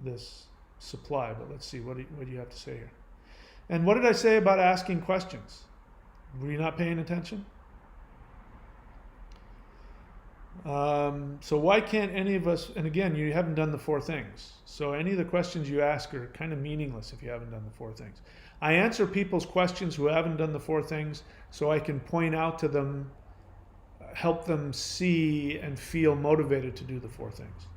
this supply, but let's see, what do you have to say here? And what did I say about asking questions? Were you not paying attention? So why can't any of us, and again, you haven't done the four things. So any of the questions you ask are kind of meaningless if you haven't done the four things. I answer people's questions who haven't done the four things so I can point out to them, help them see and feel motivated to do the four things.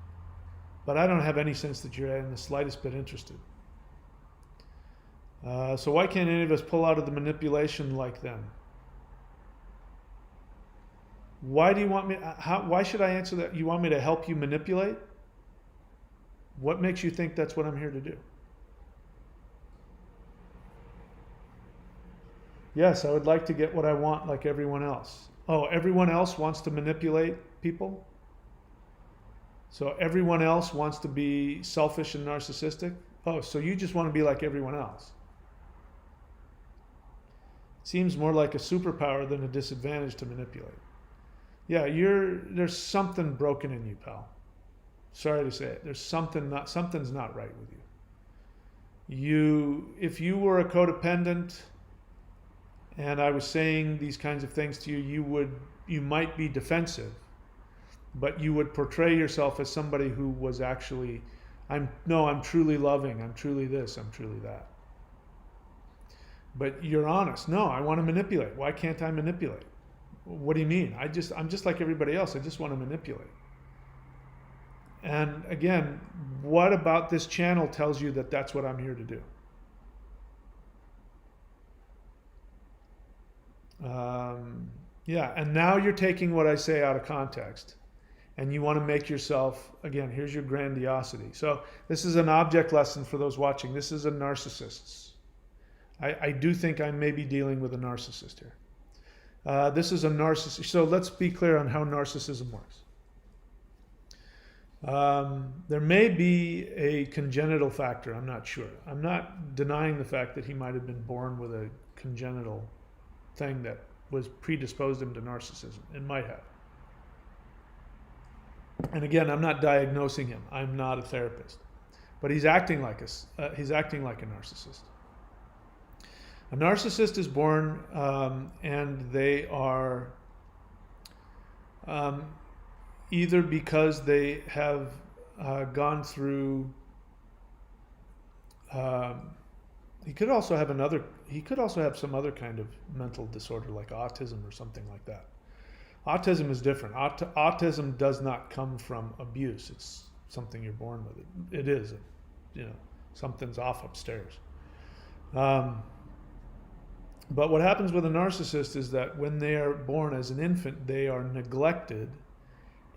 But I don't have any sense that you're in the slightest bit interested. So why can't any of us pull out of the manipulation like them? Why do you want me? Why should I answer that? You want me to help you manipulate? What makes you think that's what I'm here to do? Yes, I would like to get what I want like everyone else. Oh, everyone else wants to manipulate people? So everyone else wants to be selfish and narcissistic? Oh, so you just want to be like everyone else. Seems more like a superpower than a disadvantage to manipulate. Yeah, there's something broken in you, pal. Sorry to say it. Something's not right with you. If you were a codependent and I was saying these kinds of things to you, you might be defensive, but you would portray yourself as somebody who was actually, I'm truly loving, I'm truly this, I'm truly that. But you're honest. No, I want to manipulate. Why can't I manipulate? What do you mean? I'm just like everybody else. I just want to manipulate. And again, what about this channel tells you that that's what I'm here to do? Yeah, and now you're taking what I say out of context and you want to make yourself, again, here's your grandiosity. So this is an object lesson for those watching. This is a narcissist. I do think I may be dealing with a narcissist here. This is a narcissist. So let's be clear on how narcissism works. There may be a congenital factor. I'm not sure. I'm not denying the fact that he might have been born with a congenital thing that was predisposed him to narcissism. It might have. And again, I'm not diagnosing him. I'm not a therapist. But he's acting like a narcissist. A narcissist is born and they are either because they have gone through, he could also have some other kind of mental disorder like autism or something like that. Autism is different. Autism does not come from abuse. It's something you're born with. It is, something's off upstairs. But what happens with a narcissist is that when they are born as an infant, they are neglected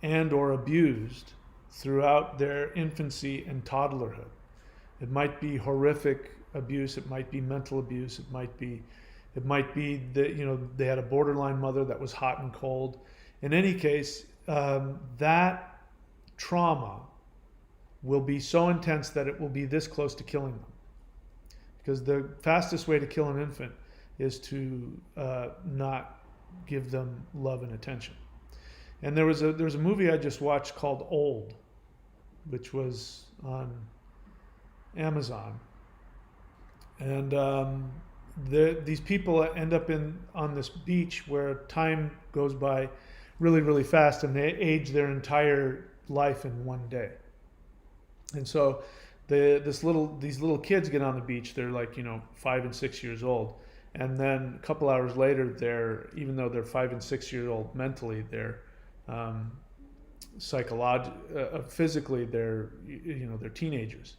and or abused throughout their infancy and toddlerhood. It might be horrific abuse, it might be mental abuse, it might be that they had a borderline mother that was hot and cold. In any case, that trauma will be so intense that it will be this close to killing them. Because the fastest way to kill an infant is to not give them love and attention. And there was a movie I just watched called Old, which was on Amazon. And these people end up on this beach where time goes by really, really fast, and they age their entire life in one day. And so these little kids get on the beach. They're like 5 and 6 years old, and then a couple hours later, even though they're 5 and 6 years old mentally, they're physically they're teenagers.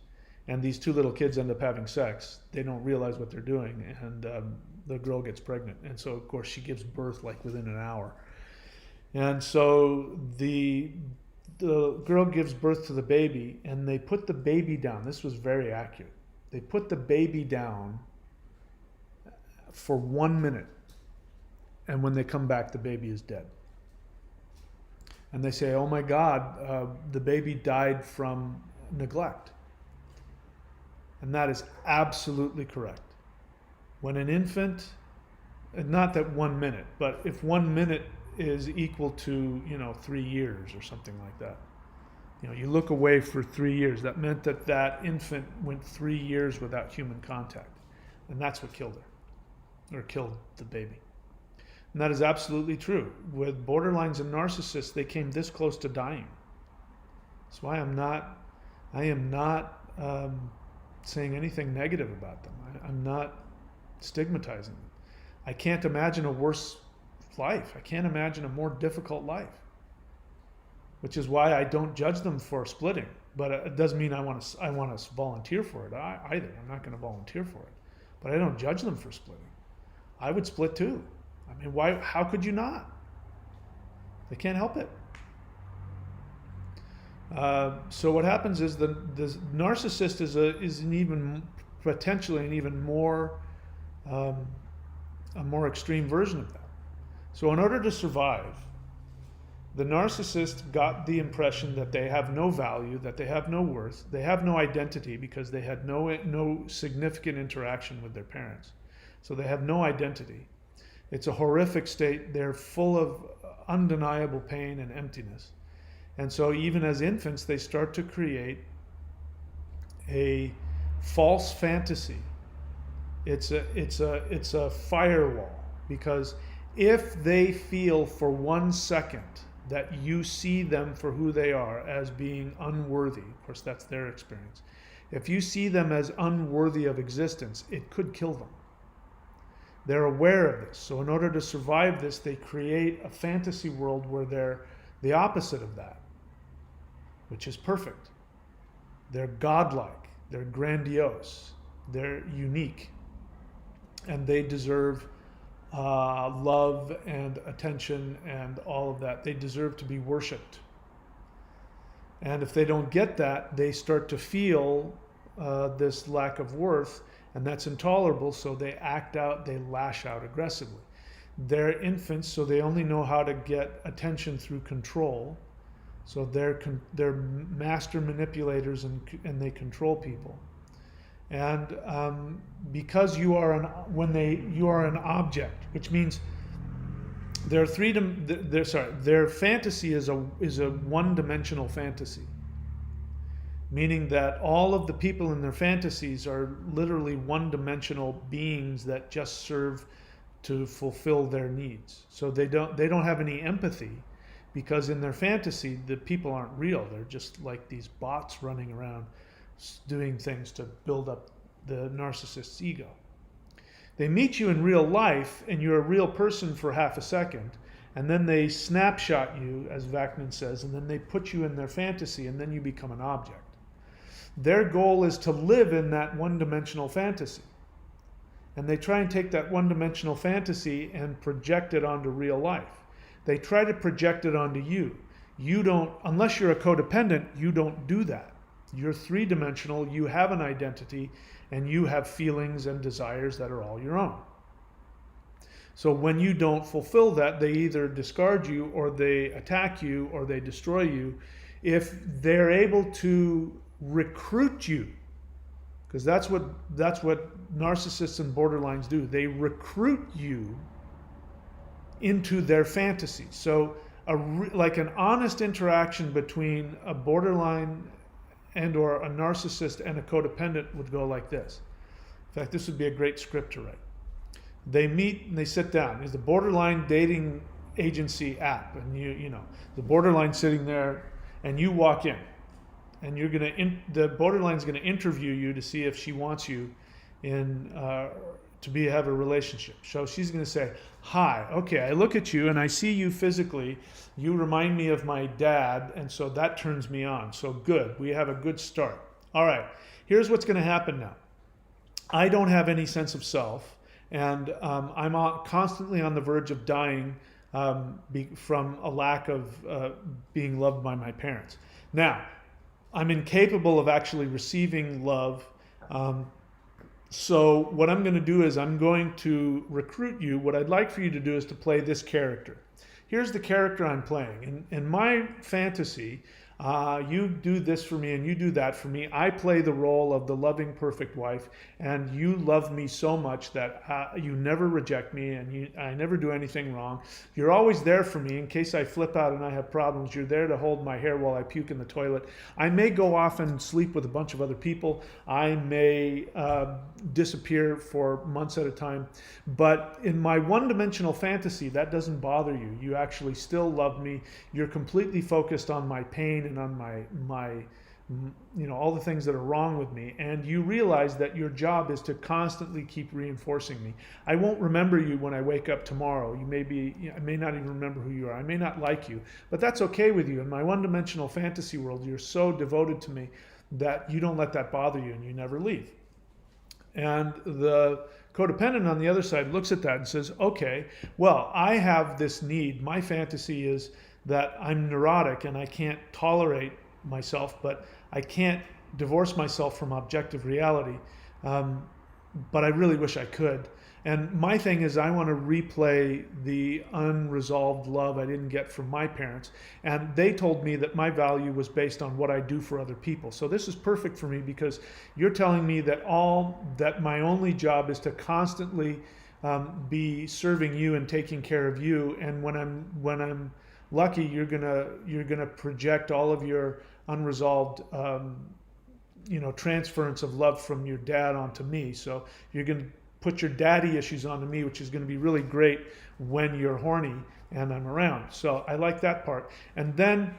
And these two little kids end up having sex. They don't realize what they're doing, and the girl gets pregnant. And so, of course, she gives birth like within an hour. And so the girl gives birth to the baby, and they put the baby down. This was very accurate. They put the baby down for 1 minute, and when they come back, the baby is dead. And they say, "Oh my God, the baby died from neglect." And that is absolutely correct. When an infant, not that 1 minute, but if 1 minute is equal to 3 years or something like that, you look away for 3 years, that meant that infant went 3 years without human contact, and that's what killed her, or killed the baby. And that is absolutely true. With borderlines and narcissists, they came this close to dying. That's why I am not saying anything negative about them. I'm not stigmatizing them. I can't imagine a worse life. I can't imagine a more difficult life, which is why I don't judge them for splitting. But it doesn't mean I want to volunteer for it either. I'm not going to volunteer for it. But I don't judge them for splitting. I would split too. I mean, why? How could you not? They can't help it. So what happens is the narcissist is an even potentially an even more a more extreme version of that. So in order to survive, The narcissist got the impression that they have no value, that they have no worth, they have no identity because they had no significant interaction with their parents. So they have no identity. It's a horrific state. They're full of undeniable pain and emptiness. And so even as infants, they start to create a false fantasy. It's a firewall, because if they feel for 1 second that you see them for who they are, as being unworthy, of course that's their experience, if you see them as unworthy of existence, it could kill them. They're aware of this. So in order to survive this, they create a fantasy world where they're the opposite of that, which is perfect. They're godlike, they're grandiose, they're unique, and they deserve love and attention and all of that. They deserve to be worshipped. And if they don't get that, they start to feel this lack of worth, and that's intolerable, so they act out, they lash out aggressively. They're infants, so they only know how to get attention through control. So they're master manipulators, and they control people. And because you are an object, which means their fantasy is a one-dimensional fantasy, meaning that all of the people in their fantasies are literally one-dimensional beings that just serve to fulfill their needs. So they don't have any empathy, because in their fantasy the people aren't real. They're just like these bots running around doing things to build up the narcissist's ego. They meet you in real life and you're a real person for half a second, and then they snapshot you, as Vaknin says, and then they put you in their fantasy, and then you become an object. Their goal is to live in that one-dimensional fantasy. And they try and take that one-dimensional fantasy and project it onto real life. They try to project it onto you. You don't, unless you're a codependent, you don't do that. You're three-dimensional, you have an identity, and you have feelings and desires that are all your own. So when you don't fulfill that, they either discard you, or they attack you, or they destroy you. If they're able to recruit you, because that's what narcissists and borderlines do. They recruit you into their fantasy. So like an honest interaction between a borderline and or a narcissist and a codependent would go like this. In fact, this would be a great script to write. They meet and they sit down. It's the borderline dating agency app, and you know the borderline sitting there, and you walk in, and you're the borderline's gonna interview you to see if she wants you in have a relationship. So she's gonna say, "Hi, okay, I look at you and I see you physically. You remind me of my dad, and so that turns me on. So good, we have a good start. All right, here's what's gonna happen now. I don't have any sense of self, and I'm constantly on the verge of dying from a lack of being loved by my parents. Now, I'm incapable of actually receiving love. So what I'm going to do is I'm going to recruit you. What I'd like for you to do is to play this character. Here's the character I'm playing. In my fantasy, you do this for me and you do that for me. I play the role of the loving, perfect wife, and you love me so much that you never reject me, and I never do anything wrong. You're always there for me in case I flip out and I have problems. You're there to hold my hair while I puke in the toilet. I may go off and sleep with a bunch of other people. I may disappear for months at a time. But in my one-dimensional fantasy, that doesn't bother you. You actually still love me. You're completely focused on my pain and on my all the things that are wrong with me, and you realize that your job is to constantly keep reinforcing me. I won't remember you when I wake up tomorrow. I may not even remember who you are. I may not like you, but that's okay with you. In my one-dimensional fantasy world, you're so devoted to me that you don't let that bother you, and you never leave. And the codependent on the other side looks at that and says, okay, well, I have this need. My fantasy is that I'm neurotic and I can't tolerate myself, but I can't divorce myself from objective reality. But I really wish I could. And my thing is, I want to replay the unresolved love I didn't get from my parents. And they told me that my value was based on what I do for other people. So this is perfect for me, because you're telling me that my only job is to constantly be serving you and taking care of you. And when I'm lucky, you're gonna project all of your unresolved transference of love from your dad onto me. So you're gonna put your daddy issues onto me, which is going to be really great when you're horny and I'm around. So I like that part. And then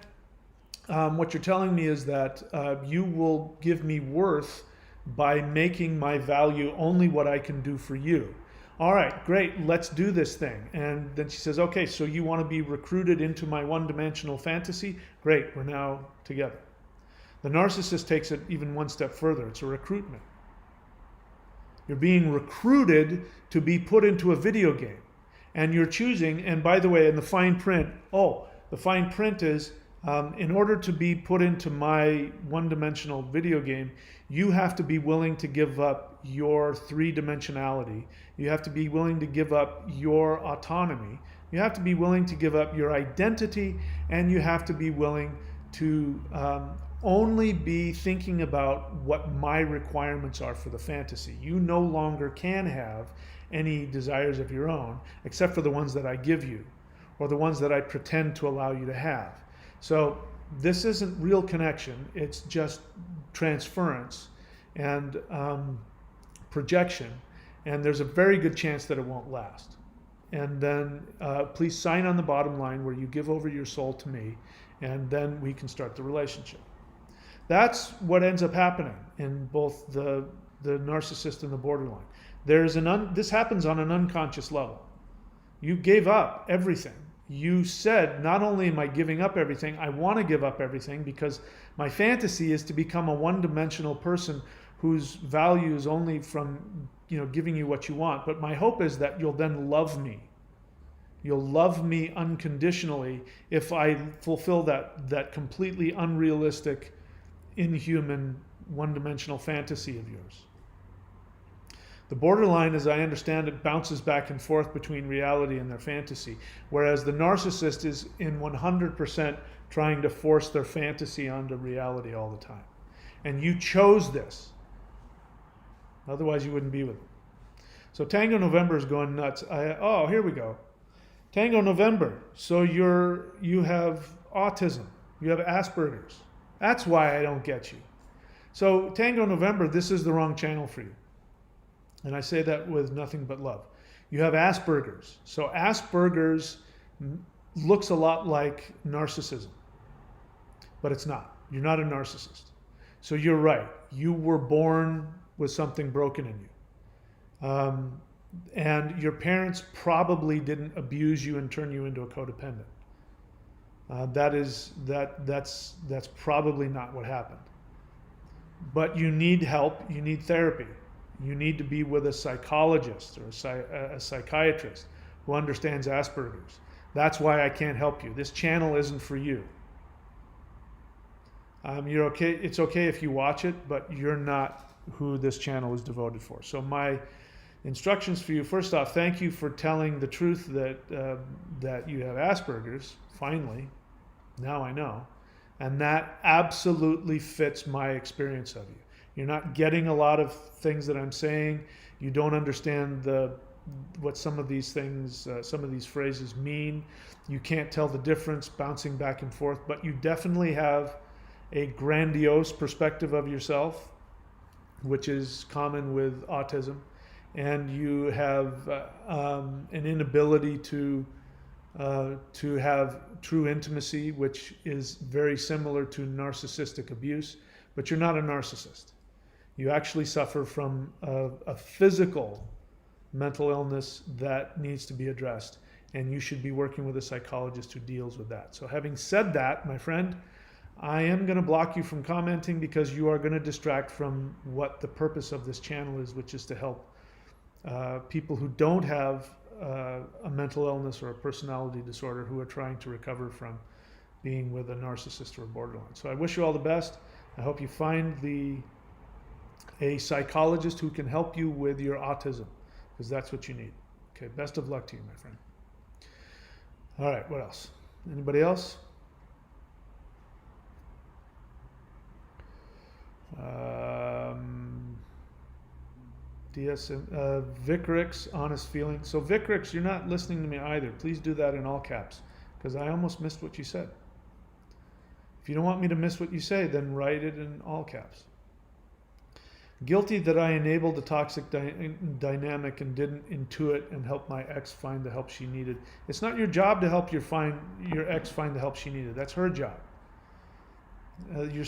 what you're telling me is that you will give me worth by making my value only what I can do for you. All right, great, let's do this thing. And then she says, okay, so you want to be recruited into my one-dimensional fantasy? Great, we're now together. The narcissist takes it even one step further. It's a recruitment. You're being recruited to be put into a video game. And you're choosing, and by the way, in the fine print, the fine print is, in order to be put into my one-dimensional video game, you have to be willing to give up your three-dimensionality. You have to be willing to give up your autonomy. You have to be willing to give up your identity, and you have to be willing to only be thinking about what my requirements are for the fantasy. You no longer can have any desires of your own, except for the ones that I give you, or the ones that I pretend to allow you to have. So this isn't real connection, it's just transference and projection, and there's a very good chance that it won't last. And then please sign on the bottom line where you give over your soul to me, and then we can start the relationship. That's what ends up happening in both the narcissist and the borderline. This happens on an unconscious level. You gave up everything. You said, not only am I giving up everything, I want to give up everything, because my fantasy is to become a one-dimensional person whose value is only from giving you what you want. But my hope is that you'll then love me. You'll love me unconditionally if I fulfill that completely unrealistic, inhuman, one-dimensional fantasy of yours. The borderline, as I understand it, bounces back and forth between reality and their fantasy, whereas the narcissist is in 100% trying to force their fantasy onto reality all the time. And you chose this. Otherwise, you wouldn't be with them. So Tango November is going nuts. Here we go. Tango November. So you have autism. You have Asperger's. That's why I don't get you. So Tango November, this is the wrong channel for you. And I say that with nothing but love. You have Asperger's. So Asperger's looks a lot like narcissism, but it's not. You're not a narcissist. So you're right. You were born with something broken in you. And your parents probably didn't abuse you and turn you into a codependent. That's probably not what happened. But you need help, you need therapy. You need to be with a psychologist or a psychiatrist who understands Asperger's. That's why I can't help you. This channel isn't for you. You're okay. It's okay if you watch it, but you're not who this channel is devoted for. So my instructions for you, first off, thank you for telling the truth that you have Asperger's. Finally, now I know. And that absolutely fits my experience of you. You're not getting a lot of things that I'm saying. You don't understand what some of these things, some of these phrases mean. You can't tell the difference bouncing back and forth, but you definitely have a grandiose perspective of yourself, which is common with autism. And you have an inability to have true intimacy, which is very similar to narcissistic abuse, but you're not a narcissist. You actually suffer from a physical mental illness that needs to be addressed, and you should be working with a psychologist who deals with that. So having said that, my friend, I am going to block you from commenting because you are going to distract from what the purpose of this channel is, which is to help people who don't have a mental illness or a personality disorder who are trying to recover from being with a narcissist or a borderline. So I wish you all the best. I hope you find a psychologist who can help you with your autism. because that's what you need. Okay, best of luck to you, my friend. All right, what else? Anybody else? Vicrix, honest feeling. So Vicrix, you're not listening to me either. Please do that in all caps, because I almost missed what you said. If you don't want me to miss what you say, then write it in all caps. Guilty that I enabled the toxic dynamic and didn't intuit and help my ex find the help she needed. It's not your job to help your ex find the help she needed. That's her job. You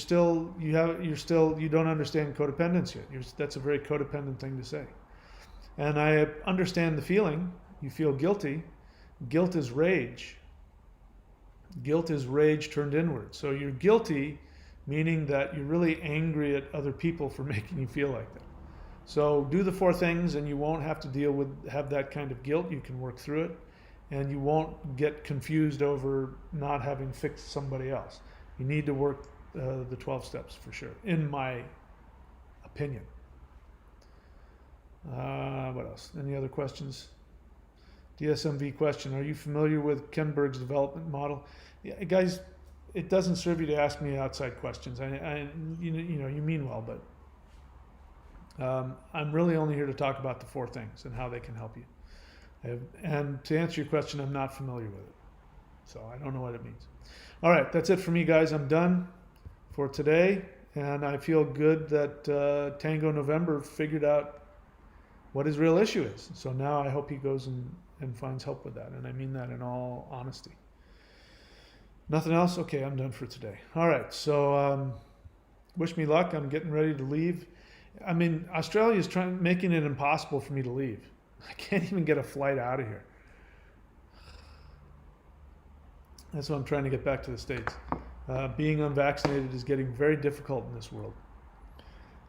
don't understand codependence yet. That's a very codependent thing to say. And I understand the feeling. You feel guilty. Guilt is rage. Guilt is rage turned inward. So you're guilty, meaning that you're really angry at other people for making you feel like that. So do the 4 things and you won't have to have that kind of guilt. You can work through it and you won't get confused over not having fixed somebody else. You need to work the 12 steps for sure, in my opinion. What else? Any other questions? DSMV question. Are you familiar with Kenberg's development model? Yeah, guys, it doesn't serve you to ask me outside questions. You mean well, but I'm really only here to talk about the 4 things and how they can help you. And to answer your question, I'm not familiar with it. So I don't know what it means. All right, that's it for me, guys. I'm done for today. And I feel good that Tango November figured out what his real issue is. So now I hope he goes and finds help with that. And I mean that in all honesty. Nothing else? Okay, I'm done for today. All right, so wish me luck. I'm getting ready to leave. I mean, Australia is making it impossible for me to leave. I can't even get a flight out of here. That's why I'm trying to get back to the States. Being unvaccinated is getting very difficult in this world.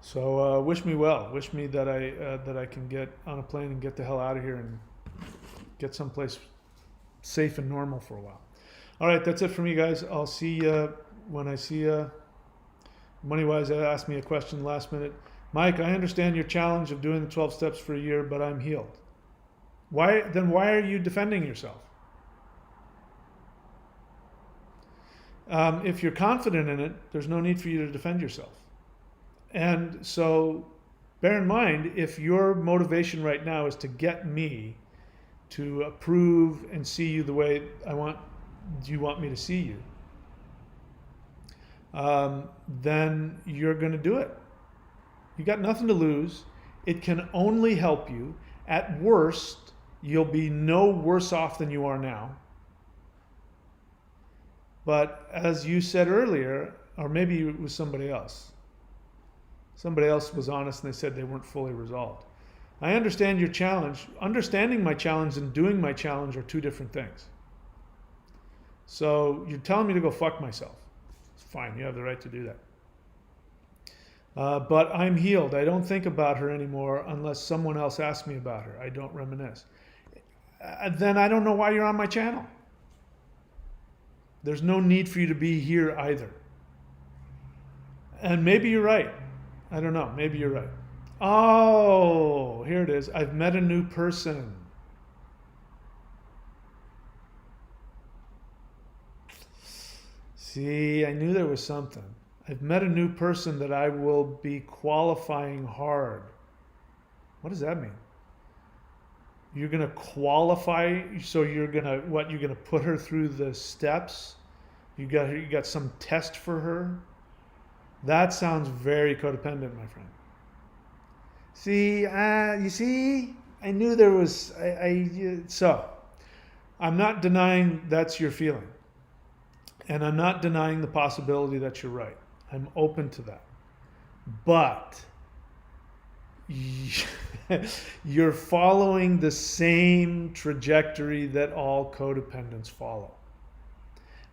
So wish me well. Wish me that I can get on a plane and get the hell out of here and get someplace safe and normal for a while. All right, that's it for me, guys. I'll see you when I see you. Moneywise asked me a question last minute. Mike, I understand your challenge of doing the 12 steps for a year, but I'm healed. Why are you defending yourself? If you're confident in it, there's no need for you to defend yourself. And so bear in mind, if your motivation right now is to get me to approve and see you the way you want me to see you, then you're going to do it. You got nothing to lose. It can only help you. At worst, you'll be no worse off than you are now. But as you said earlier, or maybe it was somebody else was honest and they said they weren't fully resolved. I understand your challenge. Understanding my challenge and doing my challenge are 2 different things. So you're telling me to go fuck myself. It's fine, you have the right to do that. But I'm healed. I don't think about her anymore unless someone else asks me about her. I don't reminisce. Then I don't know why you're on my channel. There's no need for you to be here either. And maybe you're right. I don't know. Maybe you're right. Oh, here it is. I've met a new person. See, I knew there was something. I've met a new person that I will be qualifying hard. What does that mean? You're going to qualify, so you're going to, what, you're going to put her through the steps? You got some test for her? That sounds very codependent, my friend. See, you see, I knew there was, so I'm not denying that's your feeling. And I'm not denying the possibility that you're right. I'm open to that. But you're following the same trajectory that all codependents follow.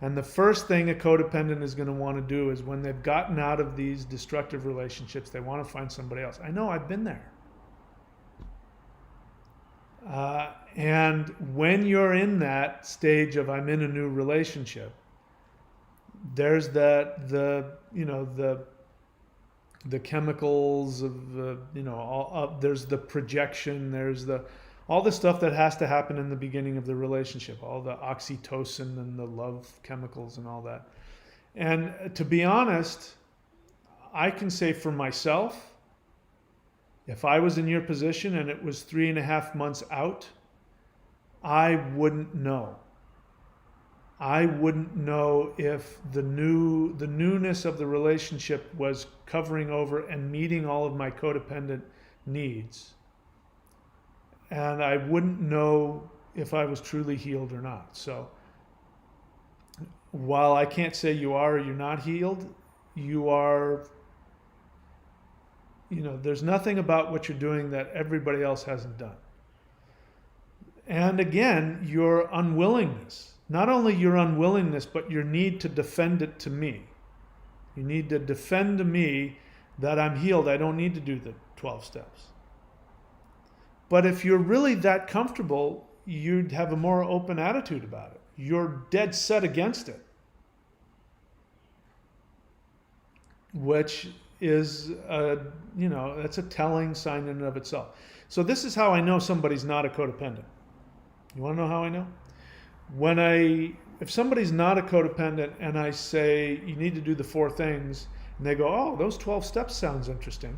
And the first thing a codependent is going to want to do is when they've gotten out of these destructive relationships, they want to find somebody else. I know, I've been there. And when you're in that stage of I'm in a new relationship, there's the the chemicals of there's the projection, there's all the stuff that has to happen in the beginning of the relationship, all the oxytocin and the love chemicals and all that. And to be honest, I can say for myself, if I was in your position and it was 3.5 months out, I wouldn't know. I wouldn't know if the newness of the relationship was covering over and meeting all of my codependent needs. And I wouldn't know if I was truly healed or not. So while I can't say you are or you're not healed, you are, there's nothing about what you're doing that everybody else hasn't done. And again, your unwillingness. Not only your unwillingness, but your need to defend it to me. You need to defend to me that I'm healed. I don't need to do the 12 steps. But if you're really that comfortable, you'd have a more open attitude about it. You're dead set against it. Which is, that's a telling sign in and of itself. So this is how I know somebody's not a codependent. You want to know how I know? If somebody's not a codependent and I say, you need to do the 4 things, and they go, oh, those 12 steps sounds interesting.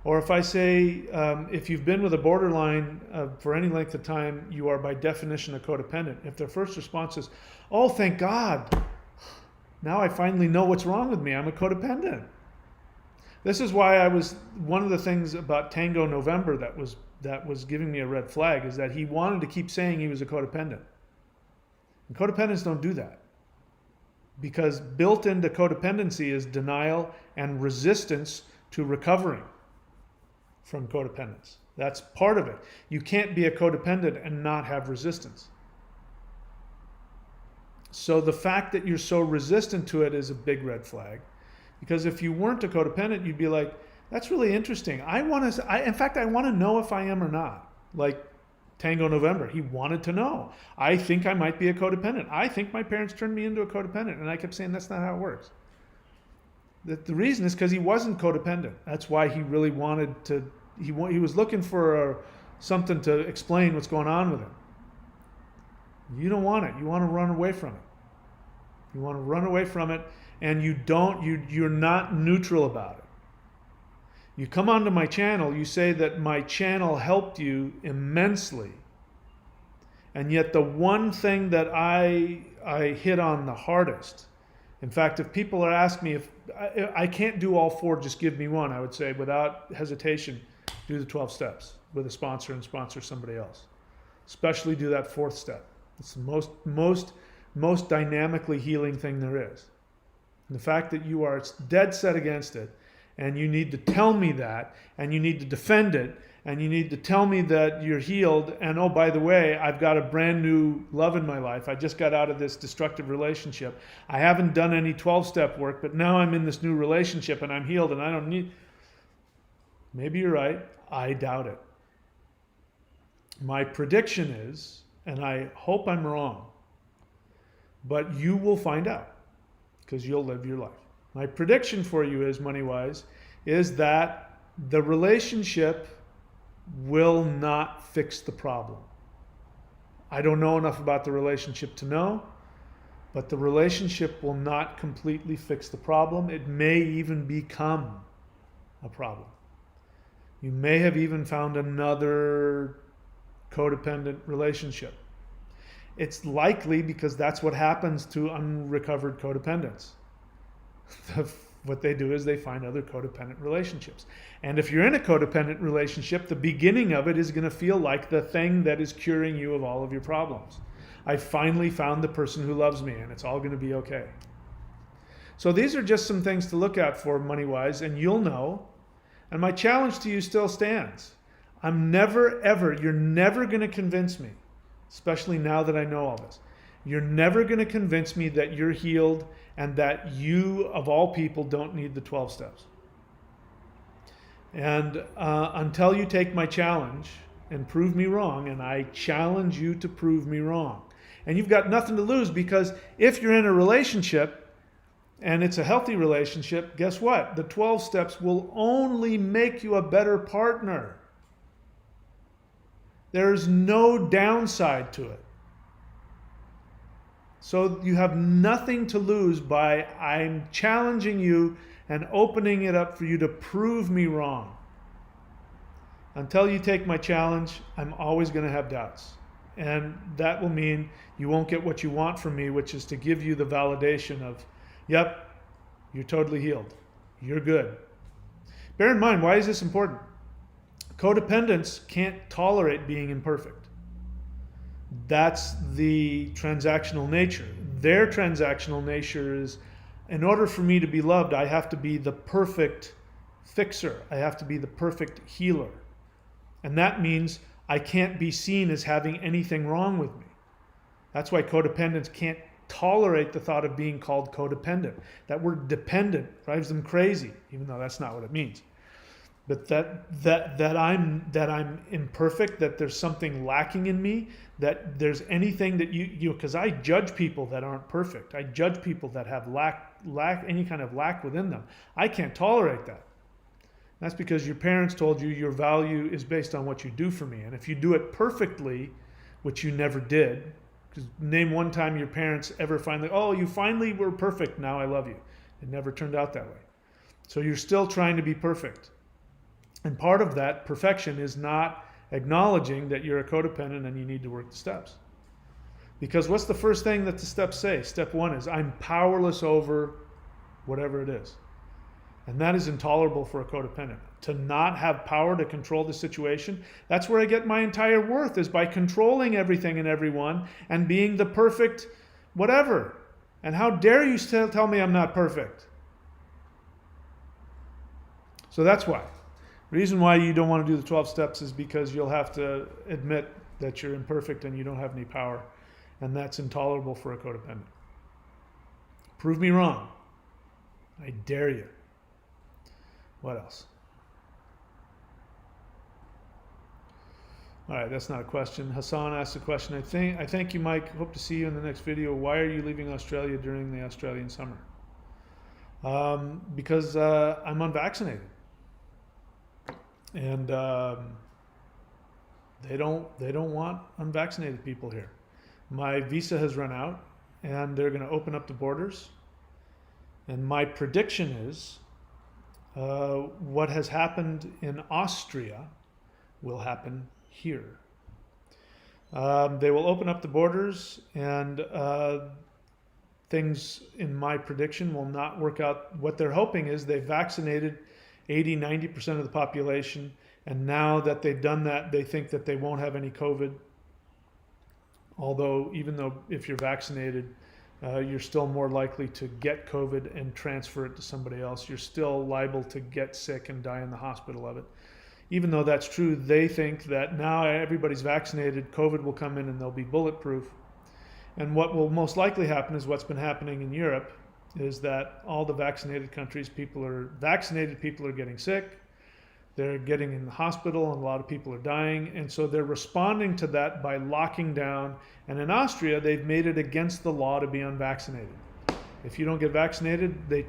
Or if I say, if you've been with a borderline for any length of time, you are by definition a codependent. If their first response is, oh, thank God, now I finally know what's wrong with me, I'm a codependent. This is why one of the things about Tango November that was giving me a red flag is that he wanted to keep saying he was a codependent. And codependents don't do that, because built into codependency is denial and resistance to recovering from codependence. That's part of it. You can't be a codependent and not have resistance. So the fact that you're so resistant to it is a big red flag, because if you weren't a codependent, you'd be like, that's really interesting. In fact, I want to know if I am or not. Like Tango November, he wanted to know. I think I might be a codependent. I think my parents turned me into a codependent. And I kept saying, that's not how it works. The reason is because he wasn't codependent. That's why he really wanted to, he was looking for something to explain what's going on with him. You don't want it. You want to run away from it. You want to run away from it, and you're not neutral about it. You come onto my channel, you say that my channel helped you immensely. And yet the one thing that I hit on the hardest, in fact, if people are asking me if I can't do all 4, just give me one, I would say without hesitation, do the 12 steps with a sponsor and sponsor somebody else. Especially do that 4th step. It's the most dynamically healing thing there is. And the fact that you are dead set against it, and you need to tell me that, and you need to defend it, and you need to tell me that you're healed, and oh, by the way, I've got a brand new love in my life. I just got out of this destructive relationship. I haven't done any 12-step work, but now I'm in this new relationship, and I'm healed, and I don't need... Maybe you're right. I doubt it. My prediction is, and I hope I'm wrong, but you will find out, because you'll live your life. My prediction for you is, money-wise, is that the relationship will not fix the problem. I don't know enough about the relationship to know, but the relationship will not completely fix the problem. It may even become a problem. You may have even found another codependent relationship. It's likely because that's what happens to unrecovered codependents. What they do is they find other codependent relationships. And if you're in a codependent relationship, the beginning of it is going to feel like the thing that is curing you of all of your problems. I finally found the person who loves me, and it's all going to be okay. So these are just some things to look out for, money-wise, and you'll know. And my challenge to you still stands. I'm never, ever, you're never going to convince me, especially now that I know all this. You're never going to convince me that you're healed and that you, of all people, don't need the 12 steps. And until you take my challenge and prove me wrong, and I challenge you to prove me wrong. And you've got nothing to lose, because if you're in a relationship and it's a healthy relationship, guess what? The 12 steps will only make you a better partner. There's no downside to it. So you have nothing to lose by I'm challenging you and opening it up for you to prove me wrong. Until you take my challenge, I'm always going to have doubts. And that will mean you won't get what you want from me, which is to give you the validation of, yep, you're totally healed. You're good. Bear in mind, why is this important? Codependents can't tolerate being imperfect. That's the transactional nature. Their transactional nature is, in order for me to be loved, I have to be the perfect fixer. I have to be the perfect healer. And that means I can't be seen as having anything wrong with me. That's why codependents can't tolerate the thought of being called codependent. That word dependent drives them crazy, even though that's not what it means. But that I'm imperfect, that there's something lacking in me, that there's anything that you because I judge people that aren't perfect. I judge people that have lack any kind of lack within them. I can't tolerate that. That's because your parents told you your value is based on what you do for me. And if you do it perfectly, which you never did, because name one time your parents ever finally, oh, you finally were perfect, now I love you. It never turned out that way. So you're still trying to be perfect. And part of that perfection is not acknowledging that you're a codependent and you need to work the steps. Because what's the first thing that the steps say? Step one is, I'm powerless over whatever it is. And that is intolerable for a codependent. To not have power to control the situation, that's where I get my entire worth, is by controlling everything and everyone and being the perfect whatever. And how dare you still tell me I'm not perfect? So that's why. The reason why you don't want to do the 12 steps is because you'll have to admit that you're imperfect and you don't have any power. And that's intolerable for a codependent. Prove me wrong. I dare you. What else? All right, that's not a question. Hassan asked a question. I thank you, Mike. Hope to see you in the next video. Why are you leaving Australia during the Australian summer? Because I'm unvaccinated. And they don't want unvaccinated people here. My visa has run out, and they're going to open up the borders. And my prediction is what has happened in Austria will happen here. They will open up the borders, and things, in my prediction, will not work out. What they're hoping is they've vaccinated 80-90% of the population, and now that they've done that, they think that they won't have any COVID. Although, even though if you're vaccinated, you're still more likely to get COVID and transfer it to somebody else. You're still liable to get sick and die in the hospital of it. Even though that's true, they think that now everybody's vaccinated, COVID will come in and they'll be bulletproof. And what will most likely happen is what's been happening in Europe, is that all the vaccinated countries, people are getting sick, they're getting in the hospital, and a lot of people are dying. And so they're responding to that by locking down. And in Austria, they've made it against the law to be unvaccinated. If you don't get vaccinated, they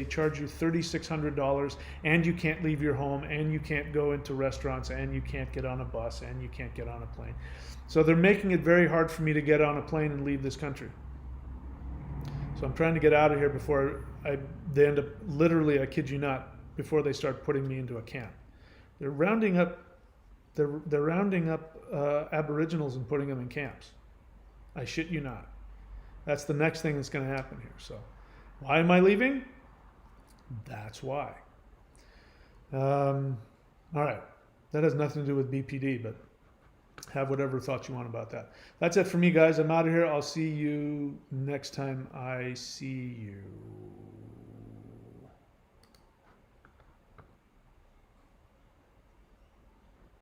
charge you $3,600, and you can't leave your home, and you can't go into restaurants, and you can't get on a bus, and you can't get on a plane. So they're making it very hard for me to get on a plane and leave this country. So I'm trying to get out of here before they end up, literally, I kid you not, before they start putting me into a camp. They're rounding up Aboriginals and putting them in camps. I shit you not. That's the next thing that's going to happen here. So why am I leaving? That's why. All right. That has nothing to do with BPD, but have whatever thoughts you want about that. That's it for me, guys. I'm out of here. I'll see you next time I see you.